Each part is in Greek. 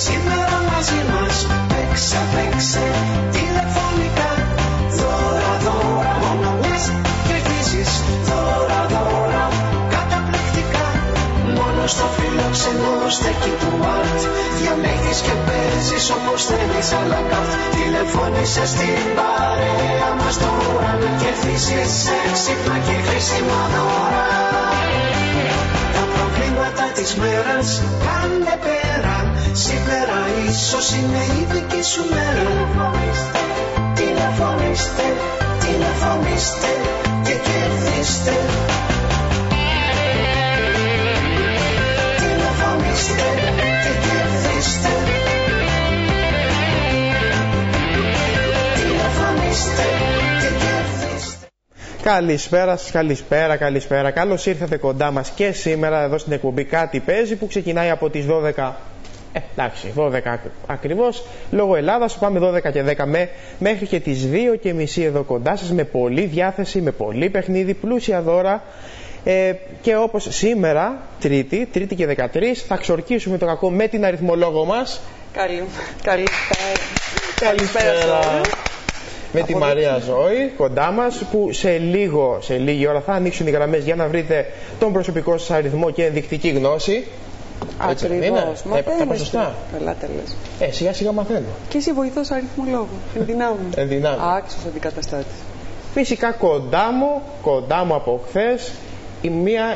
Σήμερα μαζί μας, παίξε τηλεφωνικά. Δώρα μόνο μιας κερδίζεις. Δώρα καταπληκτικά. Μόνο στο φιλόξενο στέκει του Art. Διαλέγεις και παίζεις όπως θέλεις αλλά καρτ. Τηλεφώνησες στην παρέα μας τώρα να κερδίσεις έξυπνα και χρήσιμα δώρα. Τα προβλήματα της μέρας πάνε πέρα. Σήμερα ίσως είναι η δική σου μέρα. Τηλεφωνήστε και κερδίστε. Τηλεφωνήστε και κερδίστε. Τηλεφωνήστε και κερδίστε. Καλησπέρα σας, καλησπέρα. Καλώς ήρθατε κοντά μας και σήμερα εδώ στην εκπομπή Κάτι Παίζει, που ξεκινάει από τις 12. Εντάξει, 12 ακριβώς, λόγω Ελλάδας. Πάμε 12 και 10 μέχρι και τις 2:30 εδώ κοντά σας, με πολλή διάθεση, με πολύ παιχνίδι, πλούσια δώρα. Και όπως σήμερα, Τρίτη και 13, θα ξορκίσουμε το κακό με την αριθμολόγο μας. Καλησπέρα. Με τη Μαρία Ζώη κοντά μας, που σε λίγη ώρα θα ανοίξουν οι γραμμές για να βρείτε τον προσωπικό σας αριθμό και ενδεικτική γνώση. Ακριβώς. Μαθαίνεις. Σωστά. Καλά τα λες. Σιγά σιγά μαθαίνω. Και εσύ βοηθός αριθμολόγου. Ενδυνάμει. Άξιος αντικαταστάτης. Φυσικά κοντά μου από χθες,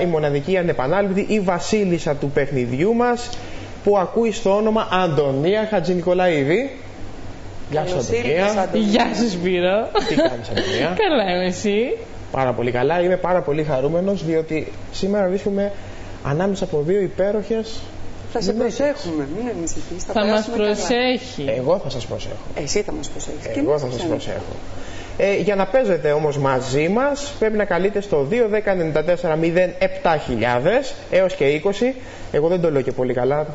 η μοναδική ανεπανάληπτη, η βασίλισσα του παιχνιδιού μας, που ακούει στο όνομα Αντωνία Χατζηνικολαίδη. Γεια σου Αντωνία. Γεια σου Σπύρο. Τι κάνεις Αντωνία? Καλά είμαι, εσύ? Πάρα πολύ καλά. Είμαι πάρα πολύ χαρούμενος, διότι σήμερα βρίσκομαι ανάμεσα από δύο υπέροχες. Θα σε προσέχουμε, μην ανησυχείς. Θα μας προσέχει. Εγώ θα σας προσέχω. Εσύ θα μας προσέχεις. Εγώ θα σας προσέχω. Για να παίζετε όμως μαζί μας, πρέπει να καλείτε στο 210-94-07000 έως και 20. Εγώ δεν το λέω και πολύ καλά.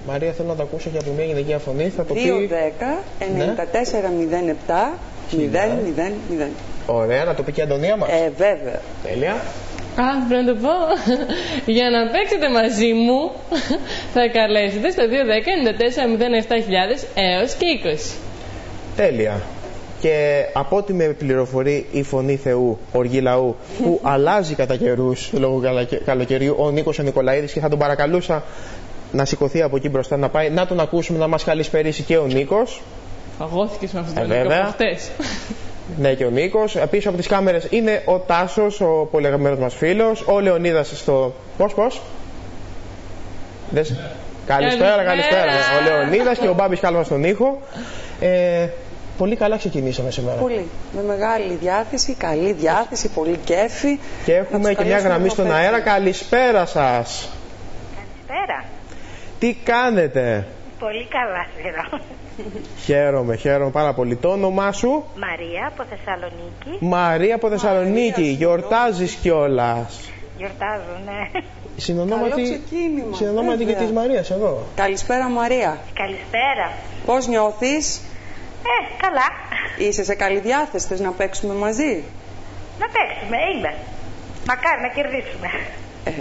Μαρία, θέλω να το ακούσω και από μια γυναικεία φωνή. Θα το πει 210-94-007-000. Ωραία, να το πει και η Αντωνία μας. Βέβαια. Τέλεια. Πρέπει να το πω. Για να παίξετε μαζί μου, θα καλέσετε στο 210-94-07000 έως και 20. Τέλεια. Και από ό,τι με πληροφορεί η φωνή Θεού, οργή λαού, που αλλάζει κατά καιρούς λόγω καλοκαιριού, ο Νίκος ο Νικολαίδης, και θα τον παρακαλούσα να σηκωθεί από εκεί μπροστά να πάει να τον ακούσουμε, να μας καλησπερίσει και ο Νίκος. Φαγώθηκες με αυτό το Νίκο από χτες. Ναι, και ο Νίκος. Επίσης από τις κάμερες είναι ο Τάσος, ο πολύ αγαπημένος μας φίλος, ο Λεωνίδας στο... Πώς? Καλησπέρα. Ο Λεωνίδας και ο Μπάμπης Κάλβας στον ήχο. Πολύ καλά ξεκινήσαμε σήμερα. Πολύ. Με μεγάλη διάθεση, καλή διάθεση, πολύ κέφι. Και έχουμε και μια γραμμή στον αέρα. Καλησπέρα σας. Καλησπέρα. Τι κάνετε? Πολύ καλά, Σπύρο. Χαίρομαι πάρα πολύ. Το όνομά σου? Μαρία από Θεσσαλονίκη. Μαρία από Θεσσαλονίκη. Γιορτάζεις κιόλας? Γιορτάζω, ναι. Συνονόματι και της Μαρίας εδώ. Καλησπέρα Μαρία. Καλησπέρα. Πώς νιώθεις? Καλά. Είσαι σε καλή διάθεση, θες να παίξουμε μαζί? Να παίξουμε, είμαι. Μακάρι να κερδίσουμε.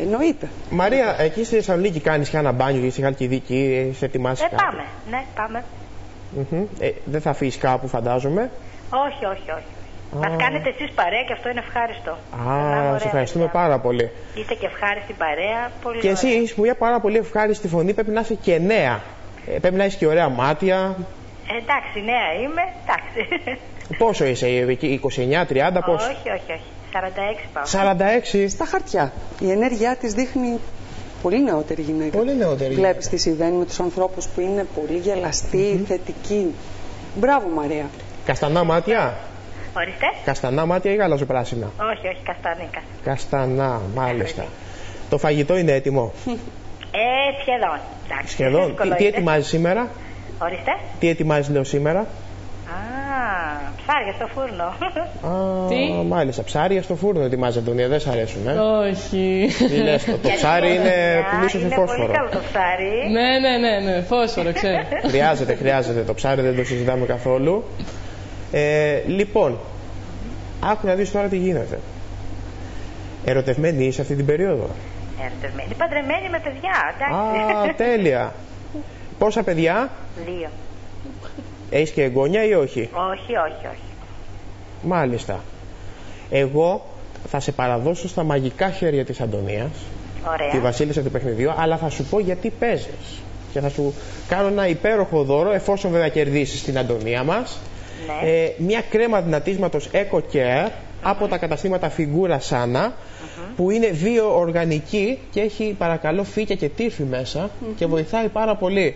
Εννοείται. Μαρία, εκεί στη Θεσσαλονίκη κάνεις και ένα μπάνιο, είσαι Χαλκιδική, σε ετοιμάσεις κάτι? Πάμε, ναι, πάμε. Δεν θα φύγεις κάπου, φαντάζομαι? Όχι. Μας κάνετε εσείς παρέα και αυτό είναι ευχάριστο. Σε ευχαριστούμε πάρα πολύ. Είστε και ευχάριστη παρέα. Πολύ και εσύ είσαι μια πάρα πολύ ευχάριστη φωνή, πρέπει να είσαι και νέα. Πρέπει να είσαι και ωραία μάτια. Εντάξει, νέα είμαι, εντάξει. Πόσο είσαι, 29-30, πόσο? Όχι. 46 πάω. 46. Στα χαρτιά. Η ενέργειά της δείχνει πολύ νεότερη γυναίκα. Πολύ νεότερη. Βλέπεις τι συμβαίνει με τους ανθρώπους που είναι πολύ γελαστοί, θετικοί. Μπράβο Μαρία. Καστανά μάτια. Ορίστε. Καστανά μάτια ή γαλαζοπράσινα? Όχι, καστανή. Καστανά, μάλιστα. Το φαγητό είναι έτοιμο? Σχεδόν. Εντάξει, σχεδόν. Τι ετοιμάζεις σήμερα? Ορίστε. Τι ετοιμάζεις, λέω, σήμερα? ψάρια στο φούρνο. Α, Τι? μάλιστα. Ψάρια στο φούρνο ετοιμάζει, Αντωνία, δεν σ' αρέσουν, Όχι. Τι λες, το ψάρι είναι πλούσιο σε Είναι πολύ φόσφορο. καλό το ψάρι. Ναι, φόσφορο, ξέρω. Χρειάζεται το ψάρι, δεν το συζητάμε καθόλου. Λοιπόν, άκου να δεις τώρα τι γίνεται. Ερωτευμένη είσαι αυτή την περίοδο? Ερωτευμένη. Παντρεμένη με παιδιά, εντάξει. Α, τέλεια. Πόσα παιδιά? 2. Έχεις και εγγόνια ή όχι? Όχι. Μάλιστα. Εγώ θα σε παραδώσω στα μαγικά χέρια της Αντωνίας, Ωραία. τη βασίλισσα του παιχνιδιού, αλλά θα σου πω γιατί παίζεις. Και θα σου κάνω ένα υπέροχο δώρο, εφόσον βέβαια κερδίσεις την Αντωνία μας. Ναι. Μια κρέμα δυνατίσματος Eco Care από τα καταστήματα Φιγκούρα Σάνα, που είναι βιοοργανική και έχει παρακαλώ φύκια και τύφη μέσα και βοηθάει πάρα πολύ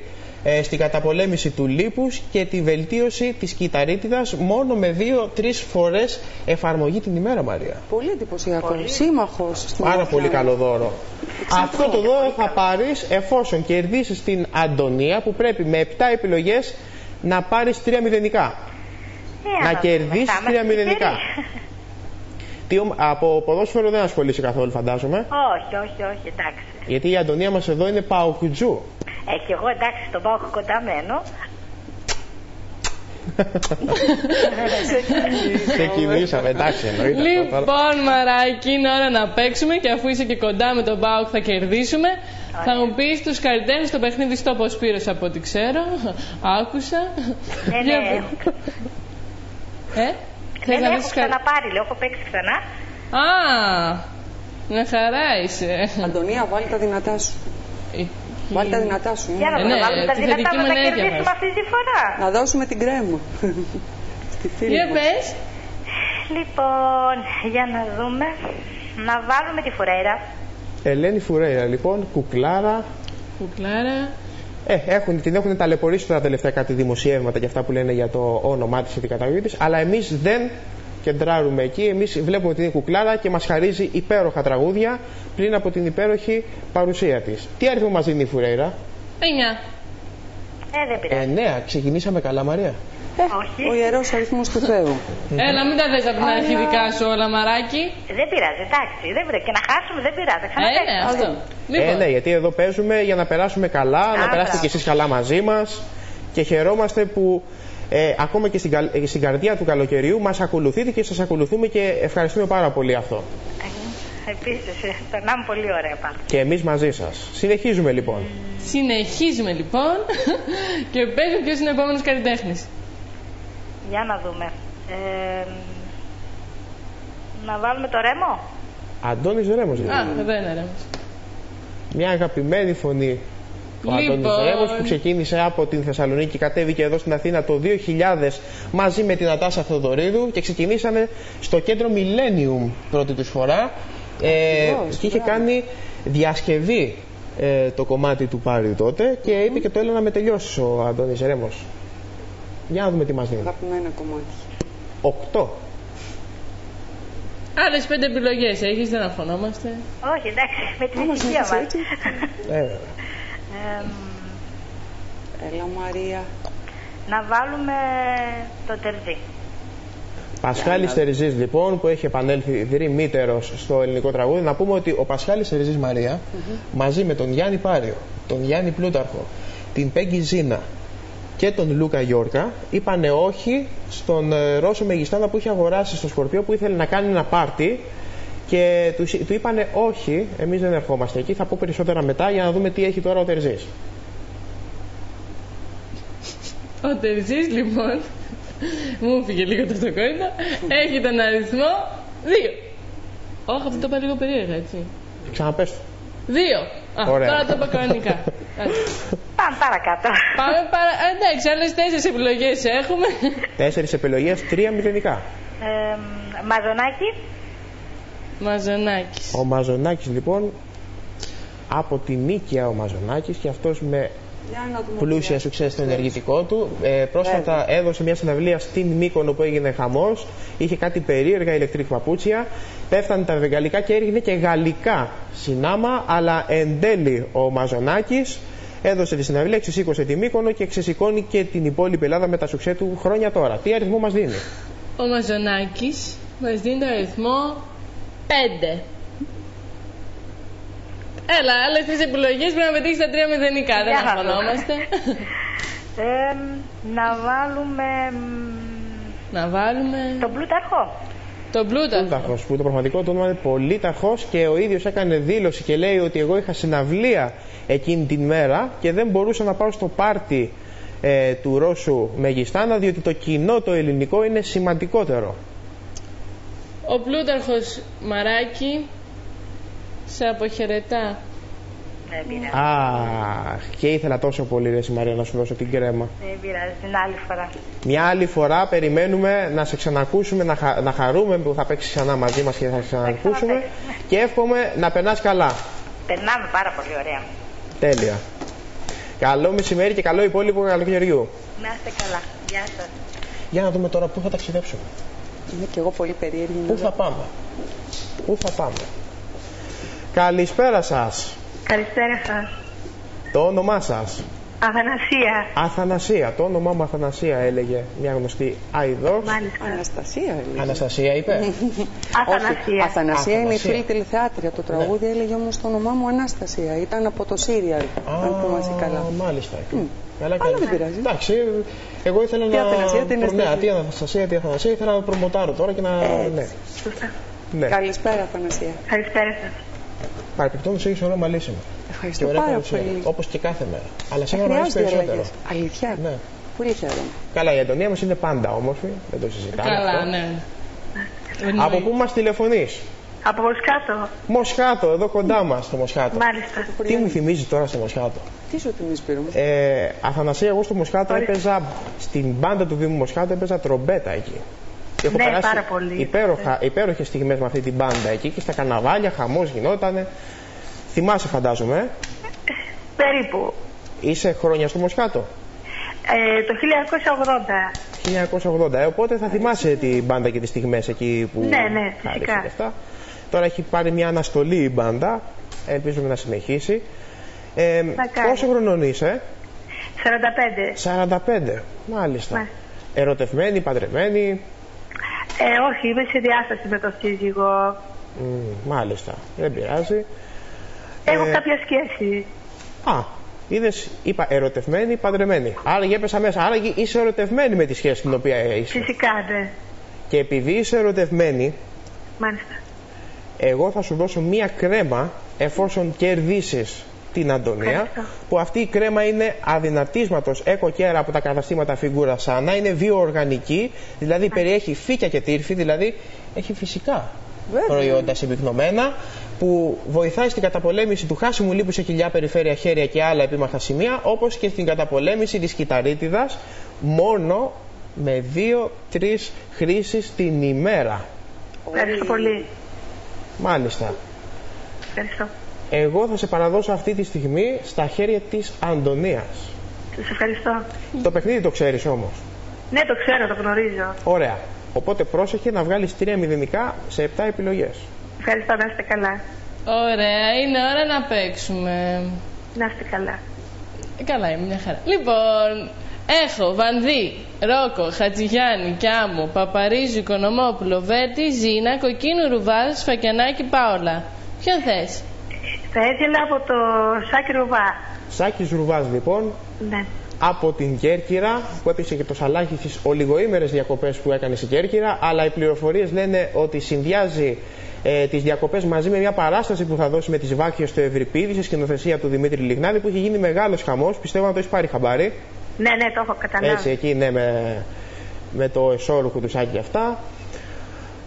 στην καταπολέμηση του λίπους και τη βελτίωση της κυταρίτιδας μόνο με 2-3 φορές εφαρμογή την ημέρα, Μαρία. Πολύ εντυπωσιακό. Σύμμαχος. Πάρα πολύ καλό δώρο. Αυτό το δώρο θα πάρεις εφόσον κερδίσεις την Αντωνία, που πρέπει με 7 επιλογές να πάρεις 3 μηδενικά. Να κερδίσεις 3 μηδενικά. Από ποδόσφαιρο δεν ασχολείσαι καθόλου, φαντάζομαι. Όχι, εντάξει. Γιατί η Αντωνία μας εδώ είναι παοκουτζού. Και εγώ εντάξει, στον πάω κοντά μένω. Ξεκινήσαμε, εντάξει, εννοείται. Λοιπόν, Μαράκι, είναι ώρα να παίξουμε και αφού είσαι και κοντά με τον ΠΑΟΚ θα κερδίσουμε. Θα μου πεις τους καλλιτέχνες στο παιχνίδι στο Ποσπύρος από ό,τι ξέρω. Άκουσα. Ναι. Θες να έχω δεις ξαναπάρει, λέω, έχω παίξει ξανά. Α, μια χαρά είσαι. Αντωνία, βάλει τα δυνατά σου. Βάλει τα δυνατά σου. Για να ναι, βάλουμε τα τη δυνατά θετική να μου τα ενέργεια κερδίσουμε βάζει. αυτή τη φορά. Να δώσουμε την κρέμα. Στη φίλη Για μας. πες. Λοιπόν, για να δούμε. Να βάλουμε τη Φουρέιρα. Ελένη Φουρέιρα, λοιπόν, κουκλάρα. Κουκλάρα. Την έχουν ταλαιπωρήσει τα τελευταία κάτι δημοσιεύματα και αυτά που λένε για το όνομά της και την καταγωγή της, αλλά εμείς δεν κεντράρουμε εκεί. Εμείς βλέπουμε ότι είναι κουκλάρα και μας χαρίζει υπέροχα τραγούδια πριν από την υπέροχη παρουσία της. Τι αριθμό μας δίνει η Φουρέιρα? 9. Δεν πειράζει. 9. Ξεκινήσαμε καλά, Μαρία. Όχι. Ο ιερός αριθμός του Θεού. Έλα, μην τα δες από την αρχή δικά σου όλα, Μαράκι. Δεν πειράζει, εντάξει. Και να χάσουμε δεν πειράζει. Ναι, αυτό. Λοιπόν, Ναι, γιατί εδώ παίζουμε για να περάσουμε καλά, να περάσετε κι εσείς καλά μαζί μας και χαιρόμαστε που ακόμα και στην καρδιά του καλοκαιριού μας ακολουθείτε και σας ακολουθούμε και ευχαριστούμε πάρα πολύ αυτό. Επίσης, περνάμε πολύ ωραία πάντα. Και εμείς μαζί σας. Συνεχίζουμε λοιπόν. συνεχίζουμε λοιπόν και παίζουμε ποιος είναι ο επόμενος καλλιτέχνης. Για να δούμε. Να βάλουμε το Ρέμο. Αντώνης Ρέμος δηλαδή. Α, εδώ είναι Ρέμος. Μια αγαπημένη φωνή. Ο Λοιπόν. Αντώνης Ρέμος που ξεκίνησε από την Θεσσαλονίκη, κατέβηκε εδώ στην Αθήνα το 2000 μαζί με την Ατάσα Θοδωρίδου και ξεκινήσανε στο κέντρο Millennium πρώτη τους φορά και είχε κάνει διασκευή το κομμάτι του Πάρη τότε και είπε και το έλα να με τελειώσει ο Αντώνης Ρέμος. Για να δούμε τι μας δίνει. Αγαπημένο κομμάτι. 8. Άλλες 5 επιλογές έχεις, δεν αφωνόμαστε. Όχι, εντάξει, με την Άμα ησυχία μας. συνεχίσει έτσι. Έλα Μαρία. Να βάλουμε το Τερζή. Πασχάλης Τερζής λοιπόν, που έχει επανέλθει δρυμύτερος στο ελληνικό τραγούδι. Να πούμε ότι ο Πασχάλης Τερζής, Μαρία, μαζί με τον Γιάννη Πάριο, τον Γιάννη Πλούταρχο, την Πέγκη Ζίνα και τον Λούκα Γιόρκα είπανε όχι στον Ρώσο Μεγιστάνα που είχε αγοράσει στο Σκορπιό, που ήθελε να κάνει ένα πάρτι και του είπανε όχι, εμείς δεν ερχόμαστε εκεί. Θα πω περισσότερα μετά για να δούμε τι έχει τώρα ο Τερζής. Ο Τερζής λοιπόν, μου έφυγε λίγο το αυτοκόλλητο, έχει τον αριθμό 2. Όχι, αυτό το είπα λίγο περίεργα, έτσι. Ξαναπες το. 2. Ωραία. Τώρα το είπα κανονικά. Πάμε παρακάτω. Εντάξει, άλλες 4 επιλογές έχουμε. 4 επιλογές, 3 μηδενικά. Μαζονάκι. Μαζονάκης. Ο Μαζονάκης λοιπόν, από τη Νίκαια ο Μαζονάκης, και αυτός με Για να δούμε πλούσια τι σου ξέρει στο ενεργητικό του. Πρόσφατα έδωσε μια συναυλία στην Μύκονο που έγινε χαμός. Είχε κάτι περίεργα ηλεκτρικ παπούτσια. Πέφτανε τα βεγγαλικά και έριχνε και γαλλικά συνάμα. Αλλά εν τέλει ο Μαζονάκης Έδωσε τη συναυλία, ξεσήκωσε τη Μύκονο και ξεσηκώνει και την υπόλοιπη Ελλάδα με τα σουξέ του χρόνια τώρα. Τι αριθμό μας δίνει? Ο Μαζονάκης μας δίνει το αριθμό 5. Έλα, άλλες τις επιλογές πρέπει να πετύχεις τα 3 μηδενικά, δεν αγχωνόμαστε. Να βάλουμε... Τον Πλούταρχο. Τον Πλούταρχο. Πλούταρχος, που το πραγματικό του όνομα είναι Πολύταρχος και ο ίδιος έκανε δήλωση και λέει ότι εγώ είχα συναυλία εκείνη την μέρα και δεν μπορούσα να πάω στο πάρτι του Ρώσου Μεγιστάνα διότι το κοινό το ελληνικό είναι σημαντικότερο. Ο Πλούταρχος, Μαράκη, σε αποχαιρετά. Αχ, και ήθελα τόσο πολύ, ρε Μαρία, να σου δώσω την κρέμα. Δεν πειράζει, την άλλη φορά. Μια άλλη φορά περιμένουμε να σε ξανακούσουμε, να χαρούμε που θα παίξεις ξανά μαζί μας και θα σε ξανακούσουμε και εύχομαι να περνάς καλά. Περνάμε πάρα πολύ ωραία. Τέλεια. Καλό μεσημέρι και καλό υπόλοιπο καλοκαιριού. Να είστε καλά. Γεια σας. Για να δούμε τώρα πού θα ταξιδέψουμε. Είμαι και εγώ πολύ περίεργη. Πού θα πάμε. Πού θα πάμε. Καλησπέρα σας. Καλησπέρα σας. Το όνομά σας? Αθανασία. Αθανασία. Το όνομά μου Αθανασία έλεγε μια γνωστή άιδος. Μάλιστα. Αναστασία έλεγε. Αναστασία είπε. Αθανασία. Αθανασία είναι η φίλη τηλεθεάτρια. Το τραγούδι έλεγε όμως το όνομά μου Αναστασία. Ήταν από το Σύριαλ, αν θυμάσαι καλά. Μάλιστα. Καλά, αλλά δεν πειράζει. Εντάξει, εγώ ήθελα τι να... Αθανασία, τι Αναστασία. Τι Αναστασία, τι Αθανασία, ήθελα να προμοτάρω τώρα και να... Ναι. Σωστά. Ναι. Καλησπέρα Αθανασία. Καλησπέρα σας. Παρεπιπτόντως έχεις ωραίο μαλλί σήμερα. Ευχαριστώ πάρα πολύ. Όπως και κάθε μέρα. Αλλά σήμερα μου αρέσει περισσότερο. Αλήθεια. Ναι. Πολύ χαίρομαι. Καλά, η Αντωνία μας είναι πάντα όμορφη. Δεν το συζητάμε. Καλά, αυτό. ναι. Από πού μας τηλεφωνείς? Από Μοσχάτο. Μοσχάτο, εδώ κοντά μας το Μοσχάτο. Μάλιστα. Τι μου θυμίζει τώρα στο Μοσχάτο? Τι σου θυμίζει, Σπύρο μου? Αθανασία, εγώ στο Μοσχάτο έπαιζα, στην μπάντα του Δήμου Μοσχάτο έπαιζα τρομπέτα εκεί. Και έχω περάσει πάρα πολύ. υπέροχες στιγμές με αυτή την μπάντα εκεί και στα καρναβάλια, χαμός γινότανε. Θυμάσαι φαντάζομαι. Περίπου. Είσαι χρόνια στο Μοσχάτο? Το 1980. Οπότε θα θυμάσαι την μπάντα και τις στιγμές εκεί που ναι, φυσικά. Αυτά. Τώρα έχει πάρει μια αναστολή η μπάντα. Ελπίζουμε να συνεχίσει. Πόσο χρονών είσαι? 45. 45. Μάλιστα. Ερωτευμένη, παντρεμένη? Όχι, είμαι σε διάσταση με τον σύζυγο. Μάλιστα. Δεν πειράζει. Έχω κάποια σχέση. Είδες, είπα ερωτευμένη, παντρεμένη. Άρα έπεσα μέσα. Άρα είσαι ερωτευμένη με τη σχέση την οποία είσαι. Φυσικά, ναι. Και επειδή είσαι ερωτευμένη, μάλιστα, εγώ θα σου δώσω μία κρέμα εφόσον κερδίσεις την Αντωνία. Ευχαριστώ. Που αυτή η κρέμα είναι αδυνατίσματος εκοκέρα από τα καταστήματα Φιγκούρα Σάνα. Είναι βιοοργανική, δηλαδή περιέχει φύκια και τύρφη, δηλαδή έχει φυσικά προϊόντα συμπυκνωμένα, που βοηθάει στην καταπολέμηση του χάσιμου λίπους σε κοιλιά, περιφέρεια, χέρια και άλλα επίμαχα σημεία, όπως και στην καταπολέμηση της κυταρίτιδας, μόνο με 2-3 χρήσεις την ημέρα. Ευχαριστώ πολύ. Μάλιστα. Ευχαριστώ. Εγώ θα σε παραδώσω αυτή τη στιγμή στα χέρια της Αντωνίας. Σας ευχαριστώ. Το παιχνίδι το ξέρεις όμως? Ναι, το ξέρω, το γνωρίζω. Ωραία. Οπότε πρόσεχε να βγάλεις 3 μηδενικά σε 7 επιλογές. Ευχαριστώ, να είστε καλά. Ωραία, είναι ώρα να παίξουμε. Να είστε καλά. Καλά, είμαι μια χαρά. Λοιπόν, έχω Βανδύ, Ρόκο, Χατζηγιάννη, Κιάμο, Παπαρίζου, Οικονομόπουλο, Βέτη, Ζήνα, Κοκκίνου, Ρουβάζ, Σφακιανάκη, Πάολα. Ποιον θες? Θα ήθελα από το Σάκη Ρουβά. Σάκης Ρουβάς λοιπόν. Ναι. Από την Κέρκυρα, που έπεισε και το σαλάχι στις ολιγοήμερες διακοπές που έκανε στην Κέρκυρα, αλλά οι πληροφορίες λένε ότι συνδυάζει τις διακοπές μαζί με μια παράσταση που θα δώσει με τις Βάκχες στο Ευρυπίδη, σε σκηνοθεσία του Δημήτρη Λιγνάδη, που έχει γίνει μεγάλος χαμός. Πιστεύω να το έχει πάρει χαμπάρι. Ναι, το έχω καταλάβει. Έτσι, εκεί ναι, με το εσώρουχο του Σάκη αυτά.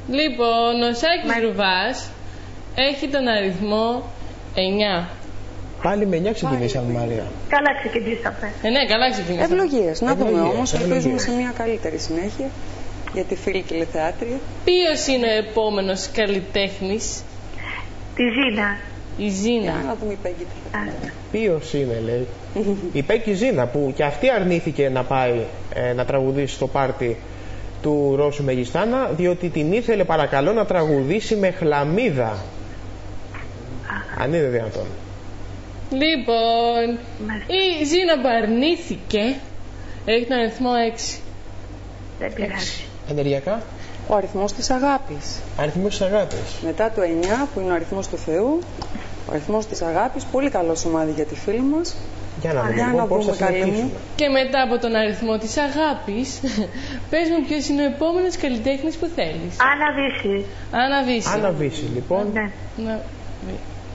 Λοιπόν, ο Σάκης Ρουβάς έχει τον αριθμό 9. Πάλι με 9 ξεκινήσαμε, Μαρία. Καλά ξεκινήσαμε. Ναι, καλά ξεκινήσαμε. Ευλογίες. Να δούμε όμως, ελπίζουμε σε μια καλύτερη συνέχεια για τη φίλη τηλεθεάτρια. Ποιος είναι ο επόμενος καλλιτέχνης? Τη Ζήνα. Η Ζήνα. Να δούμε η Πέγκη. Ποιος είναι, λέει? Η Πέγκη Ζήνα, που και αυτή αρνήθηκε να πάει να τραγουδήσει στο πάρτι του Ρώσου Μεγιστάνα, διότι την ήθελε παρακαλώ να τραγουδήσει με χλαμίδα. Αν είναι δυνατόν. Λοιπόν, Μάλιστα. η Ζήνα που αρνήθηκε έχει τον αριθμό 6. Δεν πειράζει. Ενεργειακά. Ο αριθμός της αγάπης. Αριθμός της αγάπης. Μετά το 9 που είναι ο αριθμός του Θεού, ο αριθμός της αγάπης, πολύ καλό σημάδι για τη φίλη μας. Για να δούμε, Για λοιπόν, να πώς θα δούμε, καλή μου. συνεχίσουμε. Και μετά από τον αριθμό της αγάπης, πες μου ποιος είναι ο επόμενος καλλιτέχνης που θέλεις. Άννα Δύση. Άννα Δύση. Άννα Βύση, λοιπόν. Ναι. Να-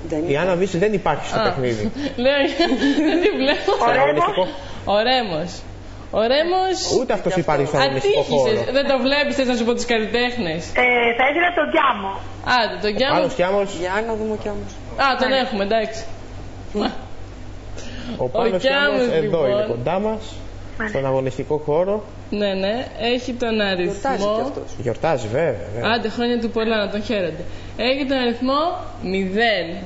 Δεν Η Άννα Βύση δεν υπάρχει στο Α, παιχνίδι. Λέω, δεν τη βλέπω. Ο Ρέμος. Αγωνιστικό. Ο Ρέμος. Ο Ρέμος... Ούτε αυτός υπάρχει στο αγωνιστικό χώρο. Ατύχησες. Δεν το βλέπεις, θες να σου πω τους καλλιτέχνες. Θα ήθελα τον Κιάμο. Άντε, τον Κιάμο. Άλλος κι άμος, Για να δούμε κι όμως. Α, τον έχουμε, εντάξει. ο Πάνος κι άμος Κιάμος, εδώ λοιπόν. είναι κοντά μας, στον αγωνιστικό χώρο. Ναι, ναι, έχει τον Γιορτάζει κι αριθμό... αυτός. Γιορτάζει βέβαια. βέβαια. Άντε, χρόνια του πολλά, να τον χαίρονται. Έχει τον αριθμό 0.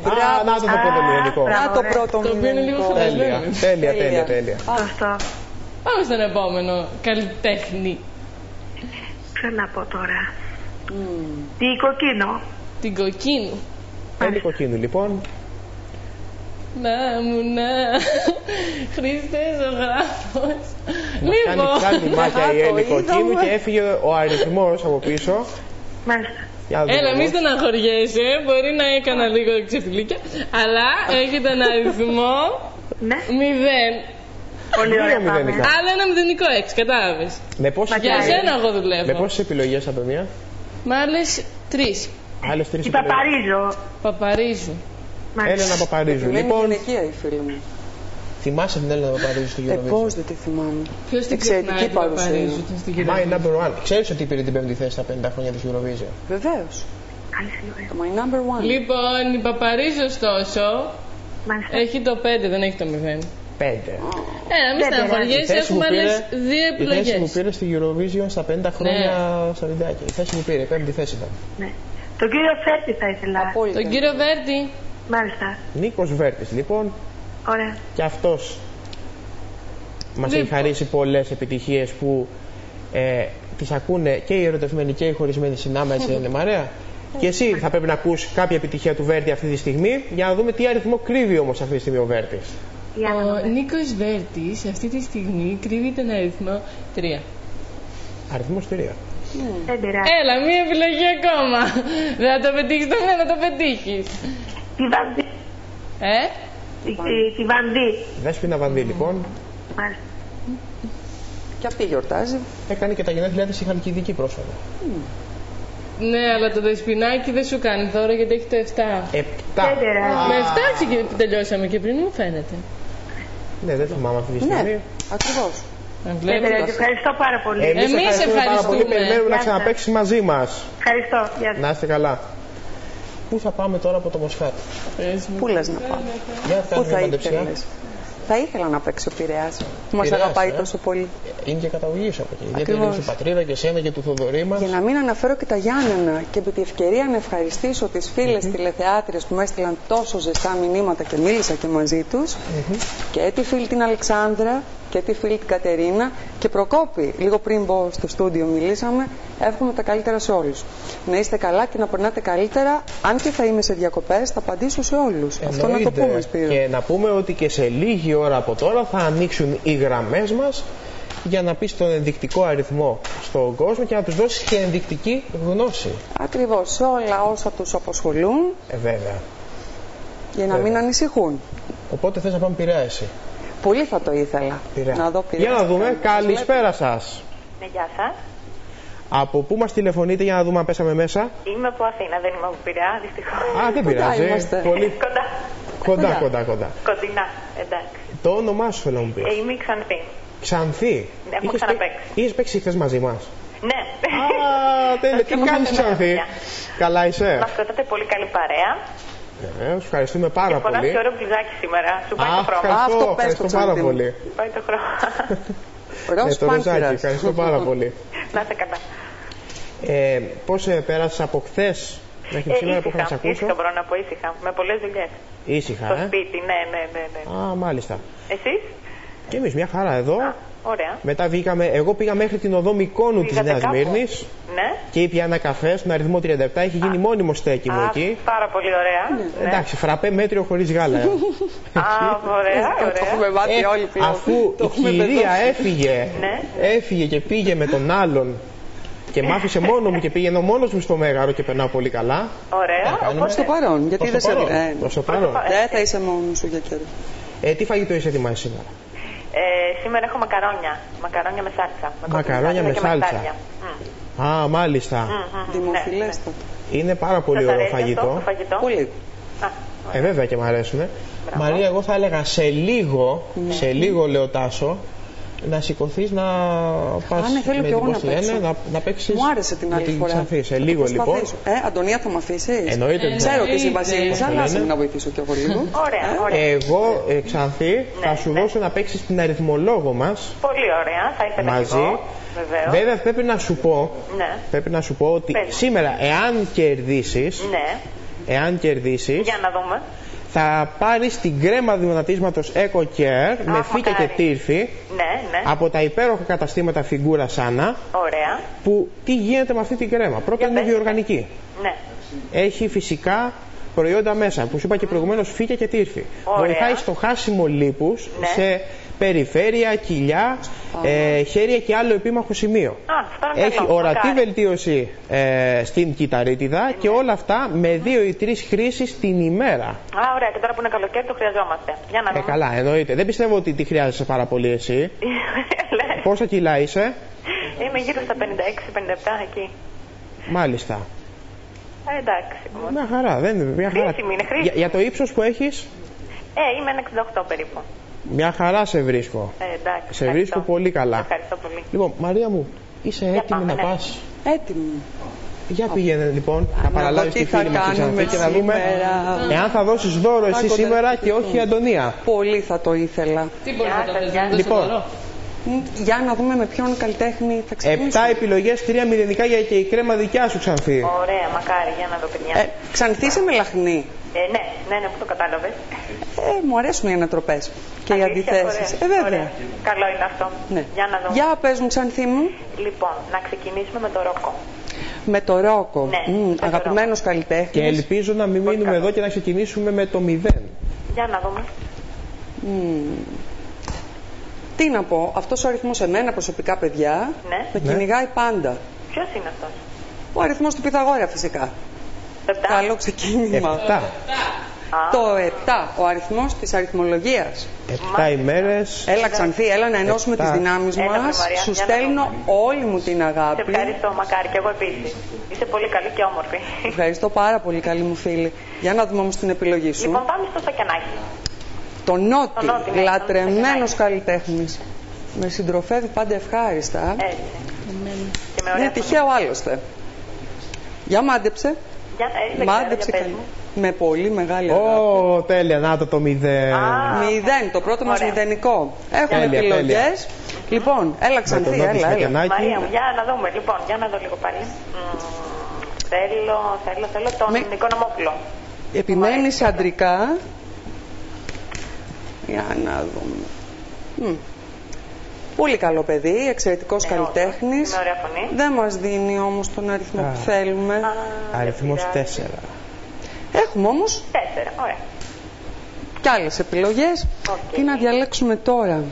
Α, να το πρώτο μηδενικό. μπράβο. Να το ρε. πρώτο Το οποίο είναι λίγο μηδενικό. Τέλεια, χωρισμένο. τέλεια, τέλεια, τέλεια. Σωστό. Πάμε στον επόμενο καλλιτέχνη. Ποιο να πω τώρα. Τι κοκκίνο. Την Κοκκίνου. Τέλει κοκκίνου, λοιπόν. Να μου να. Χριστέ ζωγράφος. Μας κάνει ψάχνει μάτια η Έλλη το κοκκίνου είδαμε. και έφυγε ο αριθμός από πίσω. Μάλιστα. Για να δούμε Έλα, μη όμως. στεναχωριέσαι. Μπορεί να έκανα λίγο ξεφυλίκια. Αλλά έχει τον αριθμό Ναι. 0. Πολύ Δύο ωραία πάμε. μηδενικά. Άλλο ένα μηδενικό 6, κατάλαβες. Με πόσες Για Μακάρι. σένα εγώ με δουλεύω. πόσες επιλογές από μία. Μ' άλλες 3. Άλλες τρεις Η επιλογές. Παπαρίζο. Παπαρίζου. Μάλιστα. Έλενα Παπαρίζου. Επιμένει Λοιπόν, γυναικεία η φίλη μου. θυμάσαι την Έλενα Παπαρίζου στο Eurovision. Πώς δεν τη θυμάμαι. Ποιος την Εξαιρετική ξεχνάει την παρουσία. Παπαρίζου στην My Eurovision. number one. Ξέρεις ότι πήρε την 5η θέση στα 50 χρόνια της Eurovision. Βεβαίως. Καλή συλλογή. Το My number one. Λοιπόν, η Παπαρίζου ωστόσο Μάλιστα. έχει το 5, δεν έχει το 0. 5. Μην στεναχωριέσαι, έχουμε άλλες 2 Η θέση που επιλογές. πήρε στη Eurovision στα 50 χρόνια στα βιντεάκια. Η θέση που πήρε, η 5η θέση ήταν. Ναι. Τον κύριο Φέρτη θα ήθελα. Απόλυτα. Τον κύριο Βέρτη. Μάλιστα. Νίκος Βέρτης, λοιπόν, Ωραία. και αυτός μας Λοιπόν. έχει χαρίσει πολλές επιτυχίες που τις ακούνε και οι ερωτευμένοι και οι χωρισμένοι συνάμα, έτσι δεν είναι Μαρέα. Και εσύ θα πρέπει να ακούς κάποια επιτυχία του Βέρτη αυτή τη στιγμή για να δούμε τι αριθμό κρύβει όμως αυτή τη στιγμή ο Βέρτης. Για να Ο δούμε. Νίκος Βέρτης αυτή τη στιγμή κρύβει τον αριθμό 3. Αριθμός 3. Δεν πειράζει. Έλα, μία επιλογή ακόμα. Δεν θα το πετύχεις, το να το πετύχεις. Τη Βανδί. Τη Βανδί. Δέσποινα Βανδύ, λοιπόν, Μάλιστα. Και αυτή γιορτάζει. έκανε και τα γενέθλιά της η Χαλκιδική πρόσφατα. Ναι, αλλά το δεσποινάκι δεν σου κάνει τώρα γιατί έχει το 7. 7. Δεν πειράζει. Με 7 και τελειώσαμε και πριν, μου φαίνεται. Ναι, δεν θυμάμαι αυτή τη στιγμή. Ναι, ακριβώς. Αν Δεν βλέπεις. πειράζει. Ευχαριστώ πάρα πολύ. Εμείς ευχαριστούμε πάρα πολύ. ευχαριστούμε. Περιμένουμε να Γεια σας. ξαναπαίξει μαζί μας. Ευχαριστώ. Γεια σας. Να είστε καλά. Πού θα πάμε τώρα από το Μοσχάτι? Πες μου. Πού λες να πάμε. Για Πού κάνουμε θα μαντεψιά. ήθελες. Θα ήθελα να παίξει ο Πειραιάς. Που μας Πειραιάς, αγαπάει τόσο πολύ. Είναι και καταγωγή σου από εκεί. Γιατί Ακριβώς. είναι σου πατρίδα και εσένα και του Θοδωρή μας. Για να μην αναφέρω και τα Γιάννενα και επί τη ευκαιρία να ευχαριστήσω τις φίλες τηλεθεάτριες που μου έστειλαν τόσο ζεστά μηνύματα και μίλησα και μαζί τους και τη φίλη την Αλεξάνδρα και τη φίλη την Κατερίνα και Προκόπη. Λίγο πριν μπω στο στούντιο μιλήσαμε. Εύχομαι τα καλύτερα σε όλους. Να είστε καλά και να περνάτε καλύτερα. Αν και θα είμαι σε διακοπές, θα απαντήσω σε όλους. Αυτό να το πούμε, Σπύρο. Και να πούμε ότι και σε λίγη ώρα από τώρα θα ανοίξουν οι γραμμές μας για να πεις τον ενδεικτικό αριθμό στον κόσμο και να τους δώσεις και ενδεικτική γνώση. Ακριβώς, σε όλα όσα τους απασχολούν Βέβαια. για να μην ανησυχούν. Οπότε θες να πάμε Πειραιά εσύ. Πολύ θα το ήθελα. Πειραιά. Να δω Πειραιά. Για να δούμε. Καλησπέρα σας. Ναι, γεια σας. Από πού μας τηλεφωνείτε για να δούμε αν πέσαμε μέσα? Είμαι από Αθήνα, δεν είμαι από Πειραιά, δυστυχώς. Α, δεν Κοντά πειράζει. είμαστε. Πολύ Κοντά. κοντά. Κοντινά. Εντάξει. Το όνομά σου θέλω να μου πεις. Είμαι η Ξανθή. Ξανθή. Ναι, έχω ξαναπαίξει. Είχες παίξει χθες μαζί μας? Ναι. Α, τέλεια. Τι κάνεις Ξανθή? Καλά είσαι? Μας κρατάτε πολύ καλή παρέα. Βεβαίως, ευχαριστούμε πάρα Και πολλά πολύ. και ωραίο μπλουζάκι σήμερα. Σου πάει το χρώμα. Ευχαριστώ, Αυτό πες ευχαριστώ το πάρα Ξανθή μου. πολύ. Πάει το χρώμα. Ροζ Το ροζάκι, Πάνθυρας. ευχαριστώ πάρα πολύ. Να είστε καλά. Πώς πέρασες από χθες μέχρι σήμερα που είχα να σε ακούσω? Ήσυχα, μπορώ να πω ήσυχα. Με πολλές δουλειές. Ήσυχα, Στο σπίτι, ναι. Α, μάλιστα. Εσείς? Και εμείς μια χαρά εδώ. Ωραία. Μετά εγώ πήγα μέχρι την οδό Μυκόνου της Πήγατε Νέας κάπου? Μύρνης Ναι. και ήπια ένα καφέ στον αριθμό 37. Έχει γίνει μόνιμο στέκι μου εκεί. Πάρα πολύ ωραία. Ναι. Εντάξει, φραπέ μέτριο χωρίς γάλα. Α, ωραία, Το ωραία. έχουμε μάθει όλοι πλέον. Αφού Το η έχουμε κυρία μπεδώσει. έφυγε και πήγε με τον άλλον και μ' άφησε μόνο μου και πήγαινε μόνος μου στο Μέγαρο και περνάω πολύ καλά. Ωραία. Προς το παρόν, γιατί δεν σε... Προς το παρόν. Δεν θα είσαι μόνος σου για καιρό. Τι φαγητό είσαι ετοιμάσει σήμερα? Σήμερα έχω μακαρόνια. Μακαρόνια με σάλτσα. Μακαρόνια με και σάλτσα. μαστάρια. Α, μάλιστα. Δημοφιλέστατο. Είναι πάρα πολύ Σας ωραίο αρέσει αυτό φαγητό. το φαγητό? Πολύ. Ε, βέβαια και μ' αρέσουν. Μαρία, εγώ θα έλεγα σε λίγο λέω Τάσο, να σηκωθείς να πας ναι, θέλω με κι εγώ την να παίξω. να παίξεις. Μου άρεσε την άλλη φορά. Ξανθή. Σε Θα λίγο λοιπόν. προσπαθήσω. Αντωνία, θα με αφήσεις? Εννοείται. Ξέρω ότι είσαι Βασίλισσα, αλλά άσε λένε. με να βοηθήσω κι εγώ λίγο. Ωραία, ωραία. Εγώ, Ξανθή, θα σου ναι. δώσω να παίξεις την αριθμολογό μας Πολύ ωραία. Θα ήθελα μαζί. κι εγώ. Βεβαίως. Βέβαια πρέπει να σου πω ότι Πες. σήμερα εάν κερδίσεις, Ναι. Για να δούμε. θα πάρεις την κρέμα δυνατίσματος Eco Care με φύκια και μακάρι. τύρφη Ναι, ναι. από τα υπέροχα καταστήματα Φιγκούρα Σάνα. Ωραία. Που τι γίνεται με αυτή την κρέμα? Πρώτα Για είναι πες. βιοοργανική. Ναι. Έχει φυσικά προϊόντα μέσα που σου είπα και προηγουμένως φύκια και τύρφη. Ωραία. Βοηθάει στο χάσιμο λίπους Ναι. σε περιφέρεια, κοιλιά, χέρια και άλλο επίμαχο σημείο. Αυτό είναι Έχει καλό, ορατή μακάρι. βελτίωση στην κυταρίτιδα και όλα αυτά με 2 ή 3 χρήσεις την ημέρα. Α, ωραία. Και τώρα που είναι καλοκαίρι το χρειαζόμαστε. Για να δούμε. Καλά, εννοείται. Δεν πιστεύω ότι τη χρειάζεσαι πάρα πολύ εσύ. Λες. Πόσα κιλά είσαι? Είμαι γύρω στα 56-57 εκεί. Μάλιστα. Εντάξει. Μια χαρά, δεν είναι. Μια χαρά. Χρήσιμη είναι, χρήσιμη. Για το ύψος που έχεις, Είμαι 1,68 περίπου. μια χαρά σε βρίσκω. Εντάξει. Σε ευχαριστώ. βρίσκω πολύ καλά. Ευχαριστώ πολύ. Λοιπόν, Μαρία μου, είσαι έτοιμη πάμε, να ναι. πας? Έτοιμη. Για πήγαινε λοιπόν, να παραλάβεις τι τη θα φίλη μας τη κάνουμε Ξανθή και να δούμε σήμερα. εάν θα δώσεις δώρο εσύ κοντά σήμερα στο και όχι η Αντωνία. Πολύ θα το ήθελα. Τι μπορεί να το θες, Γεια να σας. δώσει Λοιπόν. δώρο? Για να δούμε με ποιον καλλιτέχνη θα 7 ξεκινήσουμε. επιλογές, 3 μηδενικά για και η κρέμα δικιά σου, Ξανθή. Ωραία, μακάρι. Για να δω, παιδιά. Ξανθή σε μελαχνή. Ναι, που το κατάλαβες. Μου αρέσουν οι ανατροπές και οι Αλήθεια, αντιθέσεις. ωραία. Βέβαια. Ωραία. Καλό είναι αυτό. Ναι. Για να δούμε. Για πες μου, Ξανθή μου. Λοιπόν, να ξεκινήσουμε με το ρόκο. Με το Ρόκο. Ναι, με το Αγαπημένος Και καλλιτέχνης. ελπίζω να μην μείνουμε καλό. εδώ και να ξεκινήσουμε με το 0. Για να δούμε. Τι να πω, αυτός ο αριθμός εμένα προσωπικά, παιδιά, Ναι. με Ναι. κυνηγάει πάντα. Ποιος είναι αυτός? Ο αριθμός του Πυθαγόρα φυσικά. 7. Καλό ξεκίνημα. 7. Το 7, ο αριθμός της αριθμολογίας. 7 ημέρες. Έλα Ξανθή, έλα να ενώσουμε 7. τις δυνάμεις Έλα, μας. Μαρία, Σου για να στέλνω δούμε. όλη μου την Σε αγάπη. ευχαριστώ, μακάρι. Και εγώ επίσης. Είσαι πολύ καλή και όμορφη. Ευχαριστώ πάρα πολύ, καλή μου φίλη. Για να δούμε όμως την επιλογή σου. Λοιπόν, πάμε στο Σακιανάκι. Το Νότι, Νότι, ναι, λατρεμένος το καλλιτέχνης. Με συντροφεύει πάντα ευχάριστα. Έτσι. Και με ωραία Είναι τυχαίο άλλωστε. Για μάντεψε. Μάντεψε καλή. καλή. Με πολύ μεγάλη αγάπη. Ω, τέλεια, να το 0. 0, το πρώτο μας Ωραία. μηδενικό. Έχουμε Τέλεια, επιλογές. Λοιπόν, έλα Ξανθή, τον Νότι έλα. Σακιανάκη. Μαρία μου, για να δούμε. Λοιπόν, για να δω λίγο πάλι. Θέλω τον Με- Οικονομόπουλο. Επιμένει σε αντρικά. Για να δούμε. Πολύ καλό παιδί, εξαιρετικός καλλιτέχνης. Με ωραία φωνή. Δεν μας δίνει όμως τον αριθμό που θέλουμε. Αριθμός δεν πειράζει. 4. Έχουμε όμως 4, ωραία. κι άλλες επιλογές. Οκ. Τι να διαλέξουμε τώρα.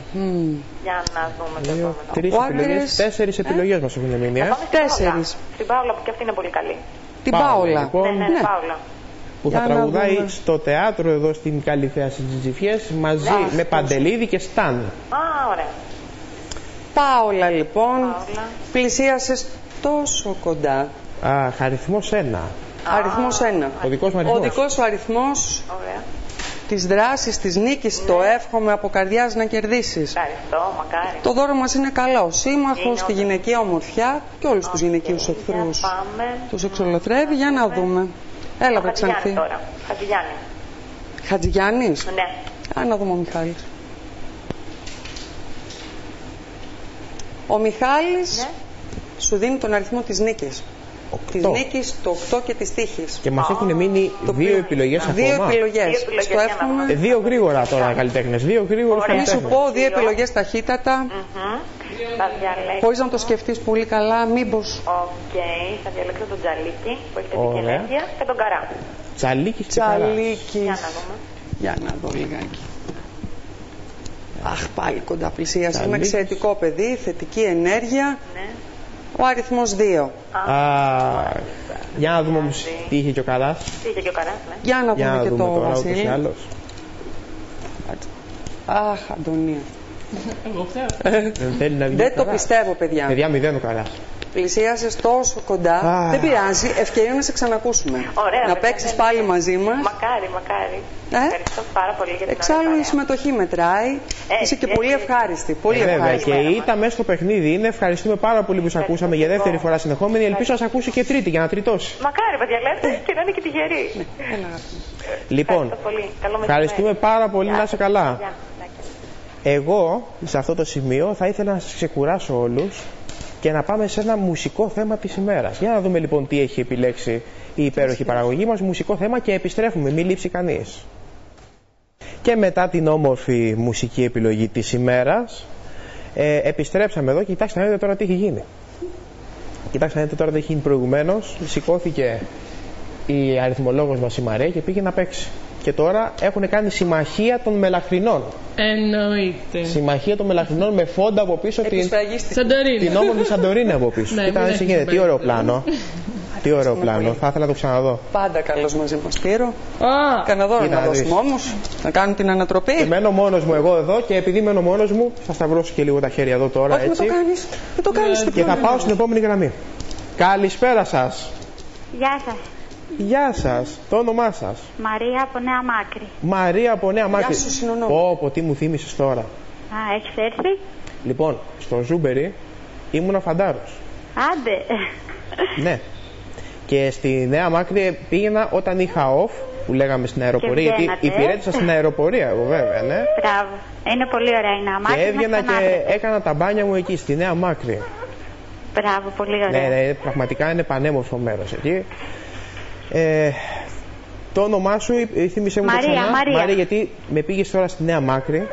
Για να δούμε το 2, επόμενο. 3 Ο επιλογές, άντρες. 4 επιλογές μας έχουν μείνει. Πάμε στην Πάολα. 4. Στην Πάολα που και αυτή είναι πολύ καλή. Την Πάολα, Πάολα. λοιπόν. Ναι, Ναι. Πάολα. Που θα Για να τραγουδάει δούμε. στο θέατρο εδώ στην καλή θέαση της Τζιφιές μαζί με Παντελίδη και Σταν. Α, ωραία. Πάολα λοιπόν. Πάολα. Πλησίασες τόσο κοντά. Αριθμός 1. Αριθμός 1. Ο δικός μου Ο αριθμός. δικός σου αριθμός Ωραία. της δράσης, της νίκης, το εύχομαι από καρδιάς να κερδίσεις. Ευχαριστώ, μακάρι. Το δώρο μας είναι καλό. Σύμμαχος Είναι στη όντως. γυναικεία ομορφιά και όλους τους γυναικείους εχθρούς. Για πάμε. Τους εξολοθρεύει, για να δούμε. Έλα, βρε Χατζηγιάννη Ξανθή. τώρα. Χατζηγιάννη. Χατζηγιάννης. Ναι. Α, να δούμε ο Μιχάλης. Ο Μιχάλης Ναι. σου δίνει τον αριθμό της νίκης. της νίκης, το 8 και της τύχης. Και μας έχουν μείνει δύο επιλογές ακόμα. Δύο επιλογές. Στο εύχομαι. Δύο γρήγορα τώρα καλλιτέχνες. Δύο γρήγορους Μη καλλιτέχνες. σου πω δύο επιλογές ταχύτατα. Θα διαλέξω. Χωρίς να το σκεφτείς πολύ καλά, μήπως. Οκ, θα διαλέξω τον Τζαλίκη που έχει θετική Ωραία. ενέργεια και τον Καρά. Τσαλίκης και Καράς. Τσαλίκης. Για να δούμε. Για να δω λιγάκι. Αχ, πάλι κοντά πλησίασε. Είναι Τσαλίκης. εξαιρετικό παιδί, θετική ενέργεια. Ναι. Ο αριθμός 2. Για να δούμε όμως τι είχε και ο Καράς. Τι είχε και ο Καράς, ναι. Για να Για δούμε να και δούμε το τώρα ούτως ή Βασίλη. άλλως. Αχ, Αντωνία. Εγώ ξέρω. Δεν θέλει να βγει Δεν ο το Καράς. πιστεύω, παιδιά. Παιδιά, 0 ο Καράς. Πλησίασες τόσο κοντά. Α. Δεν πειράζει. Ευκαιρία να σε ξανακούσουμε. Ωραία, Να παιδιά, παίξεις ναι. πάλι μαζί μας. Μακάρι, μακάρι. Ευχαριστώ πάρα πολύ για την Εξάλλου ωραία η συμμετοχή μετράει. Είσαι και πολύ ευχάριστη. Πολύ Βέβαια, ευχάριστη. και η ήττα μέσα στο παιχνίδι είναι. Ευχαριστούμε πάρα πολύ που σε ακούσαμε για δεύτερη φορά συνεχόμενη. Ελπίζω να σε ακούσει και τρίτη για να τριτώσει. Μακάρι, παιδιά, λέτε, και να είναι και τυχερή. Έλα, αγάπη μου. Λοιπόν, Ευχαριστώ πολύ. Καλό ευχαριστούμε μεσημέρι. πάρα πολύ. Γεια. Να είσαι καλά. Γεια. Εγώ, σε αυτό το σημείο, θα ήθελα να σας ξεκουράσω όλους και να πάμε σε ένα μουσικό θέμα της ημέρας. Για να δούμε λοιπόν τι έχει επιλέξει η υπέροχη παραγωγή μας. Μουσικό θέμα και επιστρέφουμε, μην λείψει κανείς. Και μετά την όμορφη μουσική επιλογή της ημέρας, επιστρέψαμε εδώ και κοιτάξτε να δείτε τώρα τι έχει γίνει. Κοιτάξτε να δείτε τώρα τι έχει γίνει προηγουμένως. Σηκώθηκε η αριθμολόγος μας η Μαρία και πήγε να παίξει. Και τώρα έχουν κάνει συμμαχία των μελαχρινών. Εννοείται. Συμμαχία των μελαχρινών με φόντα από πίσω Σαντορίνη. την όμορφη Σαντορίνη από πίσω. Ναι, Κοίτα μην τι έχεις γίνεται, τι ωραίο πλάνο. Τι ωραίο Πολύ. πλάνο, θα ήθελα να το ξαναδώ. Πάντα καλός μαζί μας, Σπύρο. Α, Κανένα δώρο Κοίτα να να δεις. δώσουμε όμως. Να κάνουν την ανατροπή. Και μένω μόνος μου εγώ εδώ και επειδή μένω μόνος μου, θα σταυρώσω και λίγο τα χέρια εδώ τώρα Όχι, μην έτσι. το κάνεις. Δεν το κάνεις. τι Και θα πρόβλημα πάω είναι. στην επόμενη γραμμή. Καλησπέρα σας. Γεια σας. Γεια σας. Το όνομά σας. Μαρία από Νέα Μάκρη. Μαρία από Νέα Μάκρη. σου, συνονόματι. Πω, τι μου θύμισες τώρα. Α, έχεις έρθει. Λοιπόν, στο Ζούμπερι ήμουνα φαντάρος. Άντε. Ναι. Και στη Νέα Μάκρη πήγαινα όταν είχα off, που λέγαμε στην αεροπορία, γιατί βγαίνατε. υπηρέτησα στην αεροπορία εγώ βέβαια, ναι. Μπράβο. Είναι πολύ ωραία η Νέα Μάκρη. Και έβγαινα να και ξανάρθετε. έκανα τα μπάνια μου εκεί, στη Νέα Μάκρη. Μπράβο, πολύ ωραία. Ναι, πραγματικά είναι πανέμορφο μέρος εκεί. Το όνομά σου, θύμισε μου το Μαρία, ξανά. Μαρία. Γιατί με πήγες τώρα στη Νέα Μάκρη.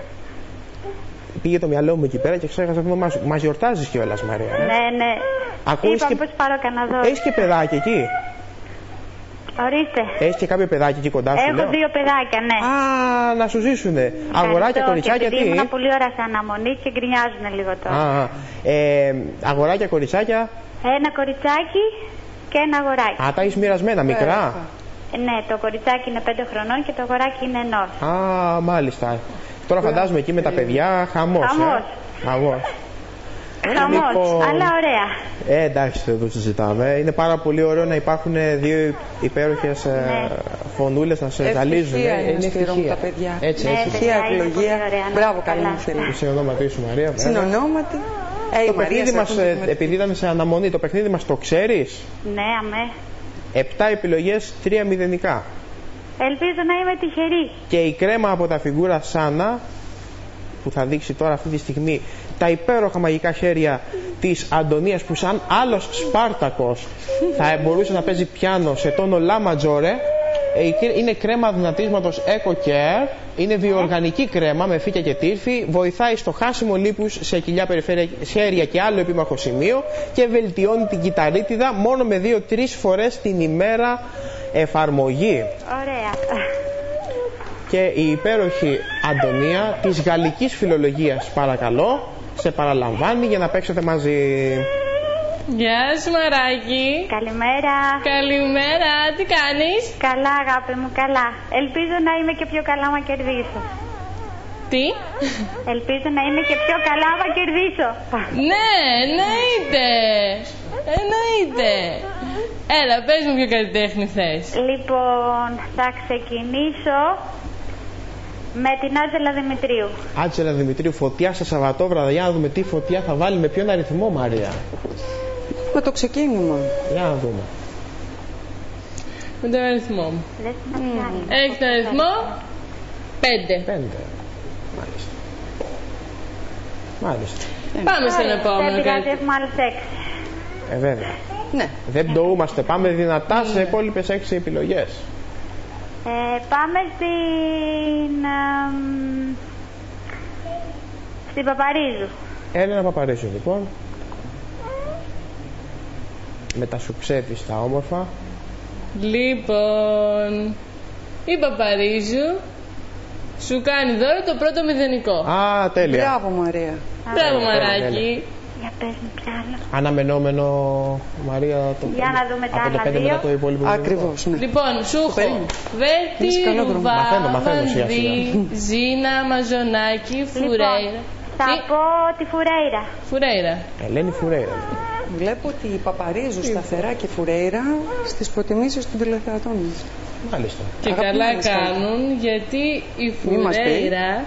Πήγε το μυαλό μου εκεί πέρα και ξέχασα το όνομά σου. Μας γιορτάζεις κιόλας, Μαρία. Ναι, ναι. Ακούεις Είπα και- πως πάρω κανένα δώρο. Έχεις και παιδάκι εκεί. Ορίστε. Έχεις και κάποιο παιδάκι εκεί κοντά σου, Έχω λέω. 2 παιδάκια, ναι. Α, να σου ζήσουνε. Αγοράκια, Ευχαριστώ. κοριτσάκια, και τι. επειδή ήμουν πολύ ώρα σε αναμονή και γκρινιάζουν λίγο τώρα. Αγοράκια, κοριτσάκια. Ένα κοριτσάκι και ένα αγοράκι. Α, τα έχεις μοιρασμένα, μικρά. Ναι, το κοριτσάκι είναι 5 χρονών και το αγοράκι είναι 1. Α, μάλιστα. Τώρα φαντάζομαι εκεί με τα παιδιά, χαμός. Χαμός. Χαμός. Χαμός, Λοιπόν, αλλά ωραία. Εντάξει, δεν το συζητάμε. Είναι πάρα πολύ ωραίο να υπάρχουν δύο υπέροχες Ναι. φωνούλες να σε Ευτυχία ζαλίζουν. είναι, Σπύρο μου, τα παιδιά. Έτσι, Ναι, έτσι. παιδιά, Ευτυχία, είναι ευλογία. πολύ ωραία, να Μπράβο, είστε καλή καλά. μου φίλη. Το συνονόματί σου, Μαρία. βέβαια. Συνονόματι. Το παιχνίδι μας, επειδή ήταν σε αναμονή, το παιχνίδι μας το ξέρεις. Ναι, αμέ. 7 επιλογές, 3 μηδενικά. Ελπίζω να είμαι τυχερή. Και η κρέμα από τα φιγούρα Σάνα, που θα δείξει τώρα αυτή τη στιγμή τα υπέροχα μαγικά χέρια της Αντωνίας, που σαν άλλος Σπάρτακος θα μπορούσε να παίζει πιάνο σε τόνο La Maggiore. Είναι κρέμα δυνατίσματος Eco Care, είναι βιοοργανική κρέμα με φύκια και τύρφη, βοηθάει στο χάσιμο λίπους σε κοιλιά, περιφέρεια και άλλο επίμαχο σημείο και βελτιώνει την κυταρίτιδα μόνο με 2-3 φορές την ημέρα εφαρμογή. Ωραία. Και η υπέροχη Αντωνία της γαλλικής φιλολογίας, παρακαλώ, σε παραλαμβάνει για να παίξετε μαζί. Γεια σου, Μαράκι. Καλημέρα. Καλημέρα, τι κάνεις? Καλά, αγάπη μου, καλά. Ελπίζω να είμαι και πιο καλά, μα κερδίσω. Τι? Ελπίζω να είμαι και πιο καλά, μα κερδίσω. Ναι, εννοείται. Εννοείται. Έλα, πες μου ποιο καλλιτέχνη θες. Λοιπόν, θα ξεκινήσω με την Άτζελα Δημητρίου. Άτζελα Δημητρίου, φωτιά στα Σαββατόβραδα. Για να δούμε τι φωτιά θα βάλει, με ποιον αριθμό, Μαρία. Με το ξεκίνημα. Για να δούμε. Με τον αριθμό μου. Λες να πιάνει. Έχει τον αριθμό 5. 5. Μάλιστα. Μάλιστα. Πάμε στον Ωραία, επόμενο δεν πειράζει, καλλιτέχνη. έχουμε άλλους 6. Βέβαια. Ναι. Δεν πτωούμαστε. Πάμε δυνατά σε υπόλοιπες 6 επιλογές. Πάμε στην Παπαρίζου. Έλενα Παπαρίζου, λοιπόν. Με τα σουξέ της τα όμορφα. Λοιπόν, η Παπαρίζου σου κάνει δώρο το πρώτο μηδενικό. Α, τέλεια. Μπράβο, Μαρία. Μπράβο, τέλεια, μαράκι. Για πες μου κι άλλο. Αναμενόμενο, Μαρία, το Για να δούμε τα από το άλλα 5 δύο. μετά το υπόλοιπο. Ακριβώς, ναι. Λοιπόν, σου έχω περίμενε. Βέρτη, Είσαι καλό δρόμο. Ρουβά, Μαθαίνω σιγά Βανδύ, Ζήνα, Μαζονάκη, Φουρέιρα. Θα πω τη Φουρέιρα. Φουρέιρα. Ελένη Φουρέιρα. Βλέπω ότι η Παπαρίζου, Σταθερά και Φουρέιρα στις προτιμήσεις των τηλεθεατών μας. Μάλιστα. Και Αγαπημένες καλά κάνεις. κάνουν γιατί η Μη μας πει. Φουρέιρα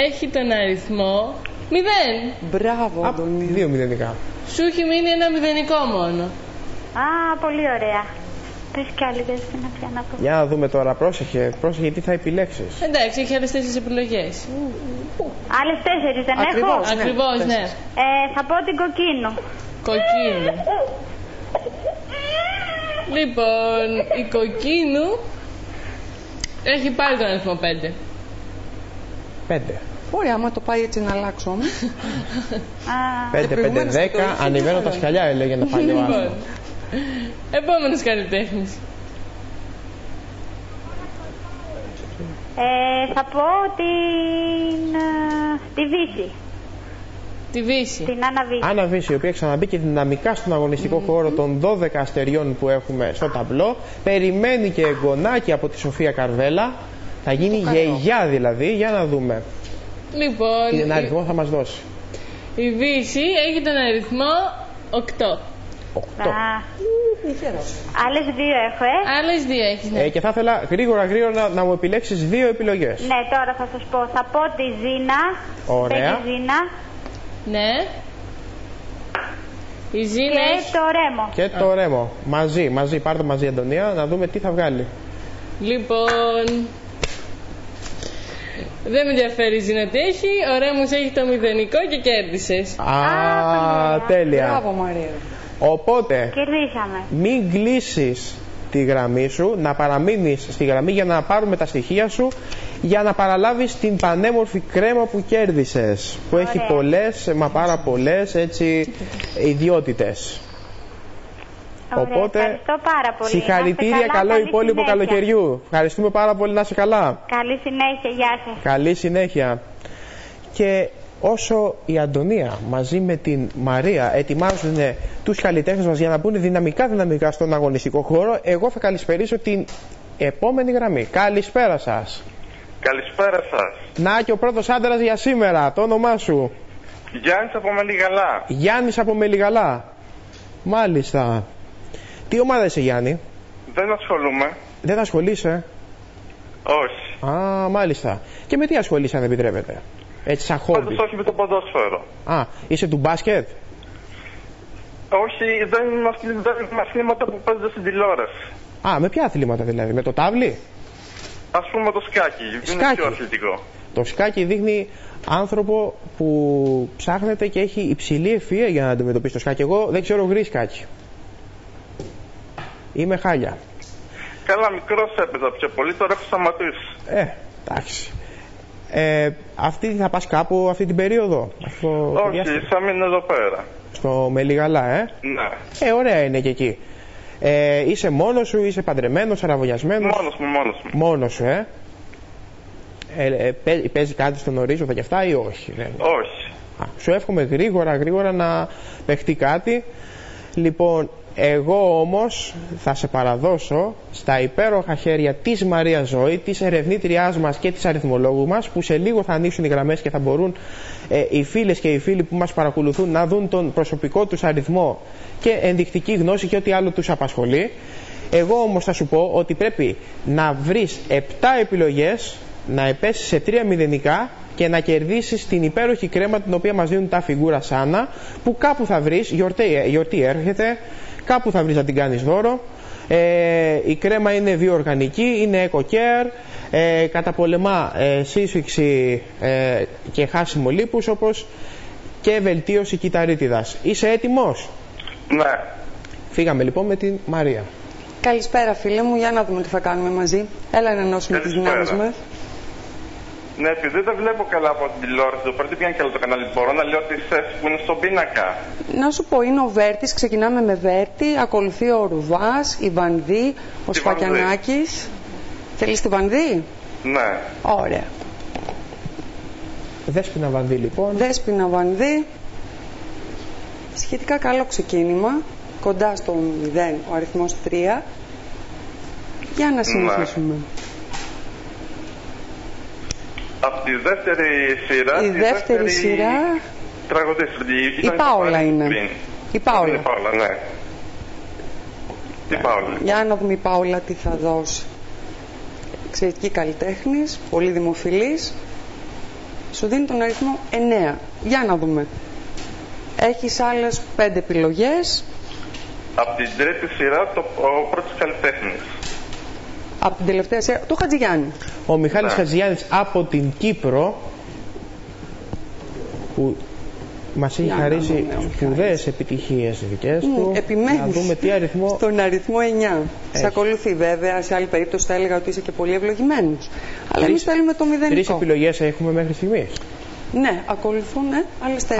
έχει τον αριθμό 0. Μπράβο, Αντωνία. 2 μηδενικά. Σου έχει μείνει ένα μηδενικό μόνο. Α, πολύ ωραία. Πες κι άλλη, δεν να πια να πω. Για να δούμε τώρα, πρόσεχε τι θα επιλέξεις. Εντάξει, έχει άλλες 4 επιλογές. Άλλες 4 δεν Ακριβώς. έχω. Ναι, Ακριβώς, ναι. Θα πω την Κοκκίνου. Κοκκίνου. Λοιπόν, η Κοκκίνου έχει πάλι τον αριθμό 5. 5. Ωραία, άμα το πάει έτσι να αλλάξω όμως. 5, 5, προηγουμένως 10. και το είχε Ανεβαίνω και τα τώρα. σκαλιά, έλεγε ένα παλιό Λοιπόν, άθλο. επόμενος καλλιτέχνης. Θα πω τη Βύση. Τη Βύση. Την Άννα Βύση. Άννα Βύση, η οποία ξαναμπήκε δυναμικά στον αγωνιστικό χώρο των 12 αστεριών που έχουμε στο ταμπλό. Περιμένει και εγγονάκι από τη Σοφία Καρβέλα. Θα γίνει γιαγιά δηλαδή, για να δούμε Λοιπόν, τι αριθμό θα μας δώσει. η Βύση έχει τον αριθμό 8. 8. Άλλες 2 έχω, Άλλες 2 έχεις, ναι. Και θα ήθελα γρήγορα να μου επιλέξεις 2 επιλογές. Ναι, τώρα θα σας πω. Θα πω τη Ζήνα. Ωραία. Τη Ζήνα. Ναι. Η Ζήνα Και έχει... το Ρέμο. Και το Ρέμο. Μαζί, πάρ' το μαζί, Αντωνία, να δούμε τι θα βγάλει. Λοιπόν, δεν με ενδιαφέρει η Ζήνα τι έχει. Ο Ρέμος έχει το μηδενικό και κέρδισες. Τέλεια. Μπράβο, Μαρία. Οπότε, Κερδίσαμε. μην κλείσεις τη γραμμή σου, να παραμείνεις στη γραμμή για να πάρουμε τα στοιχεία σου, για να παραλάβεις την πανέμορφη κρέμα που κέρδισες, που έχει πολλές, μα πάρα πολλές έτσι ιδιότητες. Ωραία, Οπότε, ευχαριστώ πάρα πολύ. συγχαρητήρια, Να είστε καλά, καλό καλή υπόλοιπο συνέχεια. καλοκαιριού. Ευχαριστούμε πάρα πολύ, να είσαι καλά. Καλή συνέχεια, γεια σας. Καλή συνέχεια. Και όσο η Αντωνία μαζί με την Μαρία ετοιμάζουν τους καλλιτέχνες μας για να μπουν δυναμικά στον αγωνιστικό χώρο, εγώ θα καλησπερίσω την επόμενη γραμμή. Καλησπέρα σας. Καλησπέρα σας. Να και ο πρώτος άντρας για σήμερα, το όνομά σου. Γιάννης από Μελιγαλά. Γιάννης από Μελιγαλά. Μάλιστα. Τι ομάδα είσαι, Γιάννη? Δεν ασχολούμαι. Δεν ασχολείσαι? Όχι. Α, μάλιστα. Και με τι ασχολείσαι, αν επιτρέπετε? Έτσι σαν χόμπι. Πάντως όχι με το ποδόσφαιρο. Α, είσαι του μπάσκετ? Όχι, δεν είναι αθλήματα που παίζονται στην τηλεόραση. Α, με ποια αθλήματα δηλαδή? Με το τάβλι? Ας πούμε το σκάκι. Είναι Σκάκι. πιο αθλητικό. Το σκάκι δείχνει άνθρωπο που ψάχνεται και έχει υψηλή ευφυΐα για να αντιμετωπίσει το σκάκι. Εγώ δεν ξέρω γρή σκάκι. Είμαι χάλια. Καλά, μικρός έπαιζα πιο πολύ, τώρα έχω σταματήσει. Εντάξει. Αυτή θα πας κάπου αυτή την περίοδο? Όχι, θα μείνω εδώ πέρα. Στο Μελιγαλά, Ναι. Ωραία είναι και εκεί. Είσαι μόνος σου, είσαι παντρεμένος, αραβωνιασμένος? Μόνος μου. Μόνος σου, παίζει κάτι στον ορίζοντα και αυτά ή όχι? Όχι. Σου εύχομαι γρήγορα να παιχτεί κάτι. Λοιπόν, εγώ όμως θα σε παραδώσω στα υπέροχα χέρια της Μαρία Ζωή, της ερευνήτριάς μας και της αριθμολόγου μας, που σε λίγο θα ανοίξουν οι γραμμές και θα μπορούν οι φίλες και οι φίλοι που μας παρακολουθούν να δουν τον προσωπικό τους αριθμό και ενδεικτική γνώση και ό,τι άλλο τους απασχολεί. Εγώ όμως θα σου πω ότι πρέπει να βρεις 7 επιλογές, να επέσεις σε 3 μηδενικά και να κερδίσεις την υπέροχη κρέμα την οποία μας δίνουν τα φιγούρα Σάνα, που κάπου θα βρεις, γιορτή έρχεται, κάπου θα βρεις να την κάνεις δώρο. Η κρέμα είναι βιοοργανική, είναι eco-care, καταπολεμά σύσφυξη και χάσιμο λίπους, όπως και βελτίωση κυταρίτιδας. Είσαι έτοιμος? Ναι. Φύγαμε λοιπόν με την Μαρία. Καλησπέρα φίλε μου, για να δούμε τι θα κάνουμε μαζί. Έλα να ενώσουμε τις δυνάμεις μας. Ναι, επειδή δεν βλέπω καλά από την τηλεόραση, το πρώτο πιάνει καλά το κανάλι, μπορώ να λέω τις θέσεις που είναι στον πίνακα. Να σου πω, είναι ο Βέρτης, ξεκινάμε με Βέρτη, ακολουθεί ο Ρουβάς, η Βανδύ, ο Σφακιανάκης. Θέλεις τη Βανδύ? Ναι. Ωραία. Δέσποινα Βανδύ λοιπόν. Δέσποινα Βανδύ. Σχετικά καλό ξεκίνημα. Κοντά στο 0, ο αριθμός 3. Για να συνεχίσουμε. Από τη δεύτερη σειρά. Η δεύτερη σειρά. Τραγουδίστρια. Η Πάολα είναι. Η Πάολα. Η Πάολα, ναι. Η Πάολα. Για να δούμε η Πάολα τι θα δώσει. Εξαιρετική καλλιτέχνης, πολύ δημοφιλής. Σου δίνει τον αριθμό 9. Για να δούμε. Έχεις άλλες 5 επιλογές. Από την τρίτη σειρά ο πρώτος καλλιτέχνης. Από την τελευταία σειρά, το Χατζηγιάννη. Ο Μιχάλης Χατζηγιάννης από την Κύπρο, που μας έχει χαρίσει σπουδαίες επιτυχίες δικές του. Επιμένεις να δούμε τι αριθμό... στον αριθμό 9. Σε ακολουθεί βέβαια, σε άλλη περίπτωση θα έλεγα ότι είσαι και πολύ ευλογημένος. Αλλά εμείς θέλουμε το μηδενικό. 3 επιλογές έχουμε μέχρι στιγμής. Ναι, ακολουθούν άλλες 4.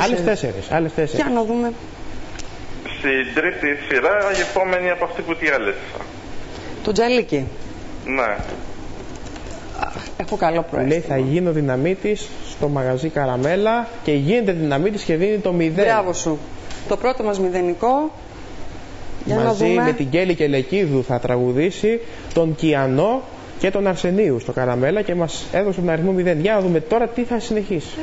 Άλλες 4. Για να δούμε. Στην τρίτη σειρά η επόμενη από αυτή που διάλεσα. Το Τζαλίκι. Ναι. Έχω καλό προέστημα. Λέει θα γίνω δυναμίτης στο μαγαζί Καραμέλα και γίνεται δυναμίτης και δίνει το 0. Μπράβο σου. Το πρώτο μας μηδενικό. Για μαζί να δούμε. με την Κέλλη Κελεκίδου θα τραγουδήσει τον Κιανό και τον Αρσενίου στο Καραμέλα και μας έδωσε τον αριθμό 0. Για να δούμε τώρα τι θα συνεχίσει.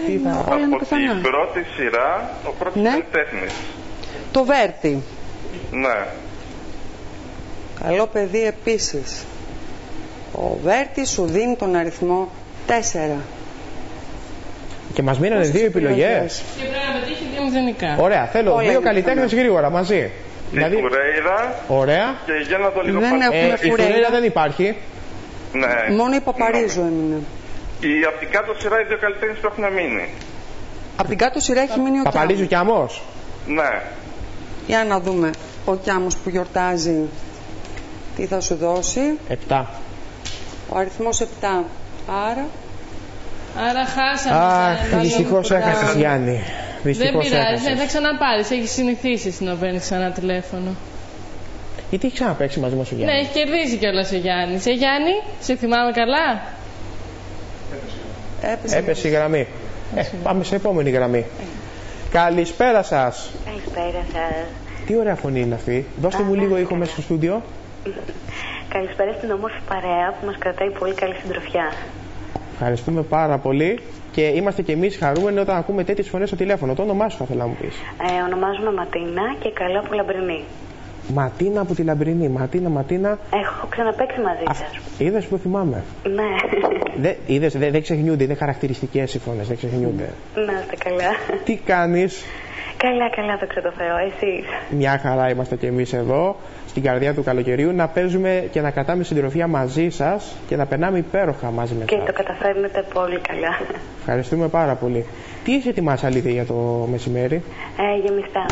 Όλα είναι από πιθανά. την πρώτη σειρά ο πρώτος καλλιτέχνης. Το Βέρτη. Ναι. Καλό παιδί επίσης. Ο Βέρτης σου δίνει τον αριθμό 4. Και μας μείνανε 2 επιλογές. Και πρέπει να πετύχει 2 μηδενικά. Ωραία, θέλω Όλα 2 καλλιτέχνες γρήγορα μαζί. Η Φουρέιρα. Ωραία. Και για να το λίγο Δεν έχουμε η Φουρέιρα δεν υπάρχει. Ναι. Μόνο η Παπαρίζου έμεινε. Από την κάτω σειρά οι 2 καλλιτέχνες που έχουν μείνει. Από την κάτω σειρά έχει μείνει ο Παπαρίζου και Αμός. Ναι. Για να δούμε. Ο Κιάμος που γιορτάζει τι θα σου δώσει. 7. Ο αριθμός 7. Άρα χάσαμε. Δυστυχώς έχασες Γιάννη. Δεν πειράζει, θα ξαναπάρεις. Έχεις συνηθίσει να παίρνεις ξανά τηλέφωνο. Γιατί έχει ξαναπαίξει μαζί μας ο Γιάννης. Ναι, έχει κερδίσει κιόλας ο Γιάννης. Γιάννη, σε θυμάμαι καλά. Έπεσε η γραμμή. Πάμε σε επόμενη γραμμή. Καλησπέρα σας. Καλησπέρα σας. Τι ωραία φωνή είναι αυτή. Δώστε μου λίγο ήχο μέσα στο στούντιο. Καλησπέρα στην όμορφη παρέα που μας κρατάει πολύ καλή συντροφιά. Ευχαριστούμε πάρα πολύ και είμαστε και εμείς χαρούμενοι όταν ακούμε τέτοιες φωνές στο τηλέφωνο. Το όνομά σου θα ήθελα να μου πεις. Ονομάζομαι Ματίνα και καλώ από Λαμπρινή. Ματίνα από τη Λαμπρινή. Ματίνα. Έχω ξαναπαίξει μαζί σας. Είδες που θυμάμαι. Ναι. Είδες, δεν ξεχνιούνται, είναι χαρακτηριστικές οι φωνές, δεν ξεχνιούνται. Να είστε καλά. Τι κάνεις? Καλά, δόξα τω Θεώ, εσείς? Μια χαρά είμαστε και εμείς εδώ, στην καρδιά του καλοκαιριού, να παίζουμε και να κρατάμε συντροφιά μαζί σας και να περνάμε υπέροχα μαζί με εσάς. Και το καταφέρνετε πολύ καλά. Ευχαριστούμε πάρα πολύ. Τι έχεις ετοιμάσει αλήθεια για το μεσημέρι? Γεμιστά.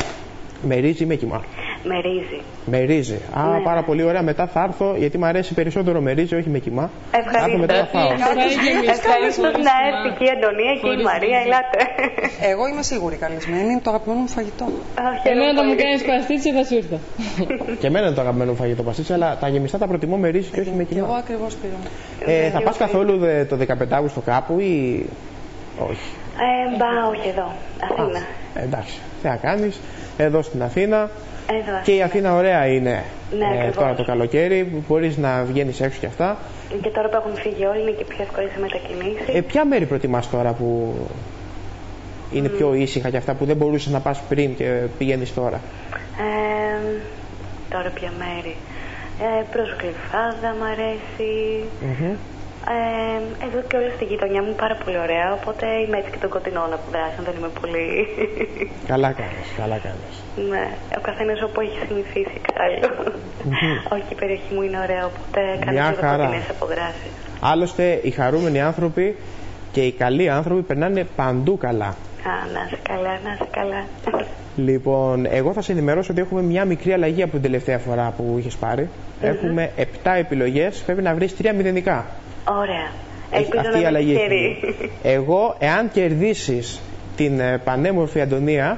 Με ρύζι ή με κιμά? Με ρύζι. Με ρύζι. Ναι. Πάρα πολύ ωραία. Μετά θα έρθω γιατί μου αρέσει περισσότερο με ρύζι, όχι με κιμά. Ευχαριστώ. Μετά θα φάω. Ευχαριστώ να έρθει και η Αντωνία και η Μαρία. Ελάτε. Εγώ είμαι σίγουρη καλεσμένη. Είναι το αγαπημένο μου φαγητό. Εμένα να μου κάνεις παστίτσι θα σου ήρθα. Και εμένα είναι το αγαπημένο μου φαγητό παστίτσι, αλλά τα γεμιστά τα προτιμώ με ρύζι και όχι με Εγώ κιμά. ακριβώς πήρα. Θα πας καθόλου το 15 Αύγουστο κάπου ή όχι? Όχι εδώ. Αθήνα. Εντάξει. Τι θα κάνεις εδώ στην Αθήνα. Εδώ. Και η Αθήνα ωραία είναι. Ναι, τώρα το καλοκαίρι, μπορείς να βγαίνεις έξω και αυτά. Και τώρα που έχουν φύγει όλοι είναι και πιο εύκολες οι μετακινήσεις. Ποια μέρη προτιμάς τώρα που είναι πιο ήσυχα και αυτά που δεν μπορούσες να πας πριν και πηγαίνεις τώρα? Τώρα ποια μέρη? Προς Γλυφάδα μ' αρέσει. Εδώ και όλα στη γειτονιά μου πάρα πολύ ωραία, οπότε είμαι έτσι και των κοντινών αποδράσεων, δεν είμαι πολύ... Καλά κάνεις. Ναι, ο καθένας όπου έχει συνηθίσει εξάλλου. Όχι, η περιοχή μου είναι ωραία, οπότε κάνω και κοντινές αποδράσεις. Άλλωστε, οι χαρούμενοι άνθρωποι και οι καλοί άνθρωποι περνάνε παντού καλά. Α, να είσαι καλά, να είσαι καλά. Λοιπόν, εγώ θα σε ενημερώσω ότι έχουμε μια μικρή αλλαγή από την τελευταία φορά που είχες πάρει. Έχουμε 7 επιλογές, πρέπει να βρεις 3 μηδενικά. Ωραία. Ελπίζω Αυτή η να αλλαγή με έχει τυχερή. γίνει. Εγώ, εάν κερδίσεις την πανέμορφη Αντωνία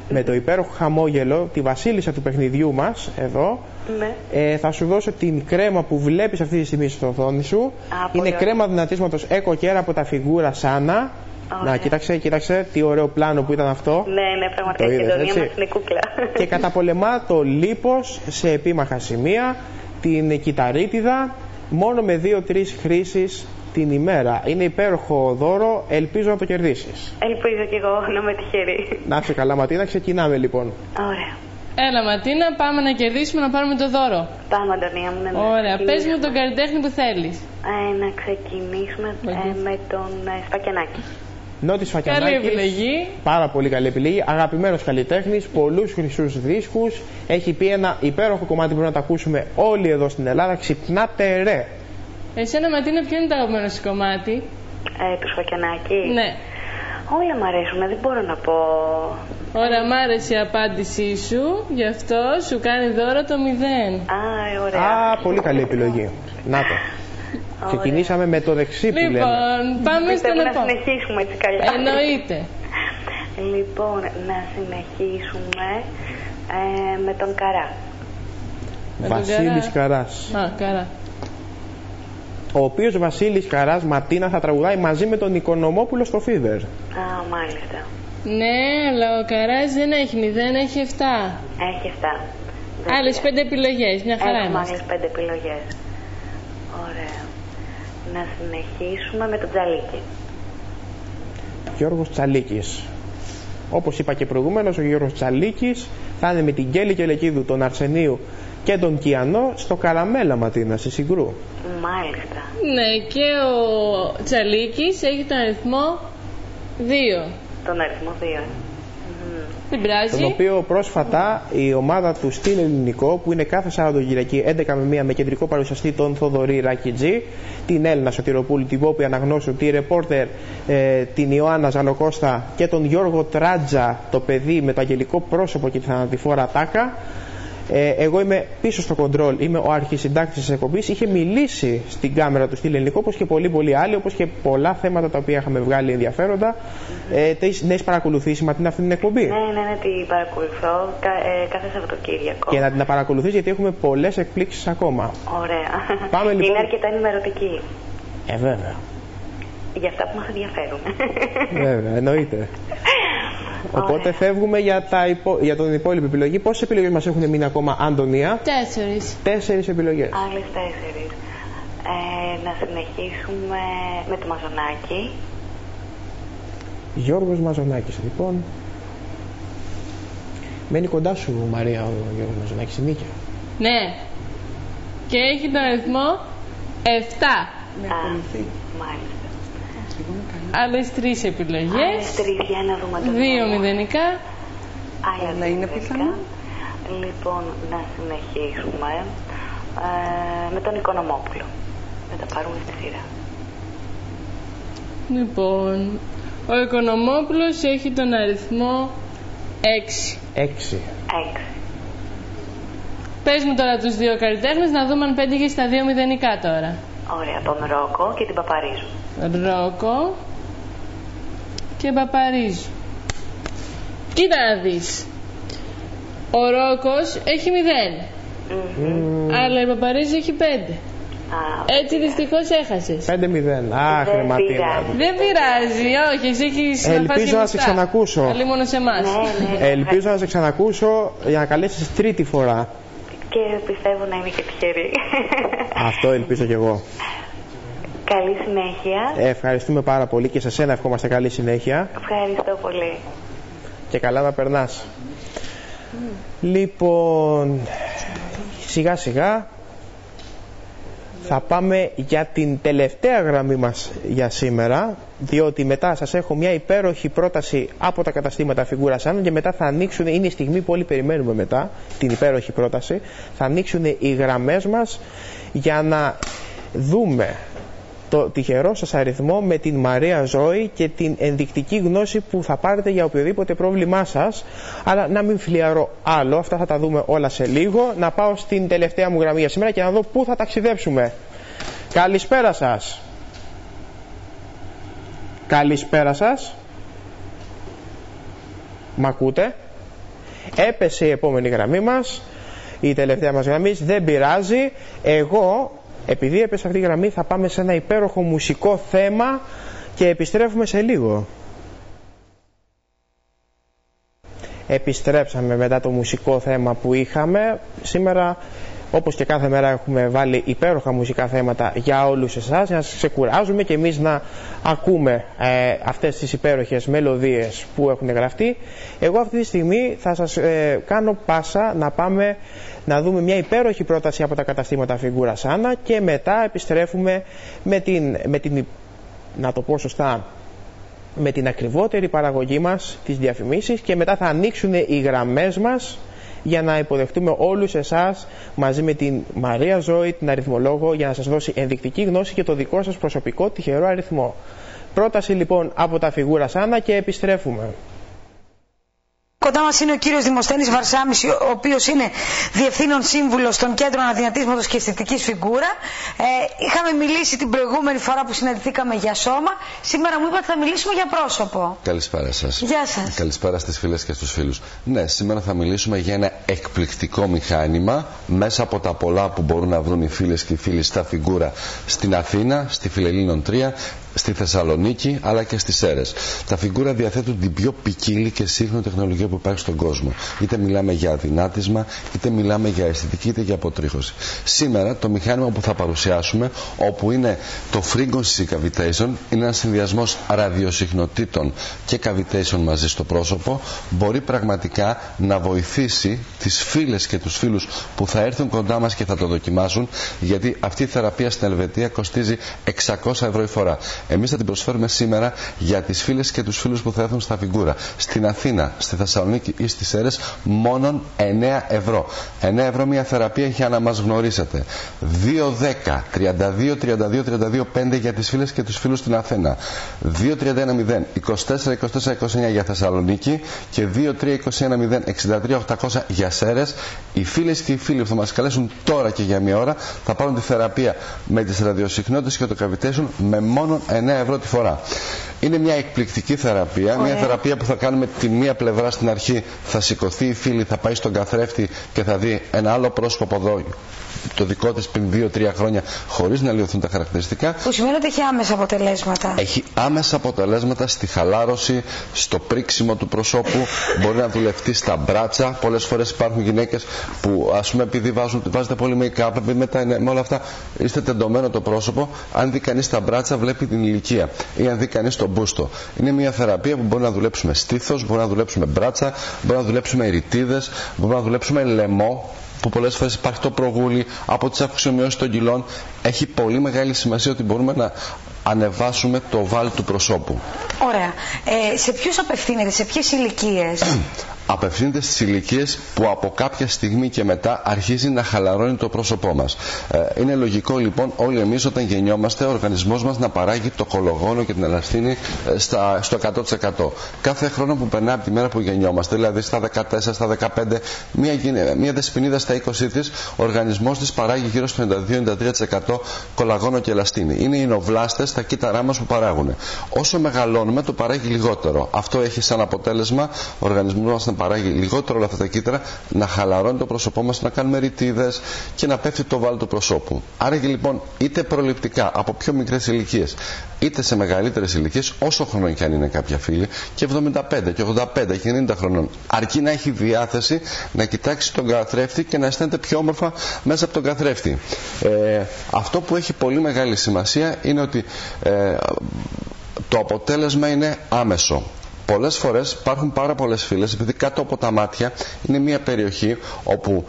με το υπέροχο χαμόγελο, τη βασίλισσα του παιχνιδιού μας εδώ, Ναι. θα σου δώσω την κρέμα που βλέπεις αυτή τη στιγμή στο οθόνη σου. Είναι πολύ κρέμα δυνατίσματος Eco Care από τα Figura Sana. Να, κοίταξε τι ωραίο πλάνο που ήταν αυτό. Ναι, πραγματικά Το η είδες, Αντωνία έτσι. μας είναι κούκλα. Και καταπολεμά το λίπος σε επίμαχα σημεία, την κυταρίτιδα, μόνο με 2-3 χρήσεις την ημέρα. Είναι υπέροχο δώρο, ελπίζω να το κερδίσεις. Ελπίζω κι εγώ να είμαι τυχερή. Να είσαι καλά, Ματίνα, ξεκινάμε λοιπόν. Ωραία. Έλα Ματίνα, πάμε να κερδίσουμε, να πάρουμε το δώρο. Πάμε, Αντωνία μου. Ωραία, πες μου τον καλλιτέχνη που θέλεις. Να ξεκινήσουμε με τον Σφακιανάκη. Νότης Καλή Φακιανάκης, επιλογή. πάρα πολύ καλή επιλογή. Αγαπημένος καλλιτέχνης, πολλούς χρυσούς δίσκους. Έχει πει ένα υπέροχο κομμάτι που πρέπει να το ακούσουμε όλοι εδώ στην Ελλάδα. Ξυπνάτε ρε. Εσένα Ματίνα, ποιο είναι το αγαπημένο σου κομμάτι? Του Σφακιανάκη. Ναι. Όλα μ' αρέσουν, δεν μπορώ να πω. Ωραία, μ' άρεσε η απάντησή σου, γι' αυτό σου κάνει δώρο το 0. Ωραία. Α, πολύ καλή επιλογή. Να το. Ξεκινήσαμε με το δεξί που λέμε. Λοιπόν, πάμε στον Πιστεύω να επόμενο. συνεχίσουμε έτσι καλά. Εννοείται. Λοιπόν, να συνεχίσουμε με τον Καρά. Με τον Βασίλης Καρά. Καράς. Α, Καρά. Ο οποίος Βασίλης Καράς, Ματίνα, θα τραγουδάει μαζί με τον Οικονομόπουλο στο Fever. Α, μάλιστα. Ναι, αλλά ο Καράς δεν έχει 0, έχει 7. Έχει 7. Άλλες 5 επιλογές, μια χαρά Έχουμε είμαστε. άλλες 5 επιλογές. Ωραία. Να συνεχίσουμε με τον Τζαλίκη. Γιώργος Τσαλίκης. Όπως είπα και προηγουμένως, ο Γιώργος Τσαλίκης θα είναι με την Κέλλη Κελεκίδου, τον Αρσενίου και τον Κιανό στο Καραμέλα, Ματίνα, στη Συγκρού. Μάλιστα. Ναι, και ο Τσαλίκης έχει τον αριθμό 2. Τον αριθμό 2. Δεν πειράζει. Τον οποίο πρόσφατα η ομάδα του στην Ελληνικό, που είναι κάθε Σαββατοκυριακή 11 με 1 με κεντρικό παρουσιαστή τον Θοδωρή Ρακιτζή, την Έλληνα Σωτηροπούλη, την Πόπη Αναγνώσου, τη ρεπόρτερ την Ιωάννα Ζαλοκώστα και τον Γιώργο Τράτζα, το παιδί με το αγγελικό πρόσωπο και τη θανατηφόρα τάκα. Εγώ είμαι πίσω στο κοντρόλ, είμαι ο αρχισυντάκτης της εκπομπής. Είχε μιλήσει στην κάμερα του στην Ελληνικό, όπως και πολλοί άλλοι, όπως και πολλά θέματα τα οποία είχαμε βγάλει ενδιαφέροντα. Δεν έχεις παρακολουθήσει, Ματίνα, αυτή την εκπομπή? Ναι, την παρακολουθώ κάθε Σαββατοκύριακο. Και να την παρακολουθείς, γιατί έχουμε πολλές εκπλήξεις ακόμα. Ωραία. Πάμε, λοιπόν. Είναι αρκετά ενημερωτική. Βέβαια. Για αυτά που μας ενδιαφέρουν. Βέβαια, εννοείται. Οπότε φεύγουμε για τον υπόλοιπη επιλογή. Πόσες επιλογές μας έχουν μείνει ακόμα, Αντωνία? 4. 4 επιλογές. Άλλες 4. Να συνεχίσουμε με το Μαζονάκι. Γιώργος Μαζονάκης, λοιπόν. Μένει κοντά σου, Μαρία, ο Γιώργος Μαζονάκης, η Νίκη. Ναι. Και έχει τον αριθμό 7. Μάλιστα. Άλλες 3 επιλογές. Άλλες 3, για να δούμε το 2 μηδενικά. Άλλα είναι πιθανό. Λοιπόν, να συνεχίσουμε με τον Οικονομόπουλο. Να τα πάρουμε στη σειρά. Λοιπόν, ο Οικονομόπουλος έχει τον αριθμό 6. 6. Πες μου τώρα τους δύο καλλιτέχνες, να δούμε αν πέτυχε στα 2 μηδενικά τώρα. Ωραία, τον Ρόκο και την Παπαρίζου. Ρόκο και Παπαρίζου. Κοίτα να δεις. Ο Ρόκος έχει 0. Αλλά η Παπαρίζου έχει 5. Έτσι δυστυχώς έχασες. 5-0. Αχ, ρε Ματίνα. Δεν πειράζει, όχι, εσύ έχεις να πας Ελπίζω να σε ξανακούσω. Αλλή μόνο σε εμάς. Ελπίζω να σε ξανακούσω για να καλέσεις τρίτη φορά. Και πιστεύω να είμαι και τυχερή. Αυτό ελπίζω κι εγώ. Καλή συνέχεια. Ευχαριστούμε πάρα πολύ και σε σένα ευχόμαστε καλή συνέχεια. Ευχαριστώ πολύ. Και καλά να περνάς. Λοιπόν, σιγά σιγά θα πάμε για την τελευταία γραμμή μας για σήμερα, διότι μετά σας έχω μια υπέροχη πρόταση από τα καταστήματα Figura Sana και μετά θα ανοίξουν, είναι η στιγμή που όλοι περιμένουμε μετά την υπέροχη πρόταση, θα ανοίξουν οι γραμμές μας για να δούμε το τυχερό σας αριθμό με την Μαρία Ζώη και την ενδεικτική γνώση που θα πάρετε για οποιοδήποτε πρόβλημά σας. Αλλά να μην φλιαρώ άλλο, αυτά θα τα δούμε όλα σε λίγο. Να πάω στην τελευταία μου γραμμή για σήμερα και να δω πού θα ταξιδέψουμε. Καλησπέρα σας. Καλησπέρα σας. Μ' ακούτε? Έπεσε η επόμενη γραμμή μας, η τελευταία μας γραμμή, δεν πειράζει. Εγώ, επειδή έπεσε αυτή η γραμμή, θα πάμε σε ένα υπέροχο μουσικό θέμα και επιστρέφουμε σε λίγο. Επιστρέψαμε μετά το μουσικό θέμα που είχαμε. Σήμερα, όπως και κάθε μέρα, έχουμε βάλει υπέροχα μουσικά θέματα για όλους εσάς, για να σας ξεκουράζουμε και εμείς να ακούμε αυτές τις υπέροχες μελωδίες που έχουν γραφτεί. Εγώ αυτή τη στιγμή θα σας κάνω πάσα να πάμε να δούμε μια υπέροχη πρόταση από τα καταστήματα Φιγκούρα Σάνα και μετά επιστρέφουμε με την να το πω σωστά, με την ακριβότερη παραγωγή μας, τις διαφημίσεις, και μετά θα ανοίξουν οι γραμμές μας για να υποδεχτούμε όλους εσάς μαζί με την Μαρία Ζώη, την αριθμολόγο, για να σας δώσει ενδεικτική γνώση και το δικό σας προσωπικό τυχερό αριθμό. Πρόταση λοιπόν από τα Φιγκούρα Σάνα και επιστρέφουμε. Κοντά μας είναι ο κύριος Δημοσθένης Βαρσάμης, ο οποίος είναι Διευθύνων Σύμβουλος των Κέντρων Αδυνατίσματος και Αισθητικής Φιγκούρα. Είχαμε μιλήσει την προηγούμενη φορά που συναντηθήκαμε για σώμα. Σήμερα μου είπατε θα μιλήσουμε για πρόσωπο. Καλησπέρα σας. Γεια σας. Καλησπέρα στις φίλες και στους φίλους. Ναι, σήμερα θα μιλήσουμε για ένα εκπληκτικό μηχάνημα μέσα από τα πολλά που μπορούν να βρουν οι φίλες και οι φίλοι στα Φιγκούρα στην Αθήνα, στη Φιλελλήνων 3, στη Θεσσαλονίκη αλλά και στις Σέρρες. Τα Φιγκούρα διαθέτουν την πιο ποικίλη και σύγχρονη τεχνολογία που υπάρχει στον κόσμο. Είτε μιλάμε για αδυνάτισμα, είτε μιλάμε για αισθητική, είτε για αποτρίχωση. Σήμερα το μηχάνημα που θα παρουσιάσουμε, όπου είναι το Frequency Cavitation, είναι ένας συνδυασμός ραδιοσυχνοτήτων και cavitation μαζί στο πρόσωπο, μπορεί πραγματικά να βοηθήσει τις φίλες και τους φίλους που θα έρθουν κοντά μας και θα το δοκιμάσουν, γιατί αυτή η θεραπεία στην Ελβετία κοστίζει 600 ευρώ η φορά. Εμείς θα την προσφέρουμε σήμερα για τις φίλες και τους φίλους που θα έρθουν στα Φιγκούρα. Στην Αθήνα, στη Θεσσαλονίκη ή στις Σέρρες, μόνον 9 ευρώ. 9 ευρώ μια θεραπεία για να μας γνωρίσετε. 210 32 32 32 5 για τις φίλες και τους φίλους στην Αθήνα. 2310 24 24 29 για Θεσσαλονίκη και 2321 63 800 για Σέρρες. Οι φίλες και οι φίλοι που θα μας καλέσουν τώρα και για μια ώρα θα πάρουν τη θεραπεία με τις ραδιοσυχνότητες και το cavitation με μόνο 9 ευρώ τη φορά. Είναι μια εκπληκτική θεραπεία, μια θεραπεία που θα κάνουμε τη μία πλευρά στην αρχή, θα σηκωθεί η φίλη, θα πάει στον καθρέφτη και θα δει ένα άλλο πρόσωπο από εδώ, το δικό της πριν 2-3 χρόνια, χωρίς να λιωθούν τα χαρακτηριστικά. Που σημαίνει ότι έχει άμεσα αποτελέσματα. Έχει άμεσα αποτελέσματα στη χαλάρωση, στο πρίξιμο του προσώπου, μπορεί να δουλευτεί στα μπράτσα. Πολλές φορές υπάρχουν γυναίκες που, ας πούμε, επειδή βάζετε πολύ make-up, με όλα αυτά είστε τεντωμένο το πρόσωπο. Αν δει κανείς τα μπράτσα, βλέπει την ηλικία. Ή αν δει κανείς τον μπούστο. Είναι μια θεραπεία που μπορεί να δουλέψουμε στήθος, μπορεί να δουλέψουμε μπράτσα, μπορεί να δουλέψουμε ρητίδες, μπορεί να δουλέψουμε λαιμό, που πολλές φορές υπάρχει το προγούλι από τις αυξομοιώσεις των κιλών. Έχει πολύ μεγάλη σημασία ότι μπορούμε να ανεβάσουμε το βάλ του προσώπου. Ωραία. Σε ποιους απευθύνεται, σε ποιες ηλικίες? Απευθύνεται στις ηλικίες που από κάποια στιγμή και μετά αρχίζει να χαλαρώνει το πρόσωπό μας. Είναι λογικό λοιπόν όλοι εμείς όταν γεννιόμαστε ο οργανισμός μας να παράγει το κολογόνο και την ελαστίνη στο 100%. Κάθε χρόνο που περνάει από τη μέρα που γεννιόμαστε, δηλαδή στα 14, στα 15, μια δεσποινίδα στα 20 της, ο οργανισμός της παράγει γύρω στο 92-93% κολαγόνο και ελαστίνη. Είναι οι νοβλάστες, τα κύτταρά μας που παράγουν. Όσο μεγαλώνουμε το παράγει λιγότερο. Αυτό έχει σαν αποτέλεσμα ο οργανισμός μας να παράγει λιγότερο όλα αυτά τα κύτταρα, να χαλαρώνει το πρόσωπό μας, να κάνουμε ρητίδες και να πέφτει το βάλ του προσώπου. Άρα και λοιπόν είτε προληπτικά από πιο μικρές ηλικίες είτε σε μεγαλύτερες ηλικίες, όσο χρονών και αν είναι κάποια φίλη, και 75 και 85 και 90 χρονών, αρκεί να έχει διάθεση να κοιτάξει τον καθρέφτη και να αισθάνεται πιο όμορφα μέσα από τον καθρέφτη. Αυτό που έχει πολύ μεγάλη σημασία είναι ότι το αποτέλεσμα είναι άμεσο. Πολλές φορές υπάρχουν πάρα πολλές φίλες, επειδή κάτω από τα μάτια είναι μια περιοχή όπου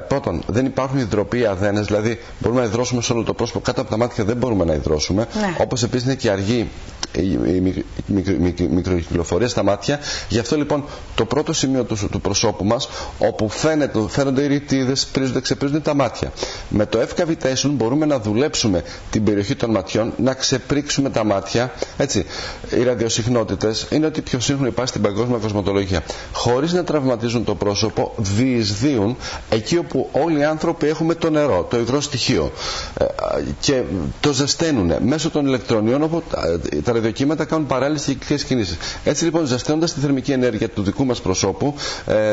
πρώτον δεν υπάρχουν υδροποί αδένες, δηλαδή μπορούμε να υδρώσουμε σε όλο το πρόσωπο, κάτω από τα μάτια δεν μπορούμε να υδρώσουμε, όπως επίσης είναι και αργή η μικροκυκλοφορία στα μάτια. Γι' αυτό λοιπόν το πρώτο σημείο του προσώπου μας, όπου φαίνονται οι ρητίδες, πρίζονται, ξεπρίζονται τα μάτια. Με το F-cavitation μπορούμε να δουλέψουμε την περιοχή των ματιών, να ξεπρίξουμε τα μάτια. Έτσι. Οι ραδιοσυχνότητες είναι ότι πιο σύγχρονο υπάρχει στην παγκόσμια κοσμοτολογία. Χωρίς να τραυματίζουν το πρόσωπο, διεισδύουν εκεί όπου όλοι οι άνθρωποι έχουμε το νερό, το υγρό στοιχείο, και το ζεσταίνουν μέσω των ηλεκτρονιών, όπου τα ραδιοκύματα κάνουν παράλληλες κυκλικές κινήσεις. Έτσι λοιπόν, ζεσταίνοντας τη θερμική ενέργεια του δικού μας προσώπου,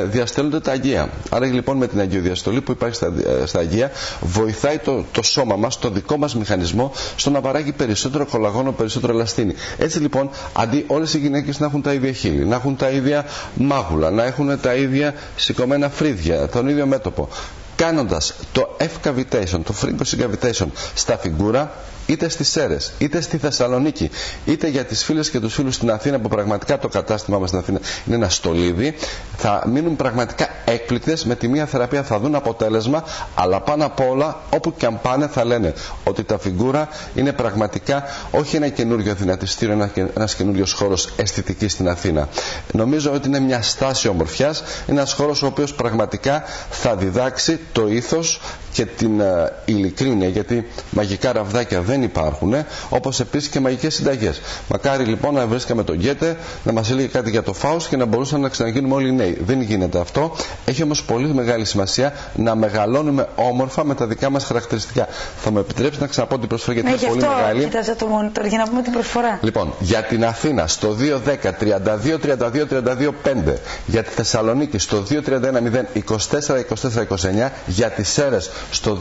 διαστέλλονται τα αγεία. Άρα λοιπόν, με την αγιοδιαστολή που υπάρχει στα αγεία, βοηθάει το σώμα μας, το δικό μας μηχανισμό, στο να παράγει περισσότερο κολαγόνο, περισσότερο ελαστίνη. Έτσι λοιπόν, αντί όλες οι γυναίκες να έχουν τα ίδια χείλη, να έχουν τα ίδια μάγουλα, να έχουν τα ίδια σηκωμένα φρύδια, τον ίδιο μέτωπο, κάνοντας το F-cavitation, το frequency cavitation στα φιγούρα, είτε στις Σέρρες, είτε στη Θεσσαλονίκη, είτε για τις φίλες και τους φίλους στην Αθήνα, που πραγματικά το κατάστημά μας στην Αθήνα είναι ένα στολίδι, θα μείνουν πραγματικά έκπληκτες. Με τη μία θεραπεία θα δουν αποτέλεσμα, αλλά πάνω απ' όλα, όπου και αν πάνε, θα λένε ότι τα φιγούρα είναι πραγματικά όχι ένα καινούριο δυνατιστήριο, ένας καινούριος χώρος αισθητικής στην Αθήνα. Νομίζω ότι είναι μια στάση ομορφιάς, ένας χώρος ο οποίος πραγματικά θα διδάξει το ήθος και την ειλικρίνεια, γιατί μαγικά ραβδάκια δεν υπάρχουν, όπως επίσης και μαγικές συνταγές. Μακάρι λοιπόν να βρίσκαμε τον Γκέτε να μας έλεγε κάτι για το Φάουστ και να μπορούσαμε να ξαναγίνουμε όλοι νέοι. Δεν γίνεται αυτό. Έχει όμως πολύ μεγάλη σημασία να μεγαλώνουμε όμορφα με τα δικά μας χαρακτηριστικά. Θα μου επιτρέψετε να ξαναπώ την προσφορά, γιατί είναι πολύ μεγάλη. Κοίταζα το monitor για να πούμε την προσφορά. Λοιπόν, για την Αθήνα στο 210-32-32-32-5, για τη Θεσσαλονίκη στο 2310-24-24-29, για τις Σέρρες στο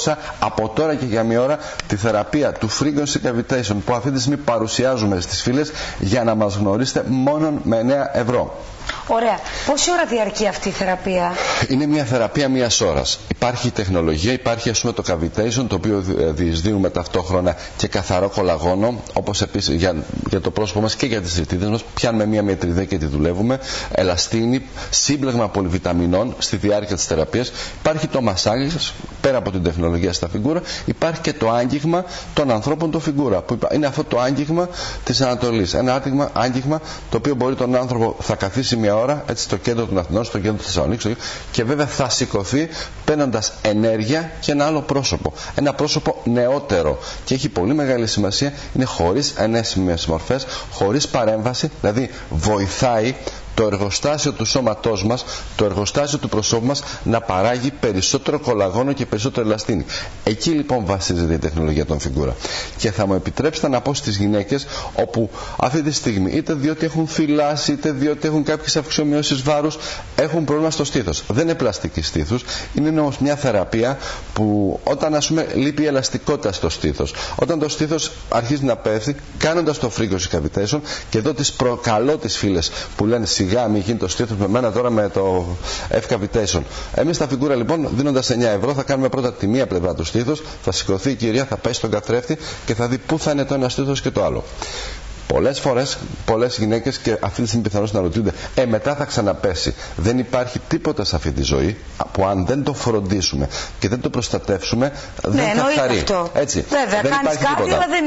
2321-063-800, από τώρα και για μία ώρα τη θεραπεία του frequency cavitation, που αυτή τη στιγμή παρουσιάζουμε στις φίλες για να μας γνωρίσετε, μόνο με 9 ευρώ. Ωραία. Πόση ώρα διαρκεί αυτή η θεραπεία? Είναι μια θεραπεία μιας ώρας. Υπάρχει τεχνολογία, υπάρχει ας πούμε το cavitation, το οποίο διεισδύουμε ταυτόχρονα και καθαρό κολαγόνο, όπως επίσης για το πρόσωπο μας και για τις ρητίδες μας. Πιάνουμε μια μετριδέ και τη δουλεύουμε. Ελαστίνη, σύμπλεγμα πολυβιταμινών στη διάρκεια της θεραπείας. Υπάρχει το μασάζ, πέρα από την τεχνολογία στα φιγούρα, υπάρχει και το άγγιγμα των ανθρώπων το φιγούρα, που είναι αυτό το άγγιγμα της Ανατολής. Ένα άγγιγμα το οποίο μπορεί τον άνθρωπο θα καθίσει μια ώρα, έτσι, στο κέντρο των Αθηνών, στο κέντρο της Θεσσαλονίκης, και βέβαια θα σηκωθεί παίρνοντας ενέργεια και ένα άλλο πρόσωπο. Ένα πρόσωπο νεότερο. Και έχει πολύ μεγάλη σημασία, είναι χωρίς ενέσιμες μορφές, χωρίς παρέμβαση, δηλαδή βοηθάει το εργοστάσιο του σώματός μας, το εργοστάσιο του προσώπου μας να παράγει περισσότερο κολαγόνο και περισσότερο ελαστίνη. Εκεί λοιπόν βασίζεται η τεχνολογία των φιγούρα. Και θα μου επιτρέψετε να πω στις γυναίκες, όπου αυτή τη στιγμή, είτε διότι έχουν θυλάσει, είτε διότι έχουν κάποιες αυξομοιώσεις βάρους, έχουν πρόβλημα στο στήθος. Δεν είναι πλαστική στήθους, είναι όμως μια θεραπεία που όταν ας πούμε λείπει η ελαστικότητα στο στήθος, όταν το στήθος αρχίζει να πέφτει, κάνοντας το frequency cavitation, και εδώ τις προκαλώ τις φίλες που λένε σιγά μην γίνει το στήθος με μένα τώρα με το F-cavitation. Εμείς στα φιγούρα λοιπόν, δίνοντας 9 ευρώ, θα κάνουμε πρώτα τη μία πλευρά του στήθους, θα σηκωθεί η κυρία, θα πάει στον καθρέφτη και θα δει πού θα είναι το ένα στήθος και το άλλο. Πολλές φορές, πολλές γυναίκες και αυτή τη στιγμή πιθανώς να ρωτούνται, μετά θα ξαναπέσει. Δεν υπάρχει τίποτα σε αυτή τη ζωή που αν δεν το φροντίσουμε και δεν το προστατεύσουμε, δεν θα χαρεί. Έτσι. Βέβαια, κάνεις κάτι, αλλά δεν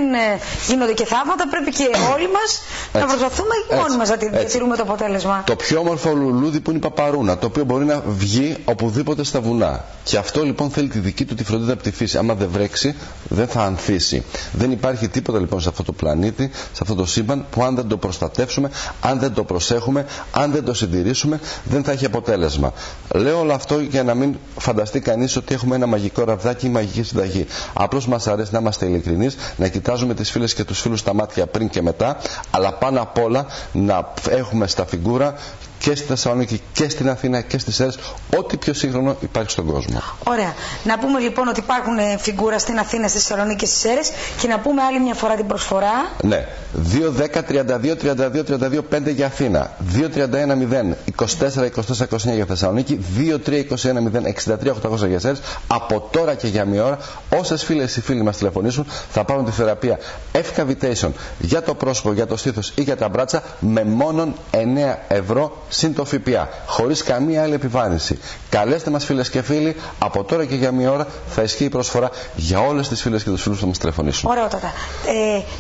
γίνονται και θαύματα. Πρέπει και όλοι μας να προσπαθούμε μόνοι μας να διατηρούμε το αποτέλεσμα. Το πιο όμορφο λουλούδι που είναι η παπαρούνα, το οποίο μπορεί να βγει οπουδήποτε στα βουνά. Και αυτό λοιπόν θέλει τη δική του τη φροντίδα από τη φύση. Άμα δεν βρέξει, δεν θα ανθίσει. Δεν υπάρχει τίποτα λοιπόν σε αυτό το πλανήτη, σε αυτό το σύμπαν, που αν δεν το προστατεύσουμε, αν δεν το προσέχουμε, αν δεν το συντηρήσουμε, δεν θα έχει αποτέλεσμα. Λέω όλο αυτό για να μην φανταστεί κανείς ότι έχουμε ένα μαγικό ραβδάκι ή μαγική συνταγή. Απλώς μας αρέσει να είμαστε ειλικρινείς, να κοιτάζουμε τις φίλες και τους φίλους στα μάτια πριν και μετά, αλλά πάνω απ' όλα να έχουμε στα φιγούρα και στη Θεσσαλονίκη και στην Αθήνα και στις Σέρρες ό,τι πιο σύγχρονο υπάρχει στον κόσμο. Ωραία. Να πούμε λοιπόν ότι υπάρχουν φιγούρα στην Αθήνα, στη Θεσσαλονίκη και στις Σέρρες, και να πούμε άλλη μια φορά την προσφορά. Ναι. 2-10-32-32-32-5 για Αθήνα, 2-31-0-24-24-29 για Θεσσαλονίκη, 2-3-21-0-63-800 για Σέρρες. Από τώρα και για μία ώρα, όσες φίλες ή φίλοι μας τηλεφωνήσουν, θα πάρουν τη θεραπεία F-cavitation για το πρόσωπο, για το στήθος ή για τα μπράτσα με μόνον 9 ευρώ συν το ΦΠΑ, χωρίς καμία άλλη επιβάρυνση. Καλέστε μας φίλες και φίλοι, από τώρα και για μία ώρα θα ισχύει η προσφορά για όλες τις φίλες και τους φίλους που θα μας τηλεφωνήσουν. Ωραιότατα.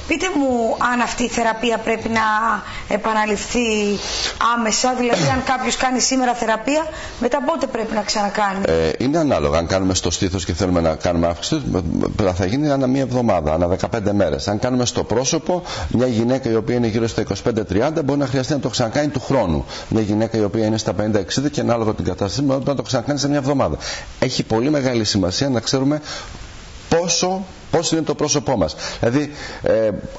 Πείτε μου αν αυτή η θεραπεία πρέπει να επαναληφθεί άμεσα, δηλαδή αν κάποιος κάνει σήμερα θεραπεία, μετά πότε πρέπει να ξανακάνει? Είναι ανάλογα. Αν κάνουμε στο στήθος και θέλουμε να κάνουμε αύξηση, θα γίνει ανά μία εβδομάδα, ανά 15 μέρες. Αν κάνουμε στο πρόσωπο, μια γυναίκα η οποία είναι γύρω στα 25-30 μπορεί να χρειαστεί να το ξανακάνει του χρόνου. Μια γυναίκα η οποία είναι στα 50-60 και ανάλογα την κατάσταση μπορεί να το ξανακάνει σε μια εβδομάδα. Έχει πολύ μεγάλη σημασία να ξέρουμε πώς είναι το πρόσωπό μας. Δηλαδή,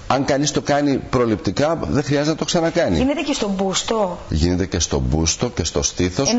αν κανείς το κάνει προληπτικά, δεν χρειάζεται να το ξανακάνει. Γίνεται και στο μπούστο? Γίνεται και στο μπούστο και στο στήθος.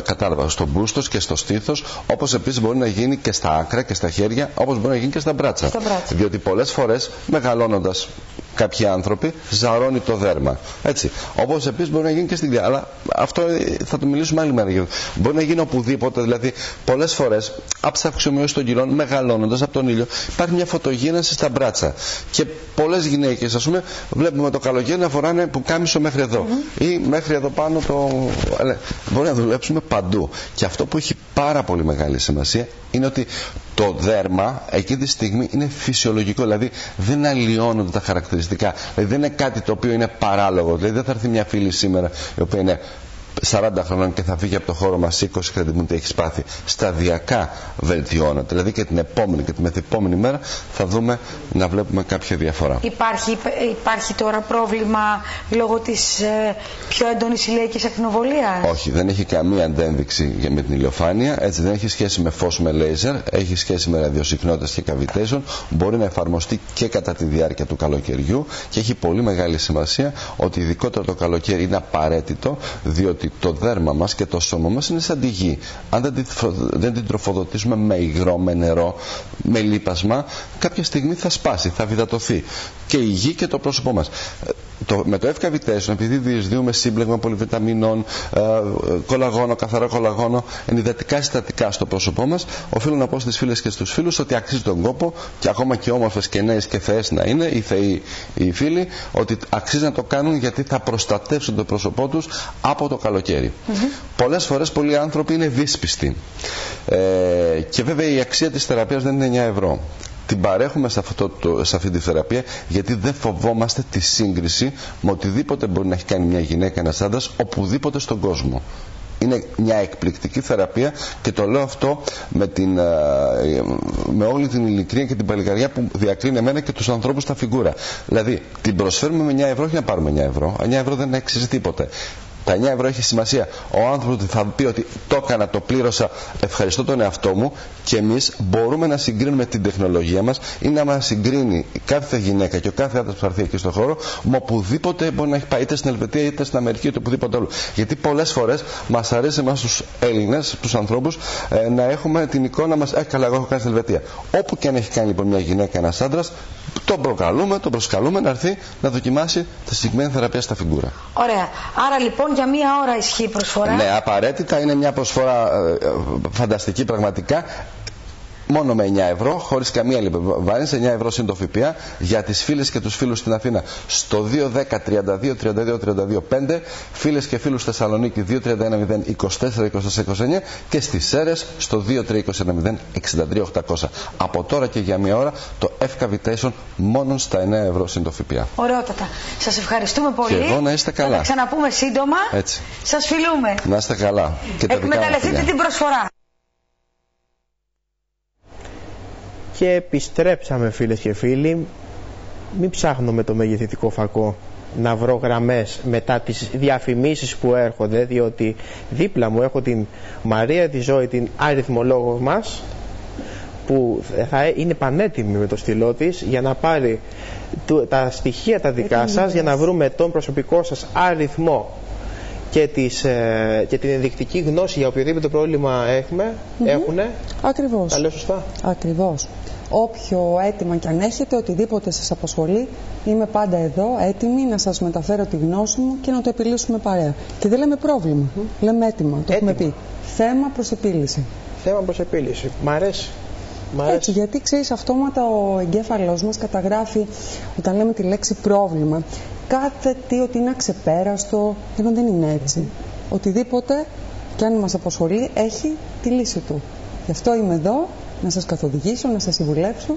Κατάλαβα, στο μπούστο και στο στήθος, όπως επίσης μπορεί να γίνει και στα άκρα και στα χέρια, όπως μπορεί να γίνει και στα μπράτσα. Διότι πολλές φορές, μεγαλώνοντας κάποιοι άνθρωποι, ζαρώνει το δέρμα. Έτσι. Όπως επίσης μπορεί να γίνει και στην κοιλιά. Αλλά αυτό θα το μιλήσουμε άλλη μέρα. Μπορεί να γίνει οπουδήποτε. Δηλαδή, πολλές φορές, από τις αυξομοιώσεις των κιλών, μεγαλώνοντας από τον ήλιο, υπάρχει μια φωτογέννηση στα μπράτσα. Και πολλές γυναίκες, ας πούμε, βλέπουμε το καλοκαίρι να φοράνε πουκάμισο μέχρι εδώ. Ή μέχρι εδώ πάνω το. Μπορεί να δουλέψουμε παντού. Και αυτό που έχει πάρα πολύ μεγάλη σημασία είναι ότι το δέρμα εκείνη τη στιγμή είναι φυσιολογικό, δηλαδή δεν αλλοιώνονται τα χαρακτηριστικά, δηλαδή δεν είναι κάτι το οποίο είναι παράλογο. Δηλαδή δεν θα έρθει μια φίλη σήμερα η οποία είναι 40 χρονών και θα φύγει από το χώρο μας 20 χρόνια που έχει πάθει. Σταδιακά βελτιώνεται. Δηλαδή και την επόμενη και τη μεθεπόμενη μέρα θα δούμε να βλέπουμε κάποια διαφορά. Υπάρχει τώρα πρόβλημα λόγω της πιο έντονης ηλιακής ακτινοβολίας? Όχι, δεν έχει καμία αντένδειξη με την ηλιοφάνεια. Έτσι, δεν έχει σχέση με φως με λέιζερ, έχει σχέση με ραδιοσυχνότητες και cavitation. Μπορεί να εφαρμοστεί και κατά τη διάρκεια του καλοκαιριού και έχει πολύ μεγάλη σημασία ότι ειδικότερα το καλοκαίρι είναι απαραίτητο, διότι το δέρμα μας και το σώμα μας είναι σαν τη γη. Αν δεν την τροφοδοτήσουμε με υγρό, με νερό, με λίπασμα, κάποια στιγμή θα σπάσει, θα βυδατωθεί και η γη και το πρόσωπό μας. Με το F-Cavitation, επειδή διεισδύουμε σύμπλεγμα πολυβιταμινών, κολαγόνο, καθαρό κολαγόνο, ενυδατικά συστατικά στο πρόσωπό μας, οφείλω να πω στις φίλες και στους φίλους ότι αξίζει τον κόπο, και ακόμα και όμορφες και νέες και θεές να είναι, οι θεοί οι φίλοι, ότι αξίζει να το κάνουν γιατί θα προστατεύσουν το πρόσωπό τους από το καλοκαίρι. Πολλές φορές πολλοί άνθρωποι είναι δύσπιστοι. Και βέβαια η αξία της θεραπείας δεν είναι 9 ευρώ. Την παρέχουμε σε αυτή τη θεραπεία γιατί δεν φοβόμαστε τη σύγκριση με οτιδήποτε μπορεί να έχει κάνει μια γυναίκα, ένας άντρας, οπουδήποτε στον κόσμο. Είναι μια εκπληκτική θεραπεία και το λέω αυτό με όλη την ειλικρίνεια και την παλικαριά που διακρίνει εμένα και τους ανθρώπους στα φιγούρα. Δηλαδή, την προσφέρουμε με 9 ευρώ, όχι να πάρουμε 9 ευρώ. 9 ευρώ δεν αξίζει τίποτε. Τα 9 ευρώ έχει σημασία. Ο άνθρωπος θα πει ότι το έκανα, το πλήρωσα, ευχαριστώ τον εαυτό μου, και εμείς μπορούμε να συγκρίνουμε την τεχνολογία μας ή να μας συγκρίνει κάθε γυναίκα και ο κάθε άντρας που θα έρθει εκεί στον χώρο με οπουδήποτε μπορεί να έχει πάει, είτε στην Ελβετία είτε στην Αμερική είτε οπουδήποτε άλλο. Γιατί πολλές φορές μας αρέσει εμάς τους Έλληνες, τους ανθρώπους, να έχουμε την εικόνα μας, καλά, εγώ έχω κάνει στην Ελβετία. Όπου και αν έχει κάνει λοιπόν μια γυναίκα, ένας άντρας, τον προσκαλούμε να έρθει να δοκιμάσει τη συγκεκριμένη θεραπεία στα φιγούρα. Ωραία. Άρα λοιπόν για μία ώρα ισχύει η προσφορά. Ναι, απαραίτητα είναι μια προσφορά φανταστική πραγματικά. Μόνο με 9 ευρώ, χωρίς καμία επιβάρυνση, 9 ευρώ συν το ΦΠΑ, για τις φίλες και τους φίλους στην Αθήνα στο 210-32-32-32-5, φίλες και φίλους στη Θεσσαλονίκη 231-0-24-24-29 και στις Σέρρες στο 2-3-29-0-63-800. Από τώρα και για μία ώρα το F-Cavitation μόνο στα 9 ευρώ συν το ΦΠΑ. Ωραιότατα. Σας ευχαριστούμε πολύ. Και εγώ να είστε καλά. Θα τα ξαναπούμε σύντομα. Έτσι. Σας φιλούμε. Να είστε καλά. Εκμεταλλευτείτε την προσφορά. Και επιστρέψαμε, φίλες και φίλοι. Μην ψάχνω με το μεγεθυντικό φακό να βρω γραμμές μετά τις διαφημίσεις που έρχονται, διότι δίπλα μου έχω την Μαρία τη Ζωή, την αριθμολόγο μας, που θα είναι πανέτοιμη με το στυλό της για να πάρει τα στοιχεία τα δικά σας, για να βρούμε τον προσωπικό σας αριθμό και την ενδεικτική γνώση για οποιοδήποτε πρόβλημα έχουνε. Ακριβώς. Τα λέω σωστά. Ακριβώς. Όποιο αίτημα κι αν έχετε, οτιδήποτε σας απασχολεί, είμαι πάντα εδώ, έτοιμη να σας μεταφέρω τη γνώση μου και να το επιλύσουμε παρέα. Και δεν λέμε πρόβλημα, λέμε έτοιμα, το έχουμε πει. Θέμα προς επίλυση. Θέμα προς επίλυση. Μ' αρέσει. Έτσι, γιατί ξέρεις, αυτόματα ο εγκέφαλός μας καταγράφει, όταν λέμε τη λέξη πρόβλημα, κάθε τι ότι είναι αξεπέραστο. Εγώ δεν είναι έτσι. Οτιδήποτε και αν μας απασχολεί έχει τη λύση του. Γι' αυτό είμαι εδώ, να σας καθοδηγήσω, να σας συμβουλεύσω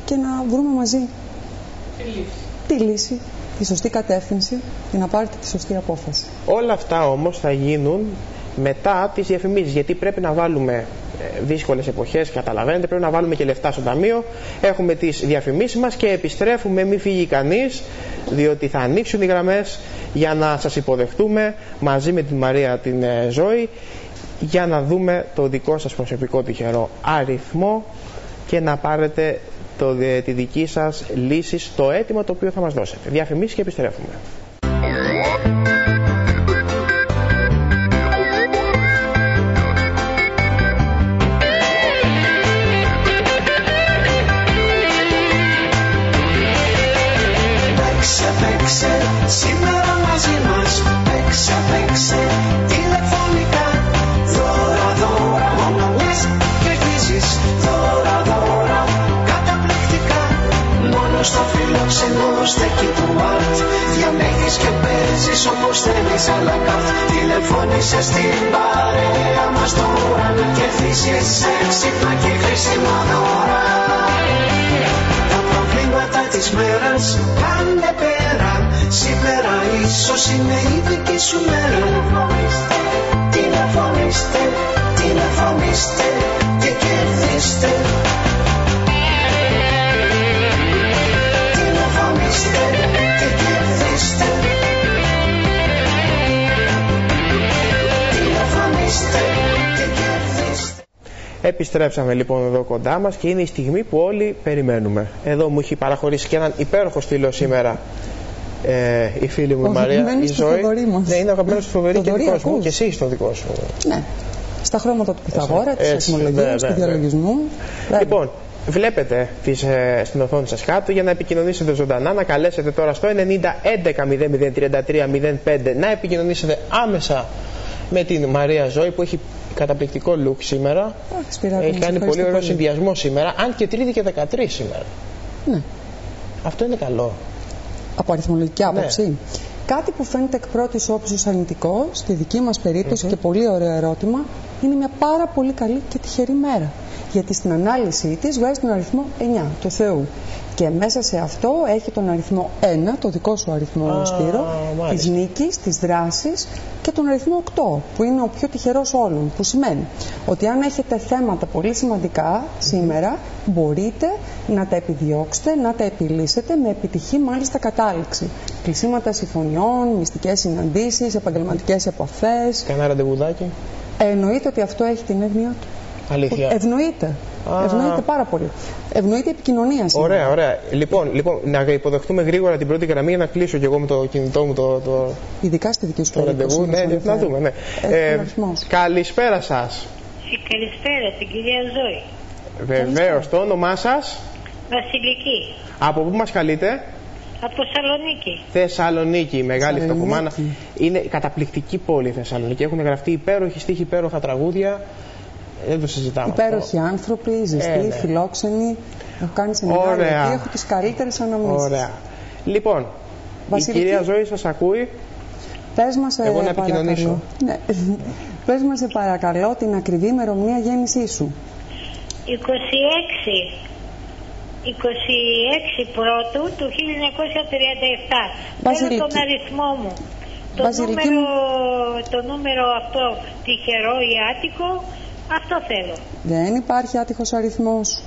και να βρούμε μαζί τη λύση, τη σωστή κατεύθυνση και να πάρετε τη σωστή απόφαση. Όλα αυτά όμως θα γίνουν μετά τις διαφημίσεις, γιατί πρέπει να βάλουμε δύσκολες εποχές, καταλαβαίνετε, πρέπει να βάλουμε και λεφτά στο ταμείο. Έχουμε τις διαφημίσεις μας και επιστρέφουμε, μην φύγει κανείς, διότι θα ανοίξουν οι γραμμές για να σας υποδεχτούμε μαζί με την Μαρία την Ζώη, για να δούμε το δικό σας προσωπικό τυχερό αριθμό και να πάρετε τη δική σας λύση στο αίτημα το οποίο θα μας δώσετε. Διαφημίσεις και επιστρέφουμε. Παίξε, σήμερα μαζί μας. Παίξε, τηλεφωνικά. Δώρα, μόνο λες κερδίζεις. Δώρα, καταπληκτικά. Μόνο στο φιλόξενο στέκει του Art. Διαλέγεις και παίζεις όπως θέλεις à la carte. Τηλεφώνησε στην παρέα μας τώρα. Κερδίζεις έξυπνα και χρήσιμα δώρα. Τα προβλήματα της μέρας πάνε πέρα. Σήμερα ίσως είναι η δική σου μέρα. Τηλεφωνήστε και κερδίστε. Τηλεφωνήστε και κερδίστε. Τηλεφωνήστε και κερδίστε. Επιστρέψαμε λοιπόν εδώ κοντά μας και είναι η στιγμή που όλοι περιμένουμε. Εδώ μου έχει παραχωρήσει και έναν υπέροχο στυλό σήμερα η φίλη μου η Μαρία, η Ζώη. Ναι, είναι αγαπημένος του φοβερή και δικός μου. Και εσύ είσαι το δικό σου. Ναι. Στα χρώματα του Πυθαγόρα, της ατμολογίας, του διαλογισμού. Λοιπόν, βλέπετε στην οθόνη σας κάτω για να επικοινωνήσετε ζωντανά, να καλέσετε τώρα στο 90 11 0033 05 να επικοινωνήσετε άμεσα με την Μαρία Ζώη που έχει καταπληκτικό look σήμερα. Έχει κάνει πολύ ωραίο συνδυασμό σήμερα, αν και Τρίτη και 13 σήμερα. Ναι. Αυτό είναι καλό. Από αριθμολογική άποψη. Ναι. Κάτι που φαίνεται εκ πρώτης όψης αρνητικό, στη δική μας περίπτωση και πολύ ωραίο ερώτημα, είναι μια πάρα πολύ καλή και τυχερή μέρα. Γιατί στην ανάλυση της βγάζει τον αριθμό 9, του Θεού. Και μέσα σε αυτό έχει τον αριθμό 1, το δικό σου αριθμό Σπύρο, της νίκης, της δράσης και τον αριθμό 8, που είναι ο πιο τυχερός όλων. Που σημαίνει ότι αν έχετε θέματα πολύ σημαντικά σήμερα, μπορείτε να τα επιδιώξετε, να τα επιλύσετε με επιτυχή μάλιστα κατάληξη. Κλεισίματα συμφωνιών, μυστικές συναντήσεις, επαγγελματικές επαφές. Κανένα ραντεβουδάκι. Εννοείται ότι αυτό έχει την έννοια του. Αλήθεια. Ευνοείται. Ευνοείται πάρα πολύ. Ευνοείται η επικοινωνία σήμερα. Ωραία, ωραία. Λοιπόν, να υποδεχτούμε γρήγορα την πρώτη γραμμή για να κλείσω κι εγώ με το κινητό μου ειδικά στη δική σου ραντεβού. Ναι, να δούμε. Ναι. Καλησπέρα σας. Καλησπέρα, την κυρία Ζώη. Βεβαίως. Το όνομά σας? Βασιλική. Από πού μας καλείτε? Από Θεσσαλονίκη. Θεσσαλονίκη, μεγάλη φτωχομάνα. Είναι καταπληκτική πόλη η Θεσσαλονίκη. Έχουν γραφτεί υπέροχοι στίχοι, υπέροχα τραγούδια. Δεν το συζητάμε. Υπέροχοι άνθρωποι, ζεστοί, φιλόξενοι. Έχω κάνει σεμινάρια και έχω τις καλύτερες αναμνήσεις. Ωραία. Λοιπόν, Βασιλική, η κυρία Ζώη σας ακούει. Πες μας, εγώ να επικοινωνήσω. Ναι. Πες μας, σε παρακαλώ, την ακριβή ημερομηνία γέννησή σου. 26 πρώτου του 1937. Θέλω τον αριθμό μου. Το νούμερο αυτό τυχερό ή άτυχο, αυτό θέλω. Δεν υπάρχει άτυχος αριθμός.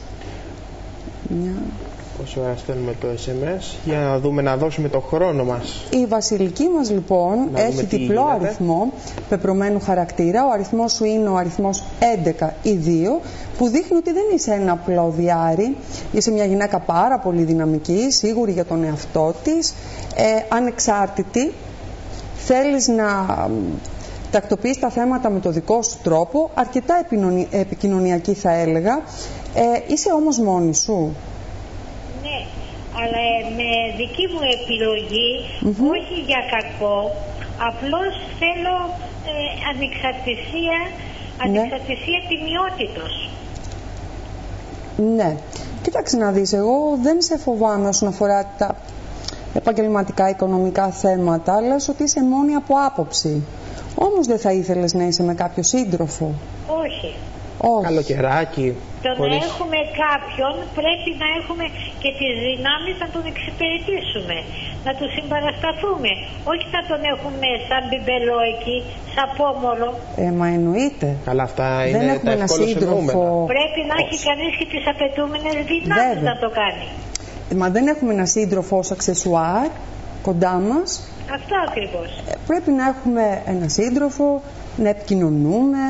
Πόση ώρα στέλνουμε το SMS για να δούμε, να δώσουμε το χρόνο μας. Η Βασιλική μας λοιπόν έχει διπλό αριθμό πεπρωμένου χαρακτήρα. Ο αριθμός σου είναι ο αριθμός 11 ή 2, που δείχνει ότι δεν είσαι ένα απλό διάρρη. Είσαι μια γυναίκα πάρα πολύ δυναμική, σίγουρη για τον εαυτό της, ανεξάρτητη. Θέλεις να τακτοποιείς τα θέματα με το δικό σου τρόπο, αρκετά επικοινωνιακή θα έλεγα. Είσαι όμως μόνη σου. Ναι, αλλά με δική μου επιλογή, όχι για κακό, απλώς θέλω ανεξαρτησία τιμιότητος. Ναι, κοίταξε να δεις, εγώ δεν σε φοβάμαι όσον αφορά επαγγελματικά, οικονομικά θέματα, λες ότι είσαι μόνη από άποψη. Όμως δεν θα ήθελες να είσαι με κάποιο σύντροφο? Όχι. Όχι. Καλοκαιράκι. Το να έχουμε κάποιον πρέπει να έχουμε και τις δυνάμεις να τον εξυπηρετήσουμε, να του συμπαρασταθούμε. Όχι να τον έχουμε σαν μπιμπελό εκεί, σαν πόμολο. Μα εννοείται. Καλά, αυτά είναι δεν έχουμε τα ένα σύντροφο. σύντροφο. Πρέπει να έχει κανείς και τις απαιτούμενες δυνάμεις να το κάνει. Μα δεν έχουμε ένα σύντροφο ως αξεσουάρ κοντά μας. Αυτό ακριβώς. Πρέπει να έχουμε ένα σύντροφο, να επικοινωνούμε,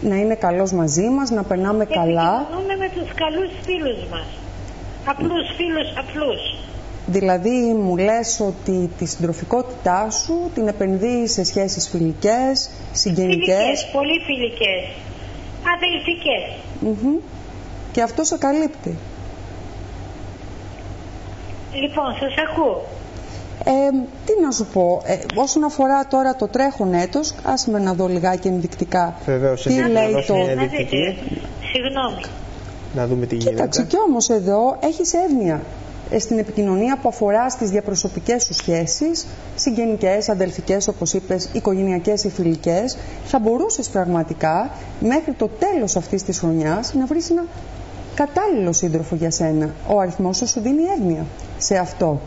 να είναι καλός μαζί μας, να περνάμε καλά. Επικοινωνούμε με τους καλούς φίλους μας. Απλούς φίλους, απλούς. Δηλαδή μου λες ότι τη συντροφικότητά σου την επενδύεις σε σχέσεις φιλικές, συγγενικές. Φιλικές, πολύ φιλικές. Αδελφικές. Και αυτό σε καλύπτει. Λοιπόν, σας ακούω. Τι να σου πω, όσον αφορά τώρα το τρέχον έτος, άσε με να δω λιγάκι ενδεικτικά. Βεβαίως, τι λέει το... Συγγνώμη. Να δούμε τι γίνεται. Κοίταξε, κι όμως εδώ έχεις εύνοια στην επικοινωνία που αφορά στις διαπροσωπικές σου σχέσεις, συγγενικές, αδελφικές, όπως είπες, οικογενειακές ή φιλικές. Θα μπορούσες πραγματικά μέχρι το τέλος αυτής της χρονιάς να βρεις ένα κατάλληλο σύντροφο για σένα. Ο αριθμός σου δίνει εύνοια σε αυτό.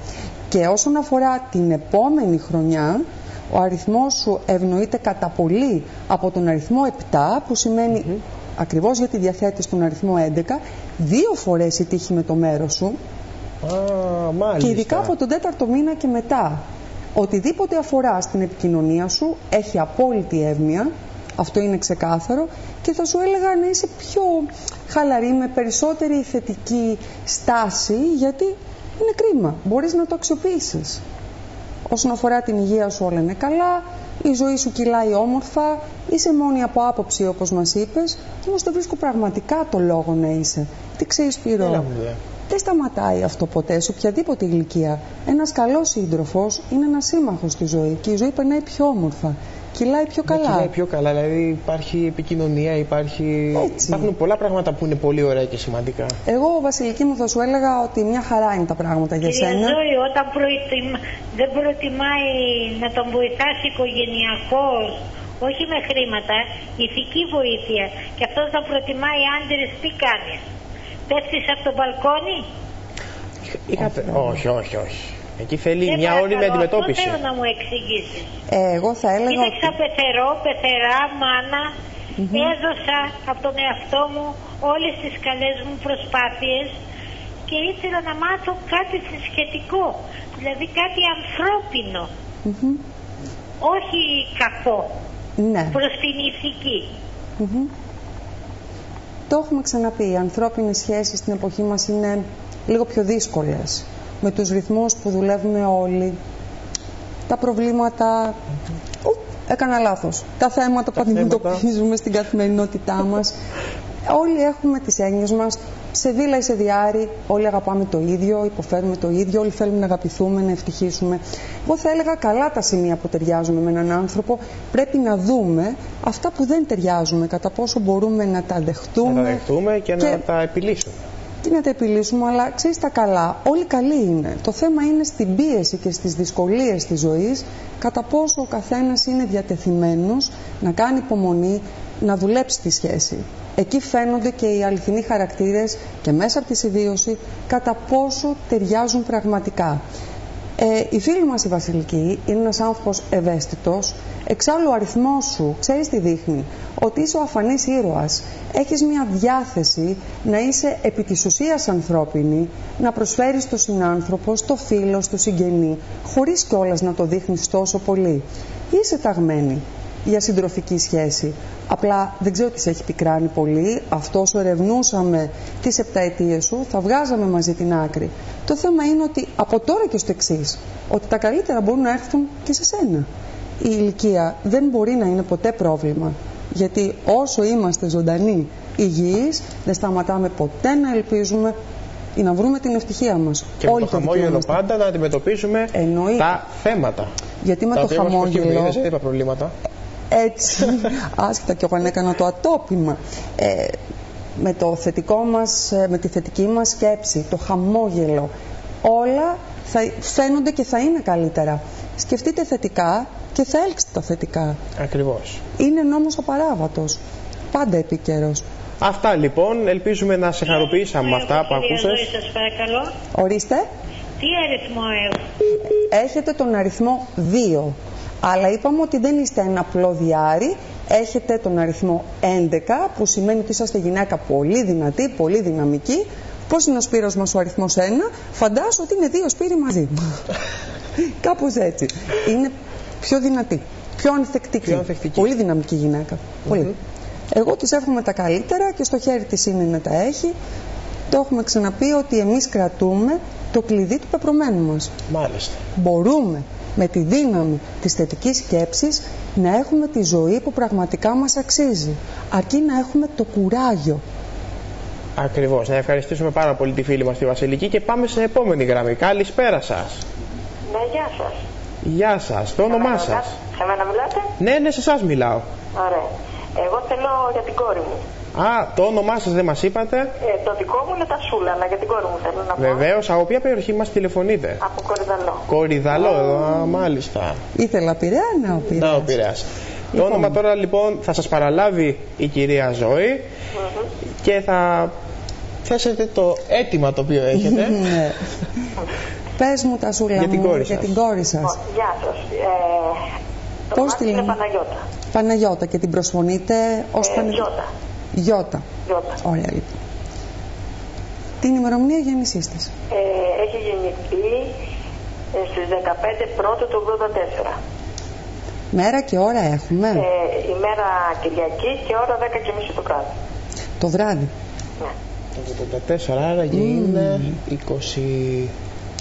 Και όσον αφορά την επόμενη χρονιά, ο αριθμός σου ευνοείται κατά πολύ από τον αριθμό 7, που σημαίνει ακριβώς γιατί διαθέτεις τον αριθμό 11, 2 φορές η τύχη με το μέρος σου. Μάλιστα. Και ειδικά από τον 4ο μήνα και μετά. Οτιδήποτε αφορά στην επικοινωνία σου έχει απόλυτη εύνοια, αυτό είναι ξεκάθαρο, και θα σου έλεγα να είσαι πιο χαλαρή, με περισσότερη θετική στάση, γιατί είναι κρίμα, μπορείς να το αξιοποιήσεις. Όσον αφορά την υγεία σου, όλα είναι καλά, η ζωή σου κυλάει όμορφα, είσαι μόνη από άποψη όπως μας είπες, όμως δεν βρίσκω πραγματικά το λόγο να είσαι. Τι ξέρεις, Σπύρο, δεν σταματάει αυτό ποτέ σε οποιαδήποτε ηλικία. Ένας καλός σύντροφος είναι ένας σύμμαχος στη ζωή και η ζωή περνάει πιο όμορφα. Κυλάει πιο καλά. Κυλάει πιο καλά, δηλαδή υπάρχει επικοινωνία, υπάρχουν πολλά πράγματα που είναι πολύ ωραία και σημαντικά. Εγώ, Βασιλική μου, θα σου έλεγα ότι μια χαρά είναι τα πράγματα για σένα. Κυρία Ζωή, όταν δεν προτιμάει να τον βοηθάσει οικογενειακώς, όχι με χρήματα, ηθική βοήθεια, και αυτός να προτιμάει άντρες, τι κάνεις? Πέφτεις από το μπαλκόνι? Όχι. Εκεί θέλει μια όριμη αντιμετώπιση. Αυτό θέλω να μου εξηγήσεις. Εγώ θα έλεγα. Κοίταξα πεθερά, μάνα. Έδωσα από τον εαυτό μου όλες τις καλές μου προσπάθειες και ήθελα να μάθω κάτι σχετικό. Δηλαδή κάτι ανθρώπινο. Όχι κακό. Ναι. Προς την ηθική. Το έχουμε ξαναπεί. Οι ανθρώπινες σχέσεις στην εποχή μας είναι λίγο πιο δύσκολες. Με τους ρυθμούς που δουλεύουμε όλοι, τα προβλήματα, έκανα λάθος, τα θέματα που αντιμετωπίζουμε στην καθημερινότητά μας, όλοι έχουμε τις έννοιες μας, σε βίλα ή σε διάρρη, όλοι αγαπάμε το ίδιο, υποφέρουμε το ίδιο, όλοι θέλουμε να αγαπηθούμε, να ευτυχίσουμε. Εγώ θα έλεγα καλά τα σημεία που ταιριάζουμε με έναν άνθρωπο, πρέπει να δούμε αυτά που δεν ταιριάζουμε, κατά πόσο μπορούμε να τα δεχτούμε. Να τα δεχτούμε και να τα επιλύσουμε. Τι να τα επιλύσουμε, αλλά ξέρεις τα καλά, όλοι καλοί είναι. Το θέμα είναι στην πίεση και στις δυσκολίες της ζωής, κατά πόσο ο καθένας είναι διατεθειμένος να κάνει υπομονή, να δουλέψει τη σχέση. Εκεί φαίνονται και οι αληθινοί χαρακτήρες και μέσα από τη συμβίωση κατά πόσο ταιριάζουν πραγματικά. Η φίλη μας η Βασιλική είναι ένας άνθρωπος ευαίσθητος. Εξάλλου ο αριθμός σου, ξέρεις τι δείχνει? Ότι είσαι ο αφανής ήρωας. Έχεις μια διάθεση να είσαι επί της ουσίας ανθρώπινη, να προσφέρεις στον συνάνθρωπο, στο φίλο, στο συγγενή, χωρίς κιόλας να το δείχνεις τόσο πολύ. Είσαι ταγμένη για συντροφική σχέση. Απλά δεν ξέρω τι σε έχει πικράνει πολύ. Αυτό όσο ερευνούσαμε τις 7 ετίες σου, θα βγάζαμε μαζί την άκρη. Το θέμα είναι ότι από τώρα και στο εξής, ότι τα καλύτερα μπορούν να έρθουν και σε σένα. Η ηλικία δεν μπορεί να είναι ποτέ πρόβλημα. Γιατί όσο είμαστε ζωντανοί, υγιείς, δεν σταματάμε ποτέ να ελπίζουμε ή να βρούμε την ευτυχία μας. Και με το χαμόγελο πάντα να αντιμετωπίσουμε τα θέματα. Γιατί με το χαμόγελο. Δεν είπα προβλήματα. Έτσι, άσχετα και όταν έκανα το ατόπιμα, με τη θετική μας σκέψη, το χαμόγελο, όλα θα φαίνονται και θα είναι καλύτερα. Σκεφτείτε θετικά και θα έλξετε τα θετικά. Ακριβώς. Είναι νόμος απαράβατος. Πάντα επίκαιρος. Αυτά λοιπόν. Ελπίζουμε να σε χαροποιήσαμε με αυτά που ακούσες. Σας παρακαλώ. Ορίστε. Τι αριθμό έχω? Έχετε τον αριθμό 2. Αλλά είπαμε ότι δεν είστε ένα απλό διάρρη. Έχετε τον αριθμό 11, που σημαίνει ότι είσαστε γυναίκα πολύ δυνατή, πολύ δυναμική. Πώς είναι ο Σπύρος μας ο αριθμός 1? Φαντάσου ότι είναι 2 Σπύροι μαζί. Κάπως έτσι. Είναι πιο δυνατή, πιο ανθεκτική. Πολύ δυναμική γυναίκα. Πολύ. Εγώ της εύχομαι τα καλύτερα και στο χέρι της είναι να τα έχει. Το έχουμε ξαναπεί ότι εμείς κρατούμε το κλειδί του πεπρωμένου μας. Μάλιστα. Μπορούμε με τη δύναμη της θετικής σκέψης να έχουμε τη ζωή που πραγματικά μας αξίζει. Αρκεί να έχουμε το κουράγιο. Ακριβώς. Να ευχαριστήσουμε πάρα πολύ τη φίλη μας τη Βασιλική και πάμε στην επόμενη γραμμή. Καλησπέρα σας. Ναι, γεια σας. Γεια σας. Το όνομά σας? Σε μένα μιλάτε? Ναι, σε εσάς μιλάω. Ωραία. Εγώ θέλω για την κόρη μου. Α, το όνομά σας δεν μας είπατε? Το δικό μου είναι τα Σούλα, αλλά για την κόρη μου θέλω να πω. Βεβαίως. Από ποια περιοχή μας τηλεφωνείτε? Από Κορυδαλό. Κορυδαλό, μάλιστα. Ήθελα Πειραιά, να ο Πειραιάς. Να ο Πειραιάς. Το όνομα τώρα λοιπόν θα σας παραλάβει η κυρία Ζωή και θα θέσετε το αίτημα το οποίο έχετε. Ναι. Πες μου τα Σούλα για την κόρη για την κόρη σας. Γεια σας. Πώς τη είναι λένε? Παναγιώτα. Παναγιώτα, και την προσφωνείτε ως Γιώτα. Γιώτα. Ωραία λοιπόν. Την ημερομηνία γέννησής της? Έχει γεννηθεί στις 15 Πρώτου του 84. Μέρα και ώρα έχουμε? Ημέρα Κυριακή και ώρα 10:30 το βράδυ. Το βράδυ? Ναι. Το 84, άρα και είναι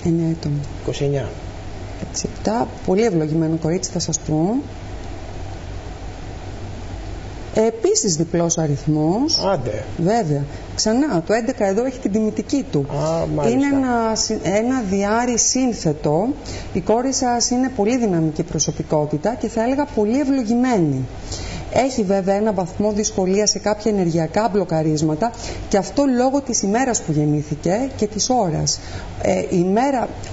9 έτων. 29. Έτσι, πολύ ευλογημένο κορίτσι θα σας πω. Επίσης διπλός αριθμός. Άντε. Βέβαια. Ξανά, το 11 εδώ έχει την τιμητική του. Είναι ένα διάρρη σύνθετο. Η κόρη σας είναι πολύ δυναμική προσωπικότητα και θα έλεγα πολύ ευλογημένη. Έχει βέβαια ένα βαθμό δυσκολία σε κάποια ενεργειακά μπλοκαρίσματα και αυτό λόγω της ημέρας που γεννήθηκε και της ώρας.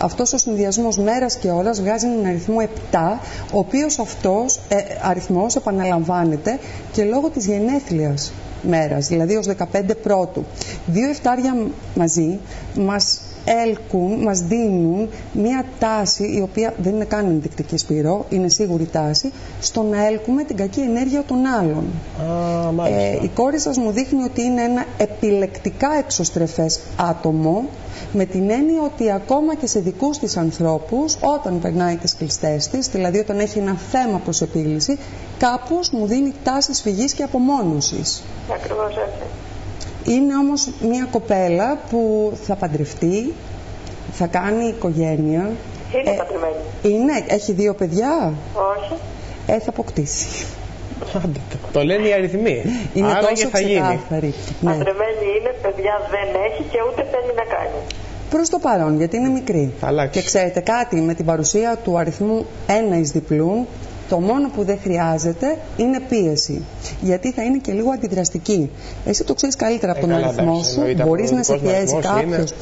Αυτός ο συνδυασμός μέρας και ώρας βγάζει έναν αριθμό 7, ο οποίος αυτός αριθμός επαναλαμβάνεται και λόγω της γενέθλιας μέρας, δηλαδή ως 15 Πρώτου. 2 εφτάρια μαζί μας έλκουν, μας δίνουν μια τάση, η οποία δεν είναι καν ενδεικτική, Σπύρο, είναι σίγουρη τάση, στο να έλκουμε την κακή ενέργεια των άλλων. Η κόρη σας μου δείχνει ότι είναι ένα επιλεκτικά εξωστρεφές άτομο, με την έννοια ότι ακόμα και σε δικούς της ανθρώπους, όταν περνάει τις κλειστές της, δηλαδή όταν έχει ένα θέμα προς επίλυση, κάπως μου δίνει τάσεις φυγής και απομόνωσης. Ακριβώς έτσι. Είναι όμως μια κοπέλα που θα παντρευτεί, θα κάνει οικογένεια. Είναι παντρεμένη. Έχει 2 παιδιά. Όχι. Θα αποκτήσει. Το λένε οι αριθμοί. Είναι άρα τόσο και θα γίνει. Παντρεμένη είναι, παιδιά δεν έχει και ούτε θέλει να κάνει. Προς το παρόν, γιατί είναι μικρή. Και ξέρετε κάτι, με την παρουσία του αριθμού 1 εις διπλούν, το μόνο που δεν χρειάζεται είναι πίεση. Γιατί θα είναι και λίγο αντιδραστική. Εσύ το ξέρεις καλύτερα από τον αριθμό σου. Μπορείς να σε πιέζει κάποιος.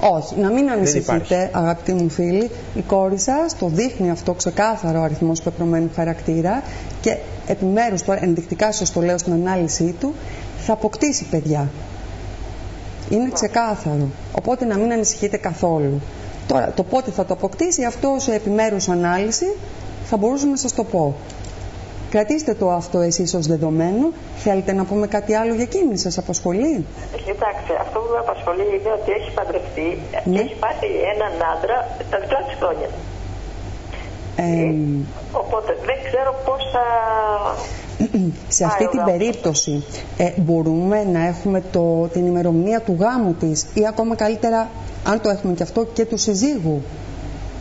Όχι, να μην ανησυχείτε, αγαπητοί μου φίλοι. Η κόρη σας το δείχνει αυτό ξεκάθαρο αριθμός πεπρωμένου χαρακτήρα και επιμέρους, τώρα ενδεικτικά σας το λέω στην ανάλυση του, θα αποκτήσει παιδιά. Είναι ξεκάθαρο. Οπότε να μην ανησυχείτε καθόλου. Τώρα, το πότε θα το αποκτήσει, αυτό σε επιμέρους ανάλυση θα μπορούσα να σας το πω. Κρατήστε το αυτό εσείς ως δεδομένο. Θέλετε να πούμε κάτι άλλο για εκείνη, σας απασχολεί? Κοιτάξτε, αυτό που με απασχολεί είναι ότι έχει παντρευτεί και έχει πάρει έναν άντρα τα δικά της χρόνια. Οπότε δεν ξέρω πώς θα... Σε αυτή την περίπτωση μπορούμε να έχουμε την ημερομηνία του γάμου της ή ακόμα καλύτερα, αν το έχουμε και αυτό, και του συζύγου.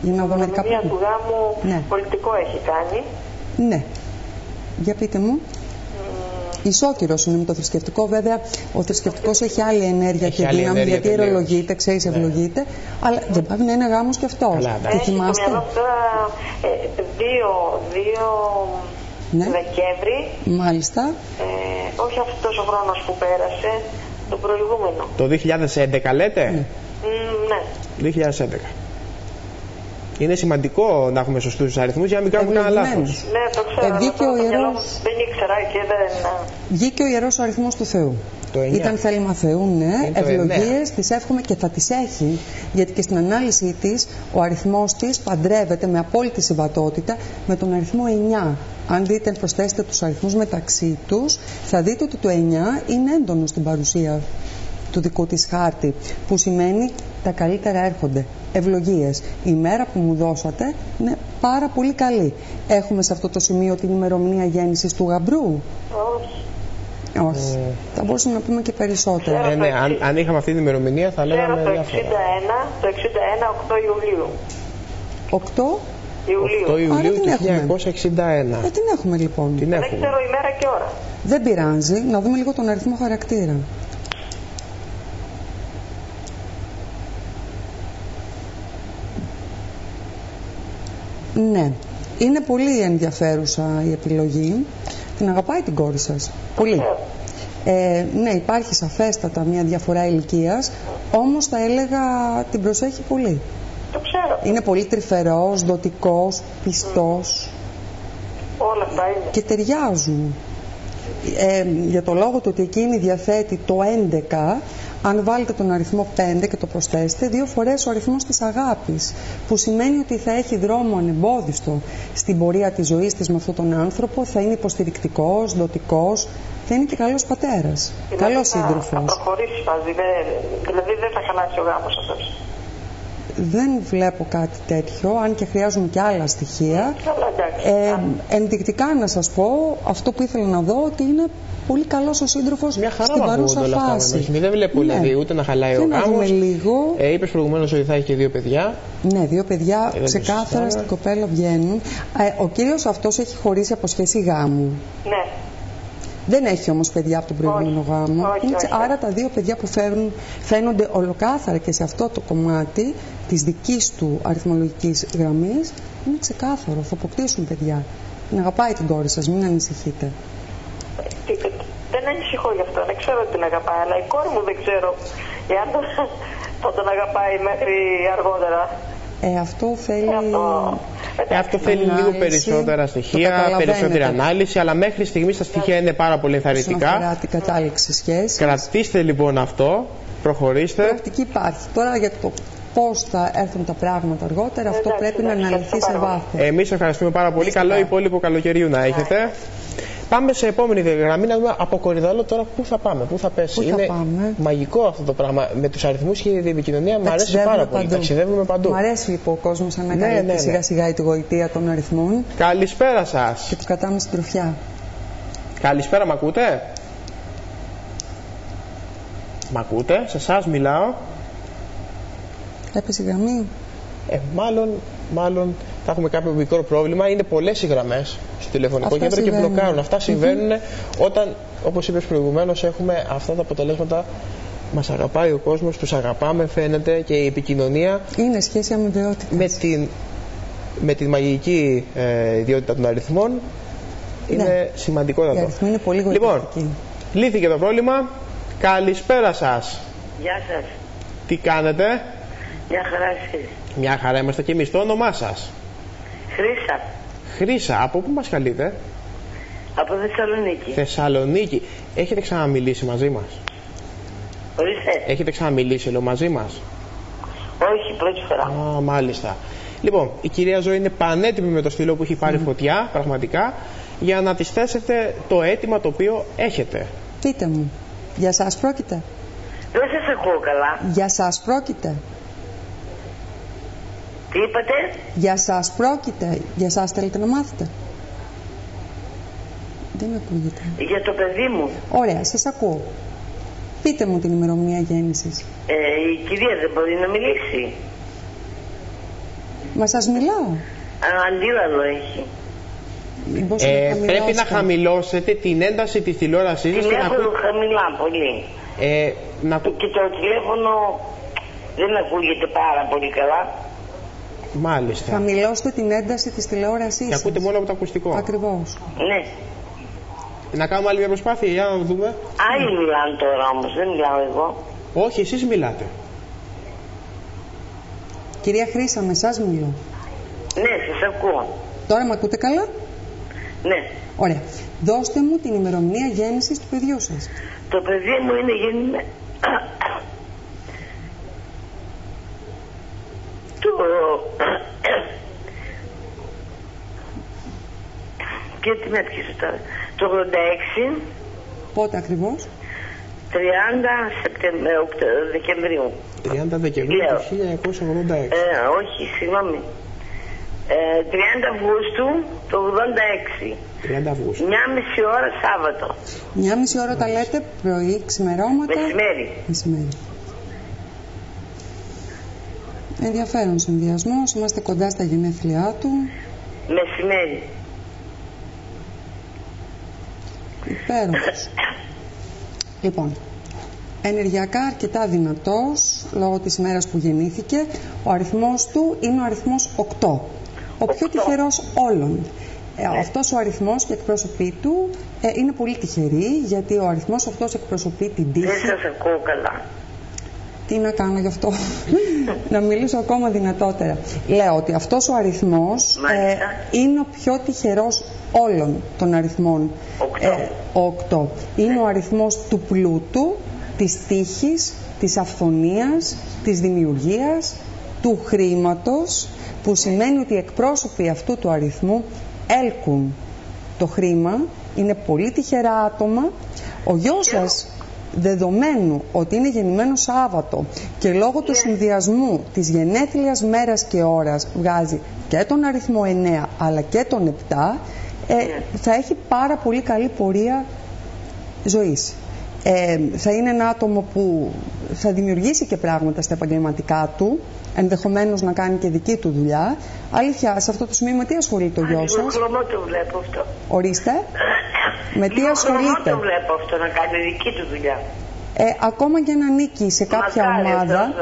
Η ημερομηνία του γάμου πολιτικό έχει κάνει. Ναι. Για πείτε μου. Ισόκυρος είναι με το θρησκευτικό, βέβαια. Ο θρησκευτικός έχει άλλη ενέργεια και δύναμη, γιατί ερολογείται, ξέρεις, ευλογείται. Αλλά δεν πάει να είναι γάμος και αυτός. Το θυμάστε? Έχω τώρα 2 Δεκέμβρη. Μάλιστα. Όχι αυτός ο χρόνος που πέρασε, το προηγούμενο. Το 2011 λέτε? Ναι. 2011. Είναι σημαντικό να έχουμε σωστούς αριθμούς για να μην κάνουμε κανένα λάθος. Ναι, το ξέρω. Δεν ήξερα και δεν... Βγήκε ο Ιερός ο αριθμός του Θεού. Ήταν θέλημα Θεού, ναι. Ευλογίες τις εύχομαι και θα τις έχει, γιατί και στην ανάλυση της ο αριθμός της παντρεύεται με απόλυτη συμβατότητα με τον αριθμό 9. Αν δείτε, προσθέσετε τους αριθμούς μεταξύ τους, θα δείτε ότι το 9 είναι έντονο στην παρουσία του δικού της χάρτη, που σημαίνει τα καλύτερα έρχονται. Ευλογίες. Η μέρα που μου δώσατε είναι πάρα πολύ καλή. Έχουμε σε αυτό το σημείο την ημερομηνία γέννησης του γαμπρού? Όχι. Θα μπορούσαμε να πούμε και περισσότερα. Ναι, αν είχαμε αυτή την ημερομηνία θα λέγαμε το 61, διάφορα. το 61, 8 Ιουλίου. 8 Ιουλίου του 1961. την έχουμε λοιπόν. Δεν ξέρω ημέρα και ώρα. Δεν πειράζει. Να δούμε λίγο τον αριθμό χαρακτήρα. Ναι. Είναι πολύ ενδιαφέρουσα η επιλογή. Την αγαπάει την κόρη σας. Πολύ. Ναι, υπάρχει σαφέστατα μια διαφορά ηλικίας, όμως θα έλεγα την προσέχει πολύ. Το ξέρω. Είναι πολύ τρυφερός, δοτικός, πιστός. Όλα αυτά είναι. Και ταιριάζουν. Για το λόγο του ότι εκείνη διαθέτει το 11, αν βάλετε τον αριθμό 5 και το προσθέσετε, 2 φορές ο αριθμός της αγάπης, που σημαίνει ότι θα έχει δρόμο ανεμπόδιστο στην πορεία της ζωής της με αυτόν τον άνθρωπο, θα είναι υποστηρικτικός, δοτικός, θα είναι και καλός πατέρας, καλός σύντροφος. Θα προχωρήσει μαζί, δηλαδή δεν θα χαλάσει ο γάμος αυτός. Δεν βλέπω κάτι τέτοιο, αν και χρειάζομαι και άλλα στοιχεία. Ενδεικτικά να σας πω, αυτό που ήθελα να δω, ότι είναι πολύ καλός ο σύντροφος στην παρούσα φάση. Δεν βλέπω δηλαδή ούτε να χαλάει ο γάμος. Είπες προηγουμένως ότι θα έχει και 2 παιδιά. Ναι, 2 παιδιά ξεκάθαρα στην κοπέλα βγαίνουν. Ο κύριος αυτός έχει χωρίσει από σχέση γάμου. Ναι. Δεν έχει όμως παιδιά από τον προηγούμενο γάμο. Άρα τα 2 παιδιά που φαίνονται ολοκάθαρα και σε αυτό το κομμάτι της δικής του αριθμολογικής γραμμής είναι ξεκάθαρο. Θα αποκτήσουν παιδιά. Την αγαπάει την κόρη σας, μην ανησυχείτε. Δεν ανησυχώ γι' αυτό, δεν ξέρω ότι την αγαπάει, αλλά η κόρη μου δεν ξέρω εάν θα τον αγαπάει μέχρι αργότερα. Αυτό θέλει... Αυτό θέλει λίγο περισσότερα στοιχεία, περισσότερη ανάλυση, αλλά μέχρι στιγμής τα στοιχεία είναι πάρα πολύ ενθαρρυντικά. Όσον αφορά την κατάληξη σχέσης. Κρατήστε λοιπόν αυτό, προχωρήστε. Προοπτική υπάρχει. Τώρα για το πώς θα έρθουν τα πράγματα αργότερα, αυτό πρέπει να αναλυθεί σε βάθος. Εμείς ευχαριστούμε πάρα πολύ. Καλό υπόλοιπο καλοκαιριού να έχετε. Πάμε σε επόμενη γραμμή να δούμε από Κορυδαλό τώρα πού θα πάμε, πού θα πέσει. Είναι μαγικό αυτό το πράγμα. Με τους αριθμούς και η επικοινωνία μου αρέσει πάρα πολύ. Ταξιδεύουμε παντού. Μ' αρέσει λοιπόν ο κόσμος να ανακαλύπτει σιγά σιγά τη γοητεία των αριθμών. Καλησπέρα σας. Και του κατάμε συντροφιά. Καλησπέρα, μ' ακούτε? Μ' ακούτε? Σε εσάς μιλάω. Έπεσε η γραμμή. Μάλλον θα έχουμε κάποιο μικρό πρόβλημα. Είναι πολλές οι γραμμές στο τηλεφωνικό κέντρο και μπλοκάρουν. Αυτά συμβαίνουν όταν, όπως είπες προηγουμένως, έχουμε αυτά τα αποτελέσματα. Μας αγαπάει ο κόσμος, τους αγαπάμε, φαίνεται, και η επικοινωνία είναι σχέση αμοιβαιότητας. Με τη μαγική ιδιότητα των αριθμών είναι σημαντικότατο. Οι αριθμοί είναι πολύ γοητευτικοί. Λοιπόν, λύθηκε το πρόβλημα. Καλησπέρα σας. Γεια σας. Τι κάνετε? Μια χαρά εσείς? Μια χαρά είμαστε και εμείς. Το όνομά σας? Χρύσα. Χρύσα, από πού μας καλείτε? Από Θεσσαλονίκη. Θεσσαλονίκη. Έχετε ξαναμιλήσει μαζί μας? Ορίστε. Έχετε ξαναμιλήσει μαζί μας? Όχι, πρώτη φορά. Α, μάλιστα. Λοιπόν, η κυρία Ζωή είναι πανέτοιμη με το στυλό που έχει πάρει φωτιά, πραγματικά, για να της θέσετε το αίτημα το οποίο έχετε. Πείτε μου, για σας πρόκειται? Δεν σας ακούω καλά. Για σας πρόκειται? Τι είπατε? Για σας πρόκειται? Για σας θέλετε να μάθετε? Δεν ακούγεται. Για το παιδί μου. Ωραία, σας ακούω. Πείτε μου την ημερομηνία γέννησης. Η κυρία δεν μπορεί να μιλήσει? Μα σας μιλάω. Αντίλαλο έχει. Πρέπει να χαμηλώσετε την ένταση της τηλεόρασής σας. Την έχω χαμηλά πολύ. Και το τηλέφωνο δεν ακούγεται πάρα πολύ καλά. Μάλιστα. Χαμηλώστε την ένταση της τηλεόρασής σας. Και ακούτε μόνο από το ακουστικό. Ακριβώς. Ναι. Να κάνουμε άλλη μια προσπάθεια για να δούμε. Άλλοι μιλάνε τώρα όμως, δεν μιλάω εγώ. Όχι, εσείς μιλάτε. Κυρία Χρύσα, με εσάς μιλώ. Ναι, σας ακούω. Τώρα με ακούτε καλά? Ναι. Ωραία. Δώστε μου την ημερομηνία γέννησης του παιδιού σας. Το παιδί μου είναι γεννημένο και τι με έπιασε τώρα, το 86. Πότε ακριβώς? 30 Δεκεμβρίου. 30 Δεκεμβρίου του 1986. Όχι, συγγνώμη. 30 Αυγούστου το 86. 30 Αυγούστου. Μια μισή ώρα Σάββατο. Μια μισή ώρα τα λέτε, πρωί, ξημερώματα? Μεσημέρι. Ενδιαφέρον συνδυασμός, είμαστε κοντά στα γενέθλιά του. Μεσημέρι. Υπέροχος. Λοιπόν, ενεργειακά αρκετά δυνατός, λόγω της ημέρας που γεννήθηκε. Ο αριθμός του είναι ο αριθμός 8. Ο πιο τυχερός όλων. Αυτός ο αριθμός και εκπρόσωποι του είναι πολύ τυχεροί, γιατί ο αριθμός αυτός εκπροσωπεί την τύχη. Δεν σας ακούω καλά. Τι να κάνω γι' αυτό? Να μιλήσω ακόμα δυνατότερα. Λέω ότι αυτός ο αριθμός είναι ο πιο τυχερός όλων των αριθμών. 8. Είναι ο αριθμός του πλούτου, της τύχης, της αυθονίας, της δημιουργίας, του χρήματος, που σημαίνει ότι οι εκπρόσωποι αυτού του αριθμού έλκουν το χρήμα, είναι πολύ τυχερά άτομα. Ο γιος σας, δεδομένου ότι είναι γεννημένο Σάββατο και λόγω του συνδυασμού της γενέθλιας μέρας και ώρας βγάζει και τον αριθμό 9 αλλά και τον 7, θα έχει πάρα πολύ καλή πορεία ζωής. Θα είναι ένα άτομο που θα δημιουργήσει και πράγματα στα επαγγελματικά του, ενδεχομένως να κάνει και δική του δουλειά. Αλήθεια, σε αυτό το σημείο με τι ασχολείται ο γιος σας? Λίγο το βλέπω αυτό. Ορίστε. Με τι ασχολείται? Το βλέπω αυτό, να κάνει δική του δουλειά. Ακόμα και να ανήκει σε κάποια ομάδα,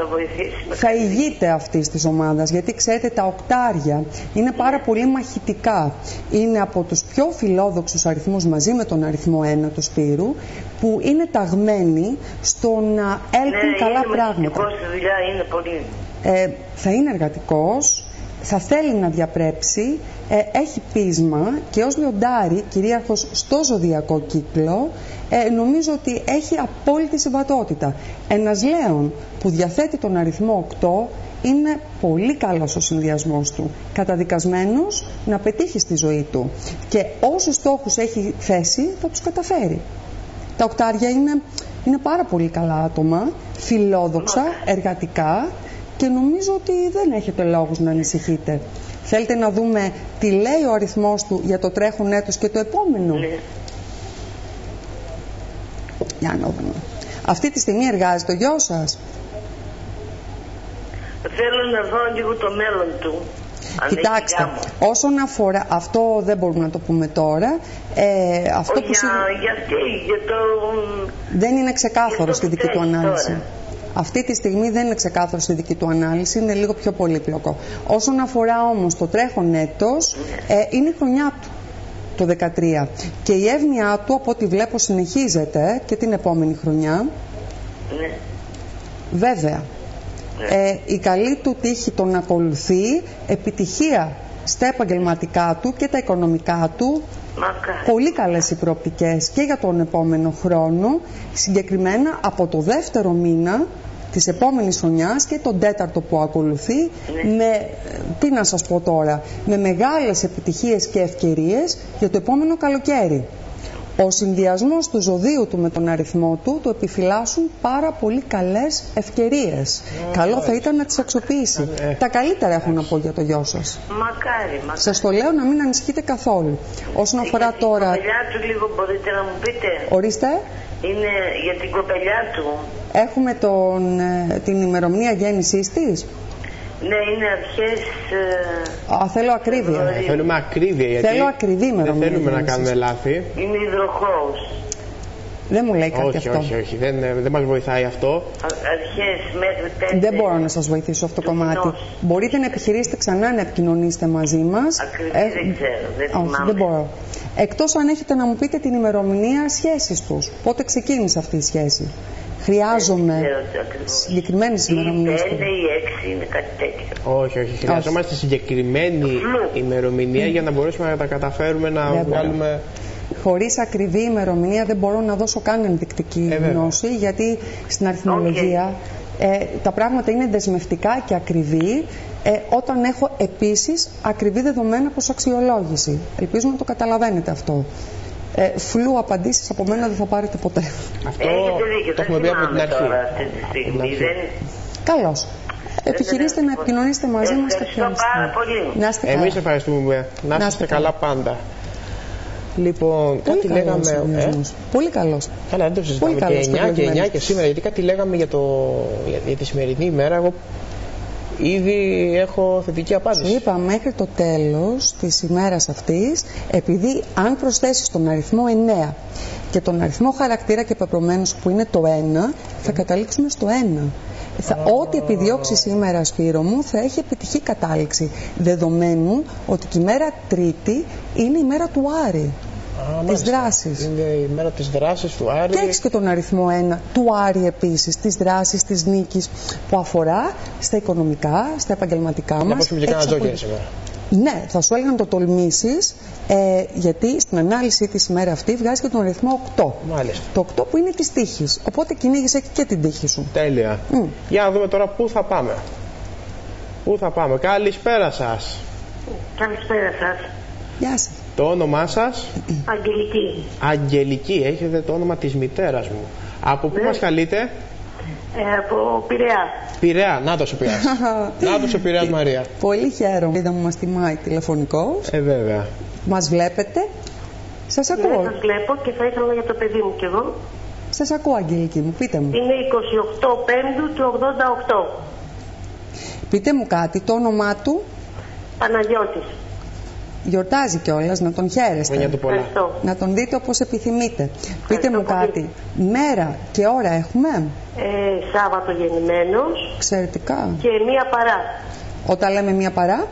θα ηγείται αυτής της ομάδας, γιατί ξέρετε τα οκτάρια είναι πάρα πολύ μαχητικά. Είναι από τους πιο φιλόδοξους αριθμούς, μαζί με τον αριθμό 1 του Σπύρου, που είναι ταγμένοι στο να έλκουν καλά πράγματα. Δουλειά είναι πολύ. Θα είναι εργατικός, θα θέλει να διαπρέψει, έχει πείσμα και ως λιοντάρι, κυρίαρχος στο ζωδιακό κύκλο, νομίζω ότι έχει απόλυτη συμβατότητα. Ένας Λέων που διαθέτει τον αριθμό 8 είναι πολύ καλός ο συνδυασμός του, καταδικασμένος να πετύχει στη ζωή του, και όσους στόχους έχει θέσει θα τους καταφέρει. Τα οκτάρια είναι πάρα πολύ καλά άτομα, φιλόδοξα, εργατικά, και νομίζω ότι δεν έχετε λόγους να ανησυχείτε. Θέλετε να δούμε τι λέει ο αριθμός του για το τρέχον έτος και το επόμενο? Για να δούμε. Αυτή τη στιγμή εργάζεται ο γιος σας? Θέλω να δω λίγο το μέλλον του. Κοιτάξτε, όσον αφορά, αυτό δεν μπορούμε να το πούμε τώρα. Αυτό που δεν είναι ξεκάθαρο στη δική του ανάλυση. Αυτή τη στιγμή δεν είναι ξεκάθαρο στη δική του ανάλυση, είναι λίγο πιο πολύπλοκο. Όσον αφορά όμως το τρέχον έτος, είναι η χρονιά του, το 13. Και η εύνοιά του, από ό,τι βλέπω, συνεχίζεται και την επόμενη χρονιά. Ναι. Βέβαια. Η καλή του τύχη τον ακολουθεί, επιτυχία στα επαγγελματικά του και τα οικονομικά του. Πολύ καλές οι προοπτικές και για τον επόμενο χρόνο, συγκεκριμένα από το δεύτερο μήνα της επόμενης χρονιάς και τον τέταρτο που ακολουθεί, με, τι να σας πω τώρα, με μεγάλες επιτυχίες και ευκαιρίες για το επόμενο καλοκαίρι. Ο συνδυασμός του ζωδίου του με τον αριθμό του του επιφυλάσσουν πάρα πολύ καλές ευκαιρίες. Καλό θα ήταν να τις αξιοποιήσει. Τα καλύτερα έχω να πω για το γιο σας. Μακάρι. Σας το λέω να μην ανησυχείτε καθόλου. Όσον αφορά τώρα... Την κοπελιά του λίγο μπορείτε να μου πείτε? Ορίστε. Είναι για την κοπελιά του. Έχουμε την ημερομηνία γέννησής της. Ναι, είναι αρχές... θέλω ακρίβεια. Θέλουμε ακρίβεια, γιατί θέλω ακριβή ημερομηνία. Δεν θέλουμε να κάνουμε λάθη. Είναι υδροχόος. Δεν μου λέει κάτι όχι, αυτό. Όχι, δεν μας βοηθάει αυτό. Αρχές μέχρι 5. Δεν μπορώ να σας βοηθήσω αυτό το κομμάτι. Μπορείτε να επιχειρήσετε ξανά να επικοινωνήσετε μαζί μας. Ακριβώς δεν ξέρω, δεν θυμάμαι. Όχι, δεν μπορώ. Εκτός αν έχετε να μου πείτε την ημερομηνία σχέσης τους. Πότε ξεκίνησε αυτή η σχέση. Χρειάζομαι συγκεκριμένες ημερομηνίες. 5 ή 6 είναι κάτι τέτοιο. Όχι, όχι. Χρειαζόμαστε συγκεκριμένη ημερομηνία για να μπορέσουμε να τα καταφέρουμε να βγάλουμε. Χωρίς ακριβή ημερομηνία δεν μπορώ να δώσω καν ενδεικτική γνώση, γιατί στην αριθμολογία τα πράγματα είναι δεσμευτικά και ακριβή όταν έχω επίσης ακριβή δεδομένα προς αξιολόγηση. Ελπίζω να το καταλαβαίνετε αυτό. Φλού απαντήσεις από μένα δεν θα πάρετε ποτέ. Αυτό το έχουμε πει από την αρχή. Καλώς. Επιχειρήστε να επικοινωνήσετε μαζί μας και πιο πολύ. Εμείς ευχαριστούμε. Να είστε καλά πάντα. Λοιπόν, κάτι λέγαμε. Πολύ καλός. Καλά, δεν το συζητάμε. Και 9 και σήμερα, γιατί κάτι λέγαμε για τη σημερινή ημέρα. Εγώ ήδη έχω θετική απάντηση. Σου είπα μέχρι το τέλος της ημέρας αυτής, επειδή αν προσθέσεις τον αριθμό 9 και τον αριθμό χαρακτήρα και πεπρωμένους που είναι το 1, θα καταλήξουμε στο 1. Ό,τι επιδιώξει σήμερα, Σπύρο μου, θα έχει επιτυχή κατάληξη. Δεδομένου ότι η μέρα Τρίτη είναι η μέρα του Άρη. Της δράσης. Είναι η μέρα της δράσης του Άρη. Και έχεις και τον αριθμό 1 του Άρη επίσης, της δράσης, της νίκης, που αφορά στα οικονομικά, στα επαγγελματικά μας. Να και κάνα σήμερα. Ναι, θα σου έλεγα να το τολμήσεις, γιατί στην ανάλυση της ημέρα αυτή βγάζει και τον αριθμό 8. Μάλιστα. Το 8 που είναι της τύχης. Οπότε κυνήγησε και την τύχη σου. Τέλεια. Για να δούμε τώρα πού θα πάμε. Πού θα πάμε. Καλησπέρα σας. Καλησπέρα σας. Γεια σας. Το όνομά σας? Αγγελική. Αγγελική. Έχετε το όνομα της μητέρας μου. Από πού μας καλείτε? Από Πειραιά. Πειραιά, νάτος ο Πειραιάς. Νάτος ο Πειραιάς, Μαρία. Πολύ χαίρομαι. Είδα μου μας τιμάει τηλεφωνικός. Βέβαια. Μας βλέπετε. Σας ακούω. Ναι, σας βλέπω και θα ήθελα για το παιδί μου κι εγώ. Σας ακούω, Αγγελική μου, πείτε μου. Είναι 28 Πέμπτου του 88. Πείτε μου κάτι, το όνομά του? Παναγιώτης. Γιορτάζει κιόλας, να τον χαίρεστε. Να τον δείτε όπως επιθυμείτε. Πείτε μου κάτι, μέρα και ώρα έχουμε? Σάββατο γεννημένος. Εξαιρετικά. Και μία παρά. Όταν λέμε μία παρά?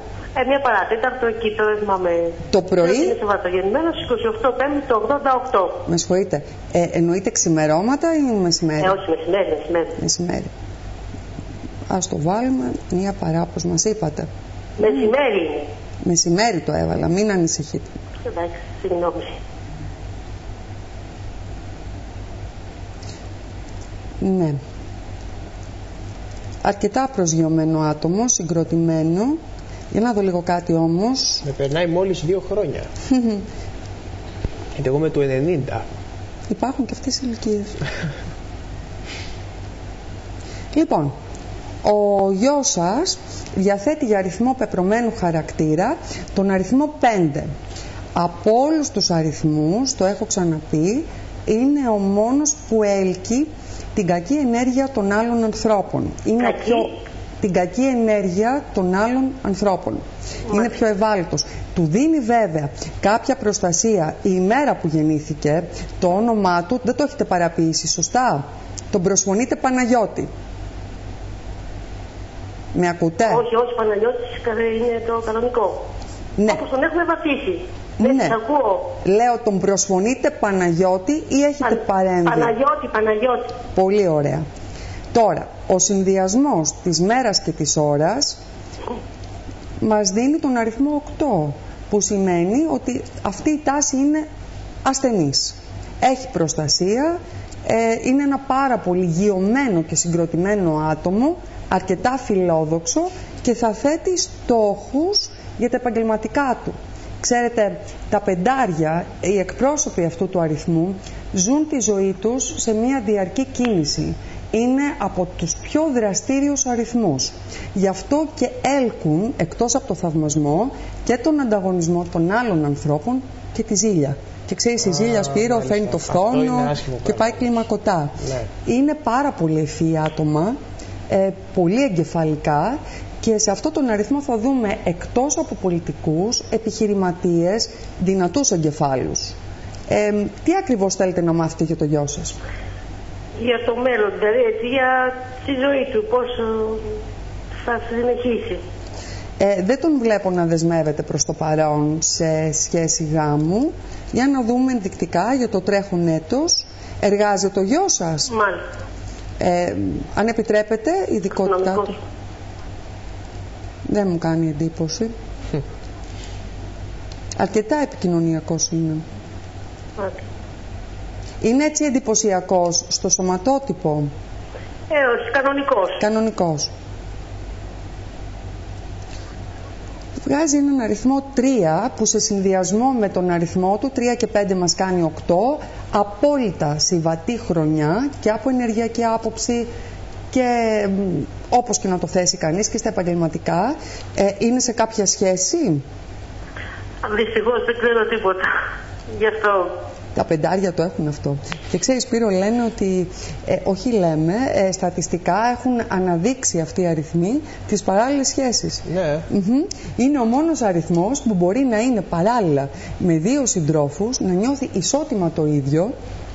Μία παρά, τέταρτο εκεί, τώρα δεν θυμάμαι. Το πρωί? Είναι Σάββατο γεννημένος, 28 Πέμπτου του 88. Με συγχωρείτε, εννοείται ξημερώματα ή μεσημέρι? Όχι, μεσημέρι. Ας το βάλουμε μία παρά, όπως μας είπατε. Μεσημέρι είναι. Μεσημέρι το έβαλα, μην ανησυχείτε. Εντάξει, συγγνώμη. Ναι. Αρκετά προσγειωμένο άτομο, συγκροτημένο. Για να δω λίγο κάτι όμως. Με περνάει μόλις 2 χρόνια. Γιατί εγώ είμαι του 90. Υπάρχουν και αυτές οι ηλικίες. Λοιπόν, ο γιος σας διαθέτει για αριθμό πεπρωμένου χαρακτήρα τον αριθμό 5. Από όλους τους αριθμούς, το έχω ξαναπεί, είναι ο μόνος που έλκει την κακή ενέργεια των άλλων ανθρώπων. Είναι την κακή ενέργεια των άλλων ανθρώπων. Είναι πιο ευάλωτος. Του δίνει βέβαια κάποια προστασία η ημέρα που γεννήθηκε. Το όνομά του δεν το έχετε παραποιήσει, σωστά? Τον προσφωνείτε Παναγιώτη. Με ακούτε? Όχι, Παναγιώτης είναι το κανονικό. Ναι. Όπως τον έχουμε βαθίσει. Δεν σας ακούω. Λέω, τον προσφωνείτε Παναγιώτη ή έχετε παρέμβει? Παναγιώτη. Πολύ ωραία. Τώρα, ο συνδυασμός της μέρας και της ώρας μας δίνει τον αριθμό 8, που σημαίνει ότι αυτή η τάση είναι ασθενής. Έχει προστασία, είναι ένα πάρα πολύ γειωμένο και συγκροτημένο άτομο, αρκετά φιλόδοξο και θα θέτει στόχους για τα επαγγελματικά του. Ξέρετε, τα πεντάρια, οι εκπρόσωποι αυτού του αριθμού, ζουν τη ζωή τους σε μια διαρκή κίνηση. Είναι από τους πιο δραστήριους αριθμούς. Γι' αυτό και έλκουν, εκτός από το θαυμασμό, και τον ανταγωνισμό των άλλων ανθρώπων και τη ζήλια. Και ξέρεις, η ζήλια, Σπύρο, φέρνει το φθόνο και πάει κλιμακωτά. Ναι. Είναι πάρα πολύ ευφυή άτομα, πολύ εγκεφαλικά, και σε αυτόν τον αριθμό θα δούμε, εκτός από πολιτικούς, επιχειρηματίες, δυνατούς εγκεφάλους. Τι ακριβώς θέλετε να μάθετε για το γιο σας? Για το μέλλον, δηλαδή έτσι, για τη ζωή του, πώς θα συνεχίσει. Δεν τον βλέπω να δεσμεύεται προς το παρόν σε σχέση γάμου. Για να δούμε ενδεικτικά για το τρέχον έτος. Εργάζεται ο γιος σας? Μάλιστα. Αν επιτρέπετε, η ειδικότητά του δεν μου κάνει εντύπωση. Αρκετά επικοινωνιακός είναι. Είναι έτσι εντυπωσιακός στο σωματότυπο? Όχι, κανονικός. Κανονικός. Βγάζει έναν αριθμό 3 που σε συνδυασμό με τον αριθμό του 3 και 5 μας κάνει 8, απόλυτα συμβατή χρονιά και από ενεργειακή άποψη και όπως και να το θέσει κανείς και στα επαγγελματικά. Είναι σε κάποια σχέση? Δυστυχώς δεν ξέρω τίποτα γι' αυτό. Τα πεντάρια το έχουν αυτό. Και ξέρεις, Σπύρο, λένε ότι, όχι λέμε, στατιστικά έχουν αναδείξει αυτοί οι αριθμοί τις παράλληλες σχέσεις. Ναι. Είναι ο μόνος αριθμός που μπορεί να είναι παράλληλα με δύο συντρόφους, να νιώθει ισότιμα το ίδιο.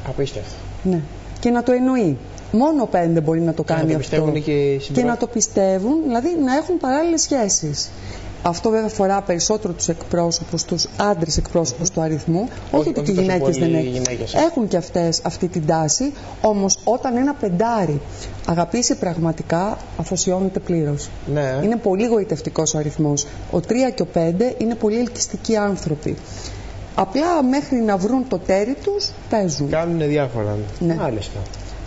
Απίστευτο. Ναι. Και να το εννοεί. Μόνο 5 μπορεί να το κάνει αυτό. Και να το πιστεύουν, δηλαδή να έχουν παράλληλες σχέσεις. Αυτό βέβαια αφορά περισσότερο τους εκπρόσωπους, τους άντρες εκπρόσωπους του αριθμού. Όχι ότι και οι γυναίκες δεν έχουν. Έχουν και αυτές αυτή την τάση. Όμως όταν ένα πεντάρι αγαπήσει πραγματικά, αφοσιώνεται πλήρως. Ναι. Είναι πολύ γοητευτικός ο αριθμός. Ο 3 και ο 5 είναι πολύ ελκυστικοί άνθρωποι. Απλά μέχρι να βρουν το τέρι τους παίζουν. Κάνουν διάφορα. Ναι. Μάλιστα.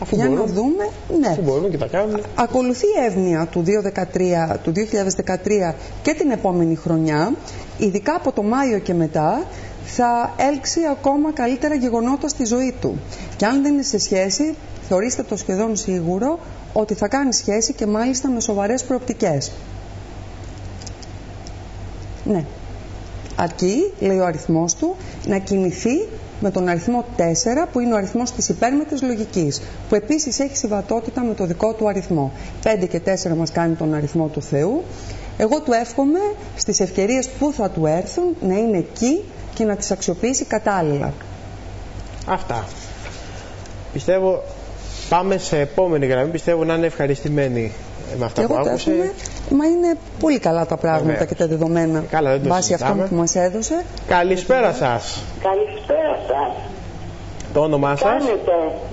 Αφού για να δούμε, ναι. Αφού μπορούν και τα κάνουν. Ακολουθεί η εύνοια του 2013 και την επόμενη χρονιά, ειδικά από το Μάιο και μετά, θα έλξει ακόμα καλύτερα γεγονότα στη ζωή του. Και αν δεν είναι σε σχέση, θεωρήστε το σχεδόν σίγουρο ότι θα κάνει σχέση και μάλιστα με σοβαρές προοπτικές. Ναι. Αρκεί, λέει ο αριθμός του, να κινηθεί με τον αριθμό 4, που είναι ο αριθμός της υπέρμετρης λογικής, που επίσης έχει συμβατότητα με το δικό του αριθμό. 5 και 4 μας κάνει τον αριθμό του Θεού. Εγώ του εύχομαι στις ευκαιρίες που θα του έρθουν να είναι εκεί και να τις αξιοποιήσει κατάλληλα. Αυτά. Πιστεύω, πάμε σε επόμενη γραμμή. Πιστεύω να είναι ευχαριστημένοι με αυτά που άκουσε. Μα είναι πολύ καλά τα πράγματα και τα δεδομένα βάσει αυτών που μας έδωσε. Καλησπέρα σας. Καλησπέρα σας. Το όνομά σας?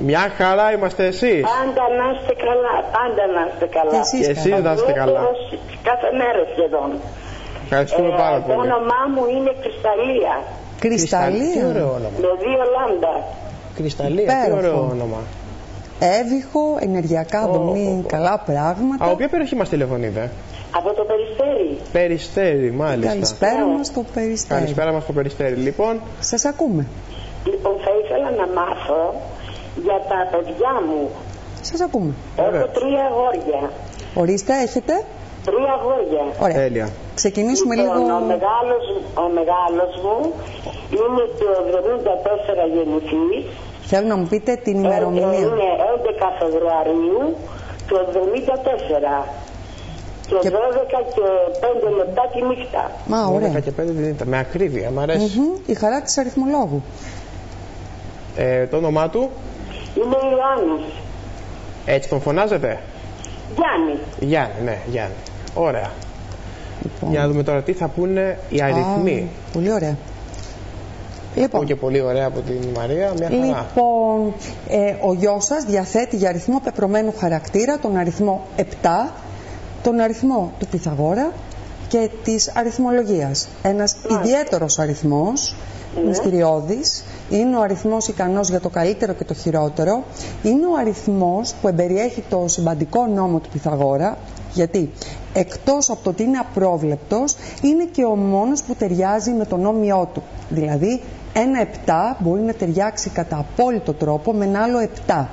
Μια χαρά είμαστε εσείς. Πάντα να είστε καλά. Πάντα να είστε καλά. Και εσείς να είστε καλά. Κάθε μέρα σχεδόν. Ευχαριστούμε πάρα πολύ. Το όνομά μου είναι Κρυσταλλία. Κρυσταλλία. Τι ωραίο όνομα. Με 2 λάμδα. Κρυσταλλία, τι ωραίο όνομα. Έβυχο, ενεργειακά δομή, καλά πράγματα. Από ποια περιοχή μας τηλεφωνείτε? Από το Περιστέρι. Περιστέρι, μάλιστα. Καλησπέρα μας στο Περιστέρι. Καλησπέρα μας στο Περιστέρι. Λοιπόν, σας ακούμε. Λοιπόν, θα ήθελα να μάθω για τα παιδιά μου. Σας ακούμε. Έχω 3 αγόρια. Ορίστε, έχετε? 3 αγόρια. Ωραία. Τέλεια. Ξεκινήσουμε λοιπόν, λίγο. Ο μεγάλος μου είναι το 74 γεννηθής. Θέλω να μου πείτε την ημερομηνία. Είναι 11 Φεβρουαρίου του 74. Και 12 και 5 λεπτά τη νύχτα. Μα, ωραία. 12 και 5 τη νύχτα. Με ακρίβεια, μ' αρέσει. Η χαρά της αριθμολόγου. Το όνομά του? Είναι Ιωάννης. Έτσι τον φωνάζετε? Γιάννη. Γιάννη, ναι, Γιάννη. Ωραία. Λοιπόν. Για να δούμε τώρα τι θα πούνε οι αριθμοί. Πολύ ωραία. Λοιπόν, και πολύ ωραία από την Μαρία, μια χαρά. Λοιπόν, ο γιος σας διαθέτει για αριθμό πεπρωμένου χαρακτήρα τον αριθμό 7, τον αριθμό του Πυθαγόρα και της αριθμολογίας. Ένας ιδιαίτερος αριθμός, μυστηριώδης, είναι ο αριθμός ικανός για το καλύτερο και το χειρότερο, είναι ο αριθμός που εμπεριέχει το συμπαντικό νόμο του Πυθαγόρα, γιατί εκτός από το ότι είναι απρόβλεπτος, είναι και ο μόνος που ταιριάζει με τον νόμιό του. Δηλαδή, ένα 7 μπορεί να ταιριάξει κατά απόλυτο τρόπο με ένα άλλο 7.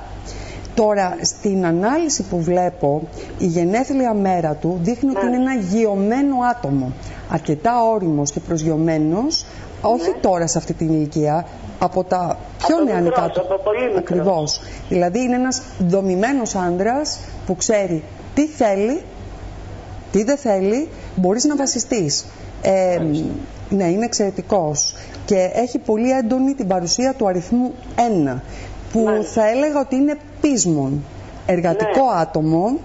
Τώρα, στην ανάλυση που βλέπω, η γενέθλια μέρα του δείχνει ότι είναι ένα γιωμένο άτομο. Αρκετά όριμος και προσγειωμένος, όχι τώρα σε αυτή την ηλικία, από τα πιο νεανικά του. Ακριβώς. Δηλαδή, είναι ένας δομημένος άντρας που ξέρει τι θέλει, τι δεν θέλει, μπορείς να βασιστείς. Ναι, είναι εξαιρετικός και έχει πολύ έντονη την παρουσία του αριθμού 1, που θα έλεγα ότι είναι πείσμον, εργατικό άτομο,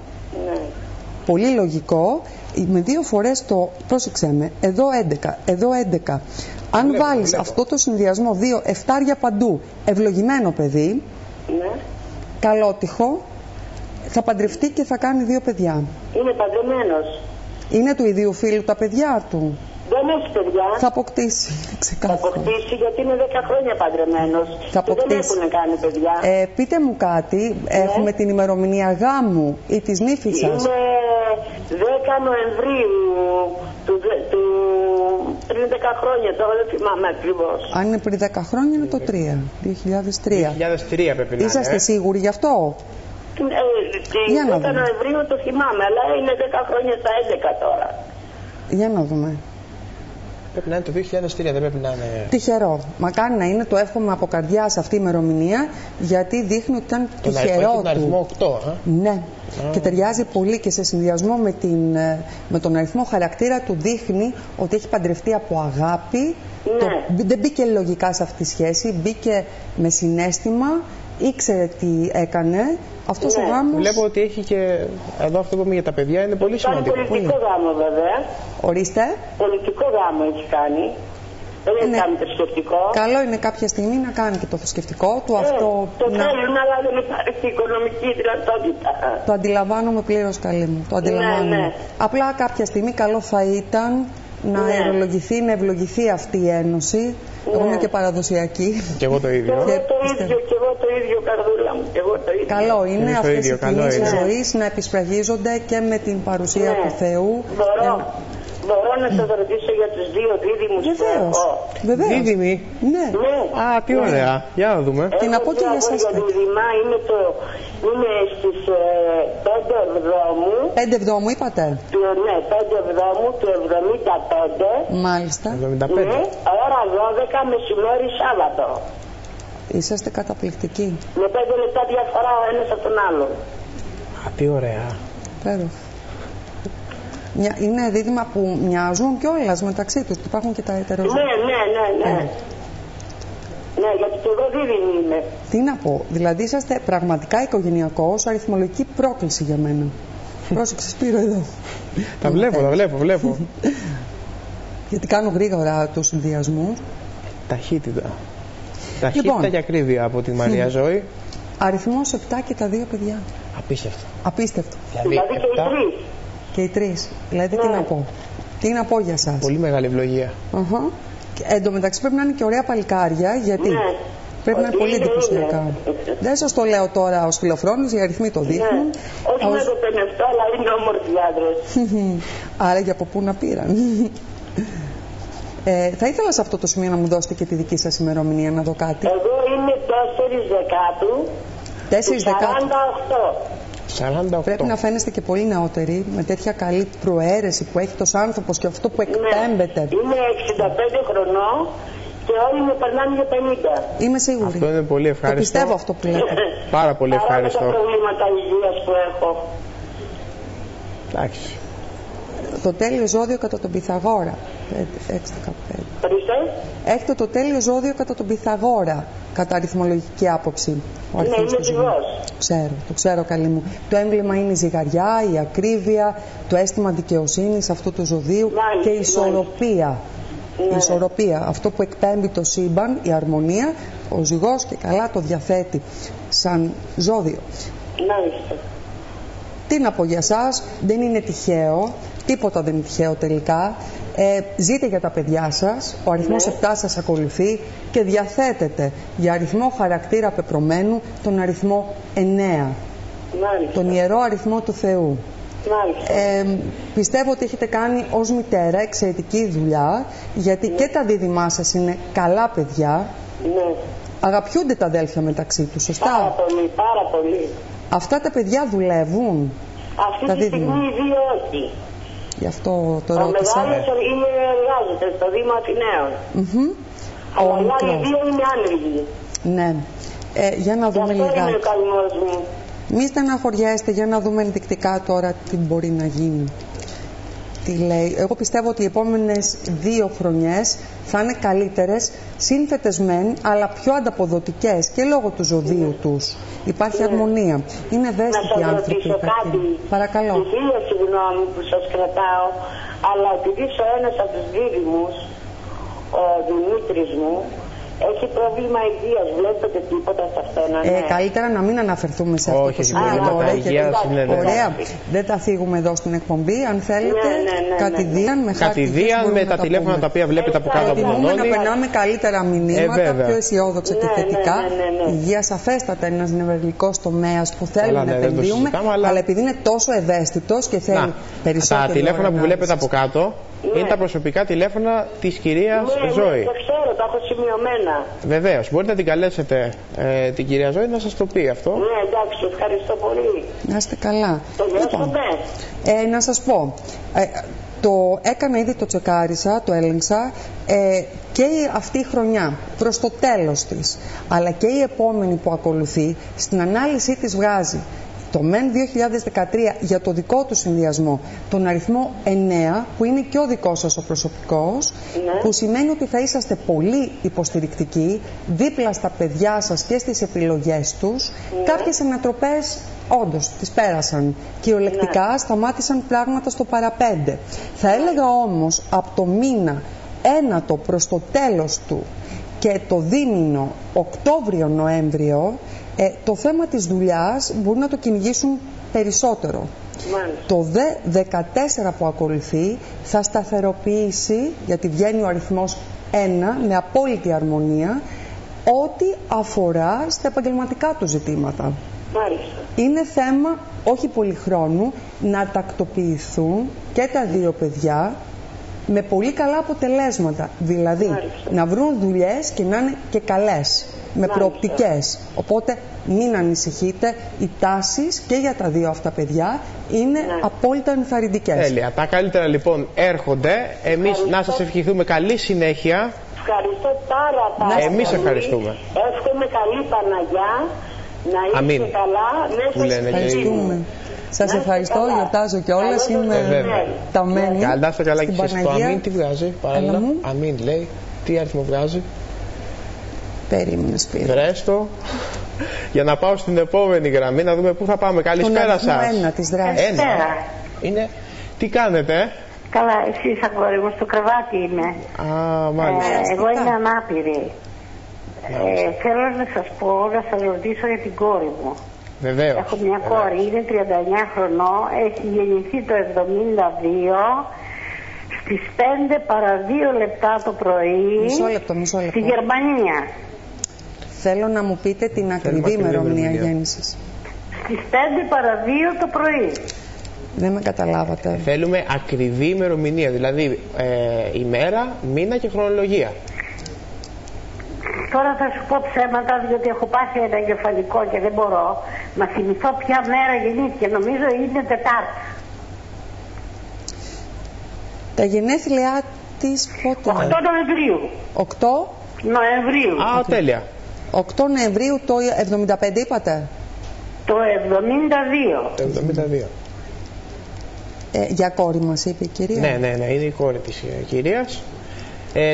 πολύ λογικό, με 2 φορές το, πρόσεξέ με, εδώ 11, εδώ 11. Αν βάλεις αυτό το συνδυασμό 2 εφτάρια παντού, ευλογημένο παιδί, καλότυχο, θα παντρευτεί και θα κάνει 2 παιδιά. Είναι παντρεμένος. Είναι του ίδιου φίλου τα παιδιά του? Δεν έχει παιδιά. Θα αποκτήσει. Θα αποκτήσει γιατί είναι 10 χρόνια παντρεμένος. Θα αποκτήσει. Και δεν έχουν κάνει παιδιά. Πείτε μου κάτι, έχουμε την ημερομηνία γάμου ή της νύφης σας? Είναι 10 Νοεμβρίου πριν 10 χρόνια, τώρα δεν θυμάμαι ακριβώς. Αν είναι πριν 10 χρόνια είναι το 3, 2003. 2003 πρέπει να είναι. Είσαστε σίγουροι γι' αυτό? Για να 10 Νοεμβρίου το θυμάμαι, αλλά είναι 10 χρόνια στα 11 τώρα. Για να δούμε. Πρέπει να είναι το 2003, δεν πρέπει να είναι. Τυχερό. Μακάρι να είναι, το εύχομαι από καρδιά σε αυτή η ημερομηνία, γιατί δείχνει ότι ήταν τυχερό του. Τον αριθμό 8, Ναι. Και ταιριάζει πολύ και σε συνδυασμό με τον αριθμό χαρακτήρα του, δείχνει ότι έχει παντρευτεί από αγάπη. Ναι. Δεν μπήκε λογικά σε αυτή τη σχέση, μπήκε με συναίσθημα, ήξερε τι έκανε. Αυτός ο γάμος... Βλέπω ότι έχει και, εδώ αυτό που είπαμε για τα παιδιά είναι πολύ σημαντικό. Κάνει πολιτικό γάμο βέβαια. Ορίστε. Πολιτικό γάμο έχει κάνει. Δεν έχει κάνει θρησκευτικό. Καλό είναι κάποια στιγμή να κάνει και το θρησκευτικό του. Αυτό το θέλουν, αλλά δεν υπάρχει οικονομική δυνατότητα. Το αντιλαμβάνομαι πλήρως, καλή μου. Το αντιλαμβάνομαι. Ναι. Απλά κάποια στιγμή καλό θα ήταν να αερολογηθεί, να ευλογηθεί αυτή η ένωση. Εγώ είμαι και παραδοσιακή. Και εγώ το ίδιο. Και εγώ το ίδιο, καρδούλα μου. Και εγώ το ίδιο. Καλό είναι αυτές οι στιγμές της ζωής να επισπραγίζονται και με την παρουσία του Θεού. Μπορώ να σας ρωτήσω για τους 2 δίδυμους που έχω? Βεβαίως. Δίδυμοι. Ναι. Α, τι ωραία. Για να δούμε. Τι να πω και για εσάς. Για δίδυμα είναι στις 5 Εβδόμου. 5 Εβδόμου είπατε? Ναι, 5 Εβδόμου του 75. Μάλιστα. 75. Ναι, ώρα 12 μεσημέρι Σάββατο. Είσαστε καταπληκτικοί. Με 5 λεπτά διαφορά ο ένας από τον άλλον. Α, τι ωραία. Υπέροχα. Είναι δίδυμα που μοιάζουν κιόλας μεταξύ τους. Υπάρχουν και τα ετεροζώα. Ναι. Ναι, γιατί και εγώ δίδυμη είμαι. Τι να πω, δηλαδή είσαστε πραγματικά οικογενειακός, αριθμολογική πρόκληση για μένα. Πρόσεξε, Σπύρο, εδώ. Τα βλέπω. Γιατί κάνω γρήγορα τους συνδυασμούς. Ταχύτητα. Ταχύτητα και ακρίβεια από τη Μαρία Ζωή. Αριθμός 7 και τα 2 παιδιά. Απίστευτο. Δηλαδή και οι 3. Και οι 3. Δηλαδή τι να πω. Τι να πω για σας. Πολύ μεγάλη ευλογία. Εν τω μεταξύ πρέπει να είναι και ωραία παλικάρια, γιατί πρέπει να είναι πολύ εντυπωσιακά. Δεν σας το λέω τώρα ως φιλοφρόνης, οι αριθμοί το δείχνουν. Όχι με το πενευτό, αλλά είναι όμορφοι άντρες. Άρα για από πού να πήραν. Θα ήθελα σε αυτό το σημείο να μου δώσετε και τη δική σας ημερομηνία, να δω κάτι. Εγώ είμαι 4 Δεκάτου. 4 Δεκάτου. 48. Πρέπει να φαίνεστε και πολύ νεότεροι, με τέτοια καλή προαίρεση που έχει τόσο άνθρωπος και αυτό που εκπέμπεται. Είμαι 65 χρονών και όλοι με περνάνε για 50. Είμαι σίγουρη. Αυτό είναι πολύ ευχάριστο. Το πιστεύω αυτό που λέτε. Πάρα πολύ ευχάριστο. Παρά τα προβλήματα υγείας που έχω. Εντάξει. Το τέλειο ζώδιο κατά τον Πυθαγόρα. 6-15. Έχετε το τέλειο ζώδιο κατά τον Πυθαγόρα, κατά αριθμολογική άποψη. Ναι, είμαι ζυγός. Το ξέρω, καλή μου. Το έμβλημα είναι η ζυγαριά, η ακρίβεια, το αίσθημα δικαιοσύνης αυτού του ζωδίου και η ισορροπία. Η ισορροπία, αυτό που εκπέμπει το σύμπαν, η αρμονία, ο ζυγός και καλά το διαθέτει σαν ζώδιο. Τι να πω για σας, δεν είναι τυχαίο, τίποτα δεν είναι τυχαίο τελικά. Ζείτε για τα παιδιά σας, ο αριθμός 7 σας ακολουθεί και διαθέτετε για αριθμό χαρακτήρα πεπρωμένου τον αριθμό 9, τον ιερό αριθμό του Θεού. Πιστεύω ότι έχετε κάνει ως μητέρα εξαιρετική δουλειά, γιατί και τα δίδυμά σας είναι καλά παιδιά. Αγαπιούνται τα αδέλφια μεταξύ τους, σωστά? Πάρα πολύ. Αυτά τα παιδιά δουλεύουν? Αυτή τη στιγμή οι 2 όχι. Γι' αυτό το ρώτησα. Ο μεγάλος εργάζεται στο Δήμο Αθηναίων. Αλλά οι άλλοι 2 είναι άνεργοι. Ναι. Για να δούμε λιγάκι. Αυτό είναι ο καλμός μου. Μη στεναχωριέστε, για να δούμε ενδεικτικά τώρα τι μπορεί να γίνει. Τι λέει. Εγώ πιστεύω ότι οι επόμενες 2 χρονιές θα είναι καλύτερες, σύνθετες μεν, αλλά πιο ανταποδοτικές και λόγω του ζωδίου τους. Υπάρχει αρμονία. Είναι ευαίσθητοι άνθρωποι. Παρακαλώ. Χίλια συγγνώμη που σας κρατάω, αλλά επειδή ο ένας από τους δίδυμους, ο Δημήτρης μου, Έχει πρόβλημα υγείας, βλέπετε τίποτα σε αυτένα? Καλύτερα να μην αναφερθούμε σε αυτό το σημείο. Ωραία, δεν τα φύγουμε εδώ στην εκπομπή. Αν θέλετε, κατηδίαν με κατηδίαν με τα τηλέφωνα τα οποία βλέπετε από κάτω από τον Μανώλη. Να περνάμε καλύτερα μηνύματα, πιο αισιόδοξα και θετικά. Υγεία σαφέστατα είναι ένας νευραλγικός τομέας που θέλουμε να επενδύουμε, αλλά επειδή είναι τόσο ευαίσθητος και θέλει περισσότερο. Τα τηλέφωνα που βλέπετε από κάτω είναι τα προσωπικά τηλέφωνα της κυρίας Ζώη. Το ξέρω, τα έχω σημειωμένα. Βεβαίως, μπορείτε να την καλέσετε την κυρία Ζώη να σας το πει αυτό. Ναι, εντάξει, ευχαριστώ πολύ. Να είστε καλά. Λοιπόν, να σας πω, το έκανα ήδη, το τσεκάρισα, το έλεγξα και αυτή η χρονιά προς το τέλος της, αλλά και η επόμενη που ακολουθεί, στην ανάλυση της βγάζει το ΜΕΝ 2013 για το δικό του συνδυασμό τον αριθμό 9, που είναι και ο δικός σας ο προσωπικός, που σημαίνει ότι θα είσαστε πολύ υποστηρικτικοί δίπλα στα παιδιά σας και στις επιλογές τους. Κάποιες ανατροπές όντως τις πέρασαν, κυριολεκτικά σταμάτησαν πράγματα στο παραπέντε. Θα έλεγα όμως από το μήνα ένατο προς το τέλος του και το δίμηνο Οκτώβριο-Νοέμβριο, το θέμα της δουλειάς μπορεί να το κυνηγήσουν περισσότερο. Το ΔΕ 14 που ακολουθεί θα σταθεροποιήσει, γιατί βγαίνει ο αριθμός 1 με απόλυτη αρμονία, ό,τι αφορά στα επαγγελματικά του ζητήματα. Είναι θέμα όχι πολύ χρόνου να τακτοποιηθούν και τα δύο παιδιά με πολύ καλά αποτελέσματα. Δηλαδή να βρουν δουλειές και να είναι και καλές, με προοπτικές. Οπότε μην ανησυχείτε, οι τάσεις και για τα δύο αυτά παιδιά είναι απόλυτα ενθαρρυντικές. Τέλεια. Τα καλύτερα λοιπόν έρχονται. Εμείς να σας ευχηθούμε καλή συνέχεια. Ευχαριστώ πάρα πολύ. Εμείς ευχαριστούμε. Εύχομαι καλή Παναγιά, να είστε καλά. Σας ευχαριστούμε. Σας ευχαριστώ, γιορτάζω κιόλας, είμαι ταμένη. Καλά, είστε καλά και εσείς. Το αμήν τι βγάζει παράλληλα? Αμήν λέει, τι αριθμό βγάζει? Περίμενε, Σπύρο. Βρέστο. Για να πάω στην επόμενη γραμμή, να δούμε πού θα πάμε. Καλησπέρα σας. Ένα της δράσης. Είναι. Τι κάνετε? Καλά, εσείς αγόρι μου, στο κρεβάτι είμαι. Μάλιστα. Εγώ είμαι ανάπηρη. Θέλω να σας πω, να σας ρωτήσω για την κόρη μου. Βεβαίως. Έχω μια κόρη, είναι 39 χρονών, έχει γεννηθεί το 72, στις 5 παρά 2 λεπτά το πρωί. Μισό λεπτό. Στη Γερμανία. Θέλω να μου πείτε την ακριβή ημερομηνία γέννησης. Στις 5 παρά 2 το πρωί. Δεν με καταλάβατε. Θέλουμε ακριβή ημερομηνία, δηλαδή ημέρα, μήνα και χρονολογία. Τώρα θα σου πω ψέματα, διότι έχω πάθει ένα εγκεφαλικό και δεν μπορώ να θυμηθώ ποια μέρα γεννήθηκε. Νομίζω είναι Τετάρτη. Τα γενέθλιά της πότε? 8 Νοεμβρίου. 8 Νοεμβρίου. Τέλεια. 8 Νοεμβρίου το 75 είπατε? Το 72. Το 72. Για κόρη μας είπε η κυρία. Ναι, είναι η κόρη της κυρίας.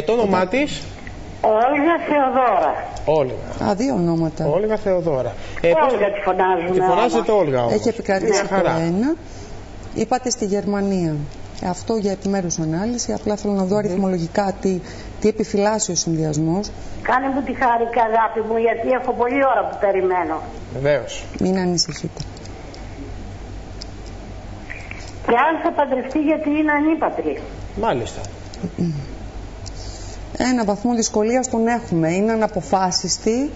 Το όνομά της? Όλγα Θεοδώρα. Όλγα. Δύο ονόματα. Όλγα Θεοδώρα. Όλγα τη φωνάζουμε. Τη φωνάζετε Όλγα όμως. Έχει επικρατήσει το ένα. Είπατε στη Γερμανία. Αυτό για επιμέρους ανάλυση. Απλά θέλω να δω αριθμολογικά τι επιφυλάσσει ο συνδυασμός. Κάνε μου τη χάρη και αγάπη μου, γιατί έχω πολλή ώρα που περιμένω. Βεβαίως. Μην ανησυχείτε. Και αν θα παντρευτεί, γιατί είναι ανήπατρη. Μάλιστα. Ένα βαθμό δυσκολίας τον έχουμε. Είναι αναποφάσιστη,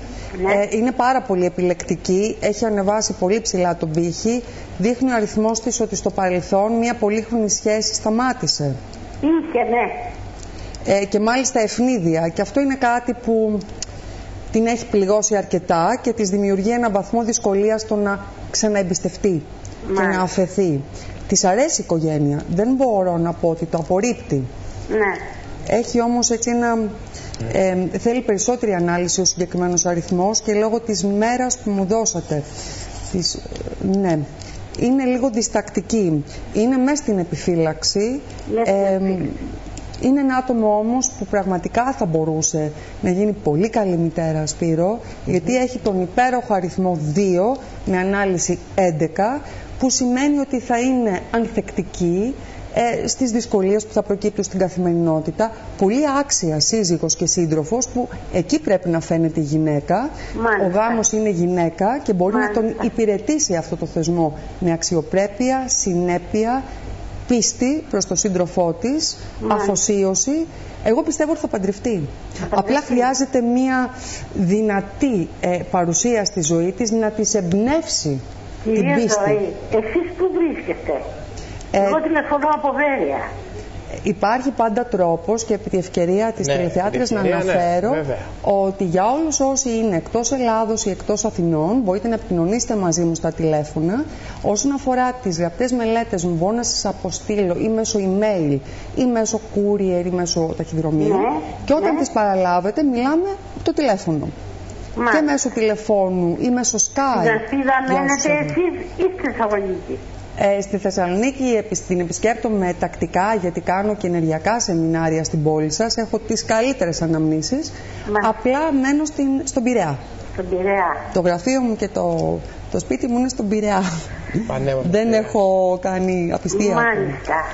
είναι πάρα πολύ επιλεκτική, έχει ανεβάσει πολύ ψηλά τον πύχη. Δείχνει ο αριθμός της ότι στο παρελθόν μια πολύχρονη σχέση σταμάτησε. Είχε, ναι. Και μάλιστα ευνίδια. Και αυτό είναι κάτι που την έχει πληγώσει αρκετά και της δημιουργεί ένα βαθμό δυσκολίας στο να ξαναεμπιστευτεί και να αφαιθεί. Της αρέσει η οικογένεια. Δεν μπορώ να πω ότι το απορρίπτει. Ναι. Έχει όμως έτσι ένα... θέλει περισσότερη ανάλυση ο συγκεκριμένος αριθμός και λόγω της μέρας που μου δώσατε. Ναι. Είναι λίγο διστακτική. Είναι μέσα στην επιφύλαξη. Είναι ένα άτομο όμως που πραγματικά θα μπορούσε να γίνει πολύ καλή μητέρα, Σπύρο, γιατί έχει τον υπέροχο αριθμό 2 με ανάλυση 11, που σημαίνει ότι θα είναι ανθεκτική, στις δυσκολίες που θα προκύπτουν στην καθημερινότητα. Πολύ άξια σύζυγος και σύντροφος που εκεί πρέπει να φαίνεται η γυναίκα. Μάλιστα. Ο γάμος είναι γυναίκα και μπορεί Μάλιστα. να τον υπηρετήσει αυτό το θεσμό με αξιοπρέπεια, συνέπεια, πίστη προς τον σύντροφό της, αφοσίωση. Εγώ πιστεύω ότι θα παντρευτεί. Απλά χρειάζεται μια δυνατή παρουσία στη ζωή της να της εμπνεύσει την Κυρία πίστη. Ζωή, εσείς που βρίσκεστε? Εγώ τηλεφωνώ από Βέρεια. Υπάρχει πάντα τρόπος και επί τη ευκαιρία της τηλεθεάτριας να αναφέρω ότι για όλους όσοι είναι εκτός Ελλάδος ή εκτός Αθηνών μπορείτε να επικοινωνήσετε μαζί μου στα τηλέφωνα. Όσον αφορά τις γραπτές μελέτες μου μπορώ να σας αποστείλω ή μέσω email ή μέσω courier ή μέσω ταχυδρομείου και όταν τις παραλάβετε μιλάμε από το τηλέφωνο. Και μέσω τηλεφώνου ή μέσω Skype. Στην Αθήνα μένετε εσείς ή στη Θεσσαλονίκη? Στη Θεσσαλονίκη την επισκέπτομαι τακτικά γιατί κάνω και ενεργειακά σεμινάρια στην πόλη σας. Έχω τις καλύτερες αναμνήσεις. Απλά μένω στον Πειραιά. Στον Πειραιά. Το γραφείο μου και το σπίτι μου είναι στον Πειραιά. Δεν έχω κάνει απιστία. Μάλιστα.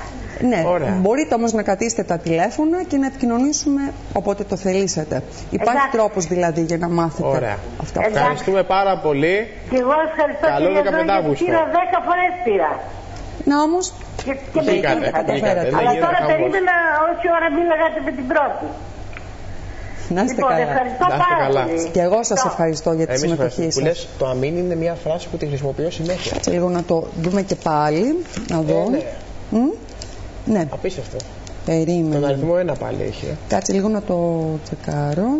Ναι, μπορείτε όμως να κρατήσετε τα τηλέφωνα και να επικοινωνήσουμε όποτε το θελήσετε. Υπάρχει τρόπος δηλαδή για να μάθετε αυτά. Ευχαριστούμε πάρα πολύ. Και εγώ ευχαριστώ. Καλό 15 πήρα 10 φορές πήρα. Να όμως. Και με καταφέρατε. Αλλά τώρα περίμενα όση ώρα μίλαγατε με την πρώτη. Να είστε καλά. Ευχαριστώ πάρα πολύ. Και εγώ σας ευχαριστώ για τη συμμετοχή σας. Που λες, το αμήν είναι μια φράση που τη χρησιμοποιώ συνέχεια. Κάτσε λίγο να το δούμε και πάλι. Να δω. Ναι. Απίστευτο. Περίμενε. Τον αριθμό 1 πάλι έχει. Κάτσε λίγο να το τσεκάρω.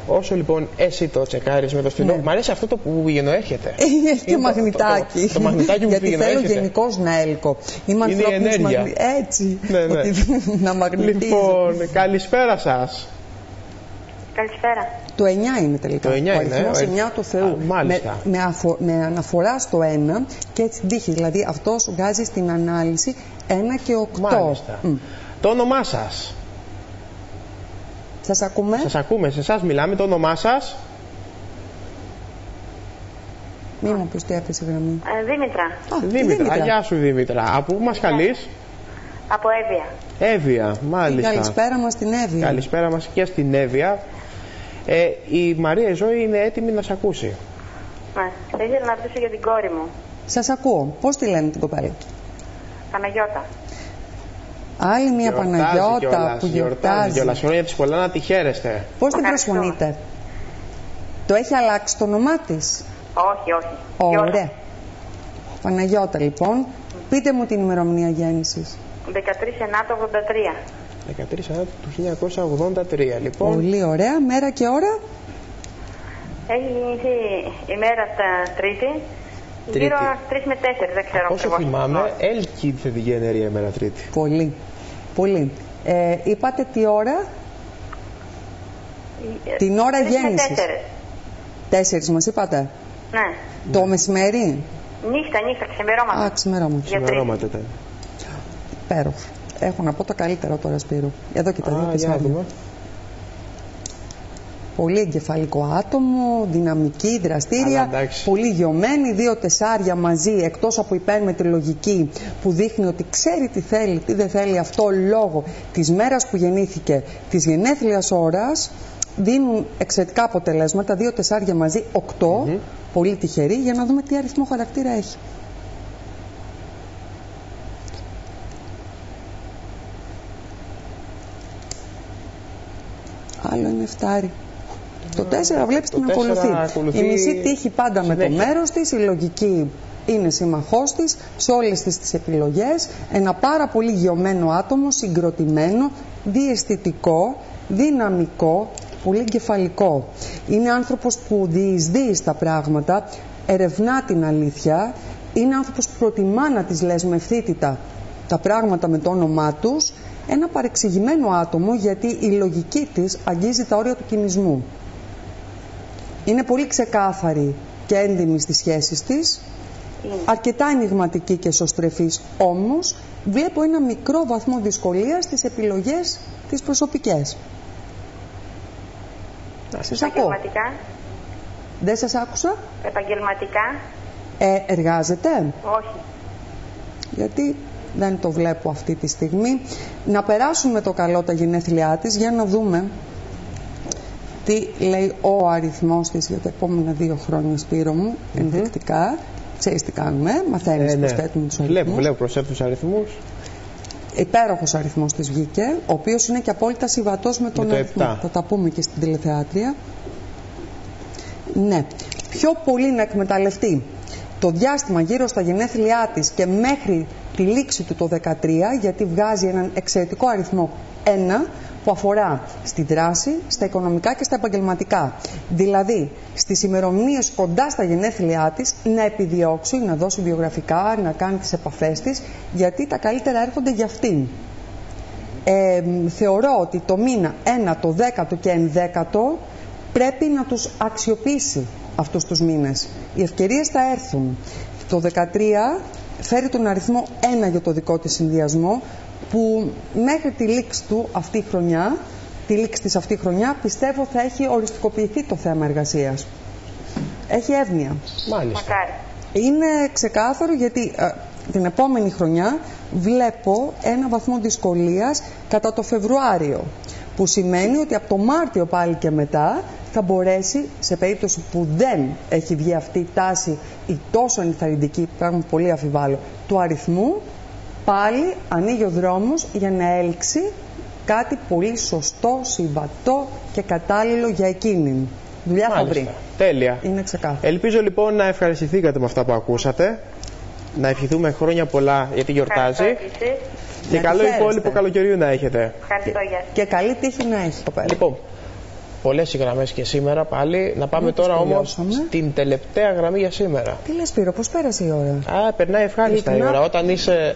Όσο λοιπόν εσύ το τσεκάρεις με το στυλό, μ' αρέσει αυτό το που πηγαίνω έρχεται. Έχει και μαγνητάκι. Το μαγνητάκι που γιατί πηγαίνω θέλω έρχεται. γενικώς να έλκω. Είμαι είναι η ενέργεια. Έτσι. Ναι. Να μαγνητίζω. Λοιπόν, καλησπέρα σας. Καλησπέρα. Το 9 είναι τελικά. Το 9 ο αριθμός 9 του Θεού. Μάλιστα. Με αναφορά στο 1 και έτσι τύχει. Δηλαδή αυτός βγάζει στην ανάλυση 1 και 8. Μάλιστα. Το όνομά σας? Σας ακούμε? Σας ακούμε, σε εσάς μιλάμε. Το όνομά σας? Μη μου πεις τι έπεσε γραμμή. Δήμητρα. Δήμητρα. Γεια σου Δήμητρα. Από πού μας καλείς? Από Εύβοια. Εύβοια, μάλιστα. Καλησπέρα μας στην Εύβοια. Καλησπέρα μας και στην Εύβοια. Η Μαρία η Ζωή είναι έτοιμη να σε ακούσει. Θα ήθελα να ρωτήσω για την κόρη μου. Σας ακούω. Πώς τη λένε την κοπέλα? Παναγιώτα. Άλλη μια Παναγιώτα που γιορτάζει. Κιόλας. Χρόνια της πολλά, να τη χαίρεστε. Πώς την προσφωνείτε? Το έχει αλλάξει το όνομά της? Όχι. Ωραία. Παναγιώτα λοιπόν. Πείτε μου την ημερομηνία γέννησης. 13 Ενάτου 83. 13 Ενάτου του 1983 λοιπόν. Πολύ ωραία. Μέρα και ώρα? Έχει γεννηθεί η μέρα Τρίτη. Γύρω 3 με 4, δεν ξέρω. Όσο θυμάμαι, έλκυθε τη γενναιρία ημέρα Τρίτη. Πολύ. Πολύ. Είπατε τι ώρα? Την ώρα γέννησης. 4 μας είπατε? Ναι. Το μεσημέρι? Νύχτα, ξημερώματα. Ξημερώματα ήταν. Υπέροχο. Έχω να πω τα καλύτερα τώρα, Σπύρο. Εδώ και τα δύο τεσσάρια. Πολύ εγκεφαλικό άτομο, δυναμική, δραστήρια, πολύ γιωμένη, 2 τεσσάρια μαζί, εκτός από υπέρμετρη λογική που δείχνει ότι ξέρει τι θέλει, τι δεν θέλει, αυτό λόγω της μέρας που γεννήθηκε, της γενέθλιας ώρας, δίνουν εξαιρετικά αποτελέσματα, 2 τεσσάρια μαζί, 8, πολύ τυχερή, για να δούμε τι αριθμό χαρακτήρα έχει. Άλλο είναι 7. Το 4 βλέπεις την ακολουθεί. Η μισή τύχει πάντα με το μέρος της, η λογική είναι σύμμαχός της σε όλες τις επιλογές. Ένα πάρα πολύ γιωμένο άτομο, συγκροτημένο, διαισθητικό, δυναμικό, πολύ εγκεφαλικό. Είναι άνθρωπος που διεισδύει στα πράγματα, ερευνά την αλήθεια, είναι άνθρωπος που προτιμά να τις λες με ευθύτητα τα πράγματα με το όνομά τους. Ένα παρεξηγημένο άτομο γιατί η λογική της αγγίζει τα όρια του κινησμού. Είναι πολύ ξεκάθαρη και έντιμη στις σχέσεις της, αρκετά ενιγματική και εσωστρεφής, όμως βλέπω ένα μικρό βαθμό δυσκολίας στις επιλογές τις προσωπικές. Σας ακούω. Δεν σας άκουσα. Επαγγελματικά. Εργάζεται? Όχι. Γιατί δεν το βλέπω αυτή τη στιγμή. Να περάσουμε το καλό τα γενέθλιά της για να δούμε τι λέει ο αριθμός της για τα επόμενα 2 χρόνια, Σπύρο μου, ενδεικτικά. Ξέρεις τι κάνουμε, μαθαίνεις, προσθέτουμε τους αριθμούς. Βλέπω, προσθέτω τους αριθμούς. Υπέροχος αριθμός της βγήκε, ο οποίος είναι και απόλυτα συμβατός με τον αριθμό. 7. Θα τα πούμε και στην τηλεθεάτρια. Ναι. Πιο πολύ να εκμεταλλευτεί το διάστημα γύρω στα γενέθλιά της και μέχρι τη λήξη του το 13, γιατί βγάζει έναν εξαιρετικό αριθμό 1, που αφορά στη δράση, στα οικονομικά και στα επαγγελματικά. Δηλαδή, στις ημερομηνίες κοντά στα γενέθλιά της να επιδιώξει, να δώσει βιογραφικά, να κάνει τις επαφές της, γιατί τα καλύτερα έρχονται για αυτήν. Θεωρώ ότι το μήνα 1, το 10ο και 11ο πρέπει να τους αξιοποιήσει αυτούς τους μήνες. Οι ευκαιρίες θα έρθουν. Το 13 φέρει τον αριθμό 1 για το δικό της συνδυασμό, που μέχρι τη λήξη του αυτή η χρονιά, τη λήξη της αυτή η χρονιά, πιστεύω θα έχει οριστικοποιηθεί το θέμα εργασίας. Έχει εύνοια. Μάλιστα. Είναι ξεκάθαρο, γιατί την επόμενη χρονιά βλέπω ένα βαθμό δυσκολίας κατά το Φεβρουάριο, που σημαίνει ότι από το Μάρτιο πάλι και μετά θα μπορέσει, σε περίπτωση που δεν έχει βγει αυτή η τάση η τόσο ενθαρρυντική, πράγμα που πολύ αφιβάλλω, του αριθμού, πάλι ανοίγει ο δρόμος για να έλξει κάτι πολύ σωστό, συμβατό και κατάλληλο για εκείνη. Δουλειά θα βρει. Τέλεια. Είναι ξεκάθαρο. Ελπίζω λοιπόν να ευχαριστηθήκατε με αυτά που ακούσατε. Να ευχηθούμε χρόνια πολλά, γιατί γιορτάζει. Και καλό υπόλοιπο καλοκαιριού να έχετε. Και καλή τύχη να έχει, κοπέλα. Λοιπόν, πολλές οι γραμμές και σήμερα πάλι. Να πάμε τώρα όμως στην τελευταία γραμμή για σήμερα. Τι λες, Σπύρο, πώς πέρασε η ώρα? Περνάει ευχάριστα η ώρα. Όταν είσαι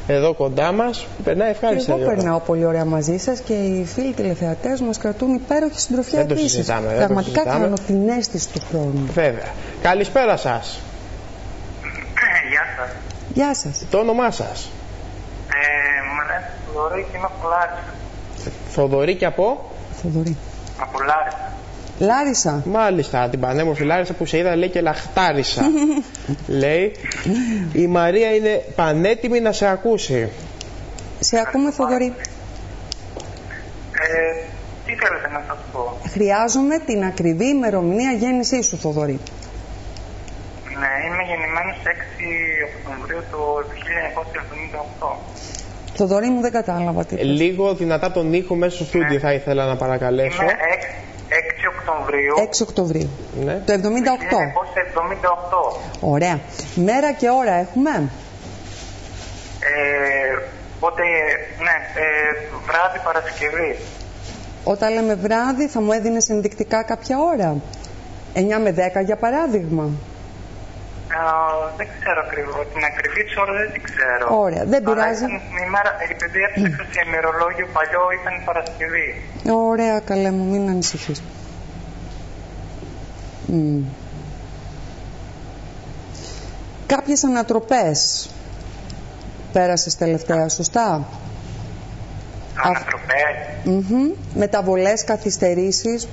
εδώ κοντά μας, περνάει ευχάριστα η ώρα. Εγώ περνάω πολύ ωραία μαζί σας και οι φίλοι τηλεθεατές μας κρατούν υπέροχη συντροφιά επίσης. Πραγματικά κάνω την αίσθηση του χρόνου. Βέβαια. Καλησπέρα σας. Γεια σας. Γεια σας. Το όνομά σας? Μου λένε Θοδωρή και είμαι από Λάρισα. Θοδωρή και από? Θοδωρή. Από Λάρισα. Λάρισα. Μάλιστα, την πανέμορφη Λάρισα που σε είδα λέει και λαχτάρισα. Λέει. Η Μαρία είναι πανέτοιμη να σε ακούσει. Σε ακούμε, Θοδωρή. Τι θέλετε να σας πω? Χρειάζομαι την ακριβή ημερομηνία γέννησή σου, Θοδωρή. Ναι, είμαι γεννημένος 6 Οκτωβρίου του 1978. Θοδωρή μου, δεν κατάλαβα τι. Λίγο δυνατά τον ήχο μέσα στο στούντιο θα ήθελα να παρακαλέσω. Είμαι 6 Οκτωβρίου. 6 Οκτωβρίου. Ναι. Το 78. 1978. Ωραία. Μέρα και ώρα έχουμε? Οπότε, ναι, βράδυ Παρασκευή. Όταν λέμε βράδυ, θα μου έδινες ενδεικτικά κάποια ώρα? 9 με 10 για παράδειγμα. Δεν ξέρω ακριβώς. Την ακριβή της ώρα δεν την ξέρω. Ωραία, δεν πειράζει. Επειδή έψαξα σε ημερολόγιο παλιό, ήταν η Παρασκευή. Ωραία, καλέ μου, μην ανησυχείς. Κάποιες ανατροπές πέρασες τελευταία, σωστά? Ανατροπές. Μεταβολές, καθυστερήσεις.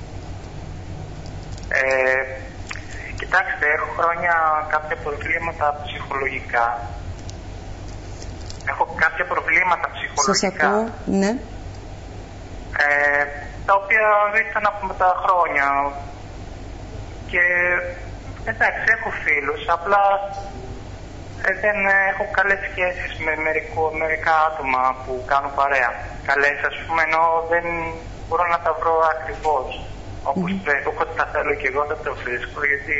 Κοιτάξτε, έχω χρόνια κάποια προβλήματα ψυχολογικά. Έχω κάποια προβλήματα ψυχολογικά. Σας ακούω, ναι. Τα οποία ήρθαν από τα χρόνια. Και εντάξει, έχω φίλους, απλά δεν έχω καλές σχέσεις με μερικά άτομα που κάνουν παρέα. Καλές, ας πούμε, ενώ δεν μπορώ να τα βρω ακριβώς. Όπως τα θέλω και εγώ, δεν το βρίσκω, γιατί...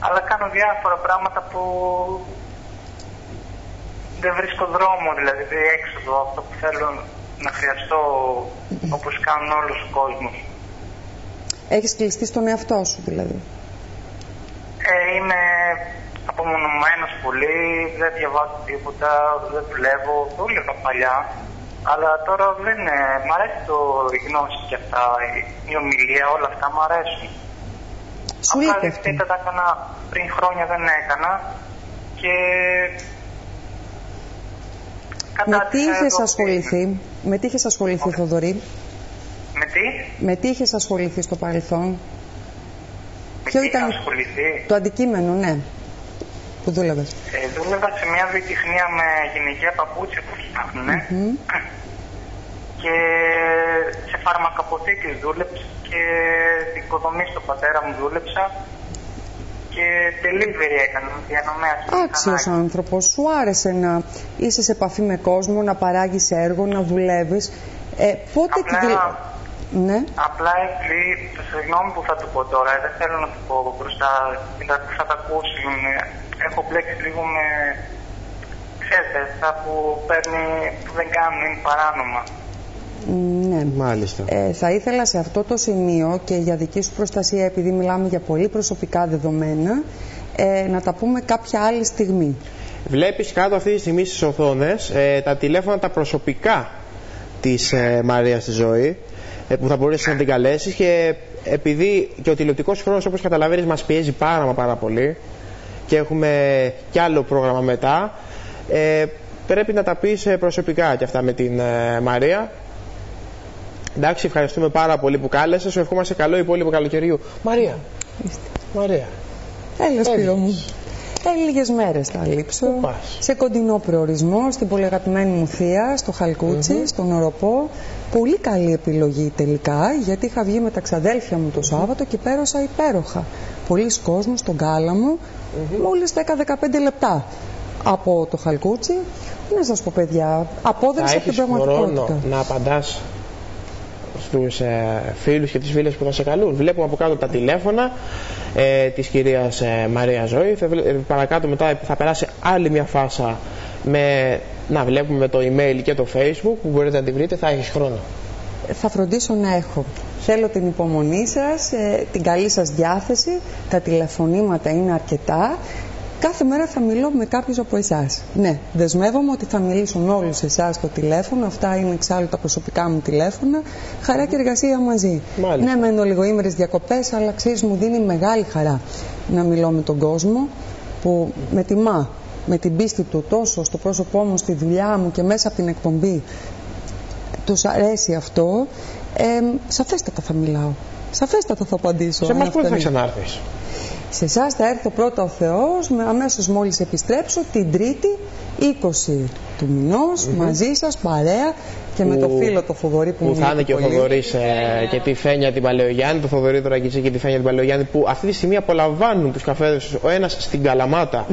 Αλλά κάνω διάφορα πράγματα που δεν βρίσκω δρόμο, δηλαδή έξοδο, αυτό που θέλω να χρειαστώ, όπως κάνουν όλος ο κόσμος. Έχεις κλειστεί στον εαυτό σου, δηλαδή? Είμαι απομονωμένος πολύ, δεν διαβάζω τίποτα, δεν δουλεύω, δούλευα παλιά. Αλλά τώρα δεν μ' αρέσει η γνώση και αυτά, η ομιλία, όλα αυτά μ' αρέσουν. Σου λείπει αυτό. Απλά τα έκανα πριν χρόνια, δεν έκανα και... Με τι είχες ασχοληθεί, Θοδωρή? Με τι? Με τι είχες ασχοληθεί στο παρελθόν? Ποιο ήταν το αντικείμενο, ναι, που δούλευες? Δούλευα σε μια βιοτεχνία με γυναικεία παπούτσια που φτιάχνουν. Και σε φαρμακαποθήκες δούλεψα και οικοδομή στον πατέρα μου δούλεψα. Και delivery έκανα, διανομέα. Άξιος άνθρωπος. Σου άρεσε να είσαι σε επαφή με κόσμο, να παράγεις έργο, να δουλεύεις. Πότε ναι. Απλά συγγνώμη που θα του πω τώρα, δεν θέλω να του πω μπροστά, δηλαδή που θα τα ακούσουν. Έχω μπλέξει λίγο με, ξέρετε, αυτά που δεν κάνουν, είναι παράνομα. Ναι, μάλιστα. Θα ήθελα σε αυτό το σημείο και για δική σου προστασία, επειδή μιλάμε για πολύ προσωπικά δεδομένα, να τα πούμε κάποια άλλη στιγμή. Βλέπεις κάτω αυτή τη στιγμή στις οθόνες τα τηλέφωνα τα προσωπικά της Μαρίας στη Ζωή, που θα μπορέσεις να την καλέσεις, και επειδή και ο τηλεοπτικός χρόνος, όπως καταλαβαίνεις, μας πιέζει πάρα πολύ και έχουμε κι άλλο πρόγραμμα μετά, πρέπει να τα πεις προσωπικά και αυτά με την Μαρία. Εντάξει, ευχαριστούμε πάρα πολύ που κάλεσες. Σου ευχόμαστε καλό υπόλοιπο καλοκαιριού. Μαρία. Μαρία. Έλα, Σπύρο μου. Λίγες μέρες θα λείψω. Σε κοντινό προορισμό, στην πολύ αγαπημένη μου θεία, στο Χαλκούτσι, στον Οροπό. Πολύ καλή επιλογή τελικά, γιατί είχα βγει με τα ξαδέλφια μου το Σάββατο και πέρασα υπέροχα. Πολλοί κόσμος στον Κάλαμο, μόλις 10-15 λεπτά από το Χαλκούτσι. Να σας πω, παιδιά, απόδειξη από την πραγματικότητα. Χρόνο να απαντάς στους φίλους και τις φίλες που θα σε καλούν. Βλέπουμε από κάτω τα τηλέφωνα της κυρίας Μαρία Ζωή. Παρακάτω μετά θα περάσει άλλη μια φάσα να βλέπουμε με το email και το Facebook που μπορείτε να τη βρείτε. Θα έχεις χρόνο. Θα φροντίσω να έχω. Θέλω την υπομονή σας, την καλή σας διάθεση. Τα τηλεφωνήματα είναι αρκετά. Κάθε μέρα θα μιλώ με κάποιους από εσάς. Ναι, δεσμεύομαι ότι θα μιλήσω με όλους εσάς στο τηλέφωνο. Αυτά είναι εξάλλου τα προσωπικά μου τηλέφωνα. Χαρά και εργασία μαζί. Μάλιστα. Ναι, μένω λιγοήμερες διακοπές, αλλά ξέρεις, μου δίνει μεγάλη χαρά να μιλώ με τον κόσμο που με τιμά, με την πίστη του τόσο στο πρόσωπό μου, στη δουλειά μου και μέσα από την εκπομπή. Τους αρέσει αυτό. Σαφέστατα θα μιλάω. Σαφέστατα θα απαντήσω. Σε εμάς πότε θα ξανάρθεις? Σε εσάς θα έρθω πρώτα ο Θεός, αμέσως μόλις επιστρέψω, την Τρίτη 20 του μηνός, μαζί σας, παρέα και με το φίλο το Θοδωρή που μου θα είναι και ο Θοδωρής και τη Φένια την Παλαιογιάννη, το Θοδωρή Δωρακητσί και τη Φένια την Παλαιογιάννη, που αυτή τη στιγμή απολαμβάνουν τους καφέδες, ο ένας στην Καλαμάτα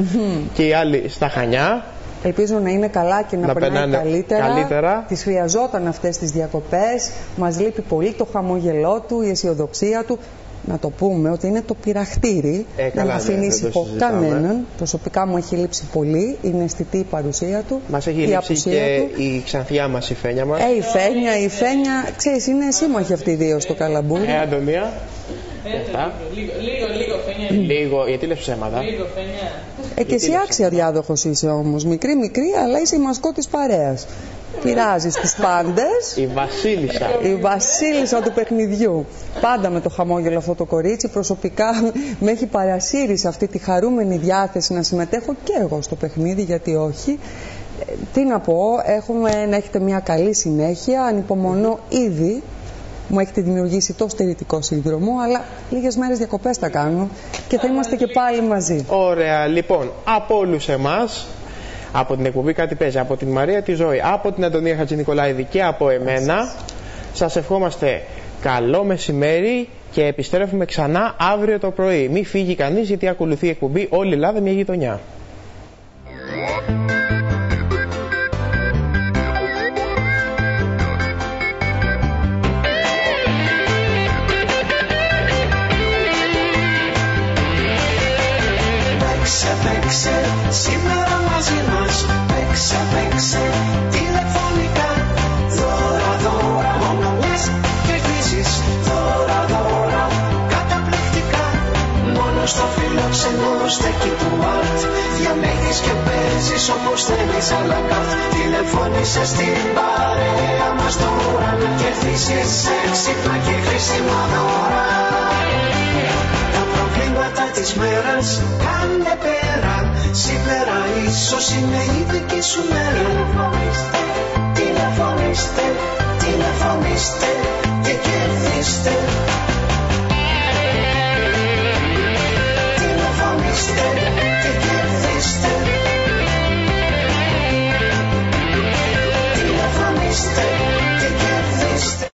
και οι άλλοι στα Χανιά. Ελπίζω να είναι καλά και να περνάει καλύτερα. Τις χρειαζόταν αυτές τις διακοπές. Μας λείπει πολύ το χαμόγελό του, η αισιοδοξία του. Να το πούμε ότι είναι το πειραχτήρι, δεν αφήνει ησυχό κανέναν. Προσωπικά μου έχει λείψει πολύ, είναι αισθητή η παρουσία του. Μας έχει λείψει και η Ξανθιά μας, η Φένια μας. Η Φένια, ξέρεις, είναι σύμμαχοι αυτοί οι δύο στο Καλαμπούρι. Αντωνία. Λίγο Φένια. Λίγο, γιατί λες ψέματα. Λίγο Φένια. Και εσύ άξια διάδοχος είσαι όμως. Μικρή, αλλά είσαι η μασκό της παρέας. Πειράζεις τους πάντες. Η Βασίλισσα. Η Βασίλισσα του παιχνιδιού. Πάντα με το χαμόγελο αυτό το κορίτσι. Προσωπικά με έχει παρασύρει σε αυτή τη χαρούμενη διάθεση να συμμετέχω και εγώ στο παιχνίδι, γιατί όχι. Τι να πω, να έχετε μια καλή συνέχεια. Ανυπομονώ ήδη. Μου έχετε δημιουργήσει το στερητικό σύνδρομο, αλλά λίγες μέρες διακοπές θα κάνω και θα είμαστε και πάλι μαζί. Ωραία, λοιπόν, από όλους εμάς, από την εκπομπή Κάτι Παίζει, από την Μαρία τη Ζωή, από την Αντωνία Χατζηνικολάηδη και από εμένα, σας ευχόμαστε καλό μεσημέρι και επιστρέφουμε ξανά αύριο το πρωί. Μη φύγει κανείς, γιατί ακολουθεί η εκπομπή Όλη η Ελλάδα μια γειτονιά. Παίξε, σήμερα μαζί μας. Παίξε, τηλεφωνικά. Δώρα, μόνο λες και κλείσεις. Δώρα, καταπληκτικά. Μόνο στο φιλόξενο στέκει του Art. Διαμένεις και παίζεις όπως θέλεις, αλλά καρτ. Τηλεφώνησε στην παρέα μας τώρα. Κερδίσεις έξυπνα και χρήσιμα δώρα. Τα προβλήματα της μέρας κάνε πέρα. Σήμερα ίσως είναι η δική σου μέρα.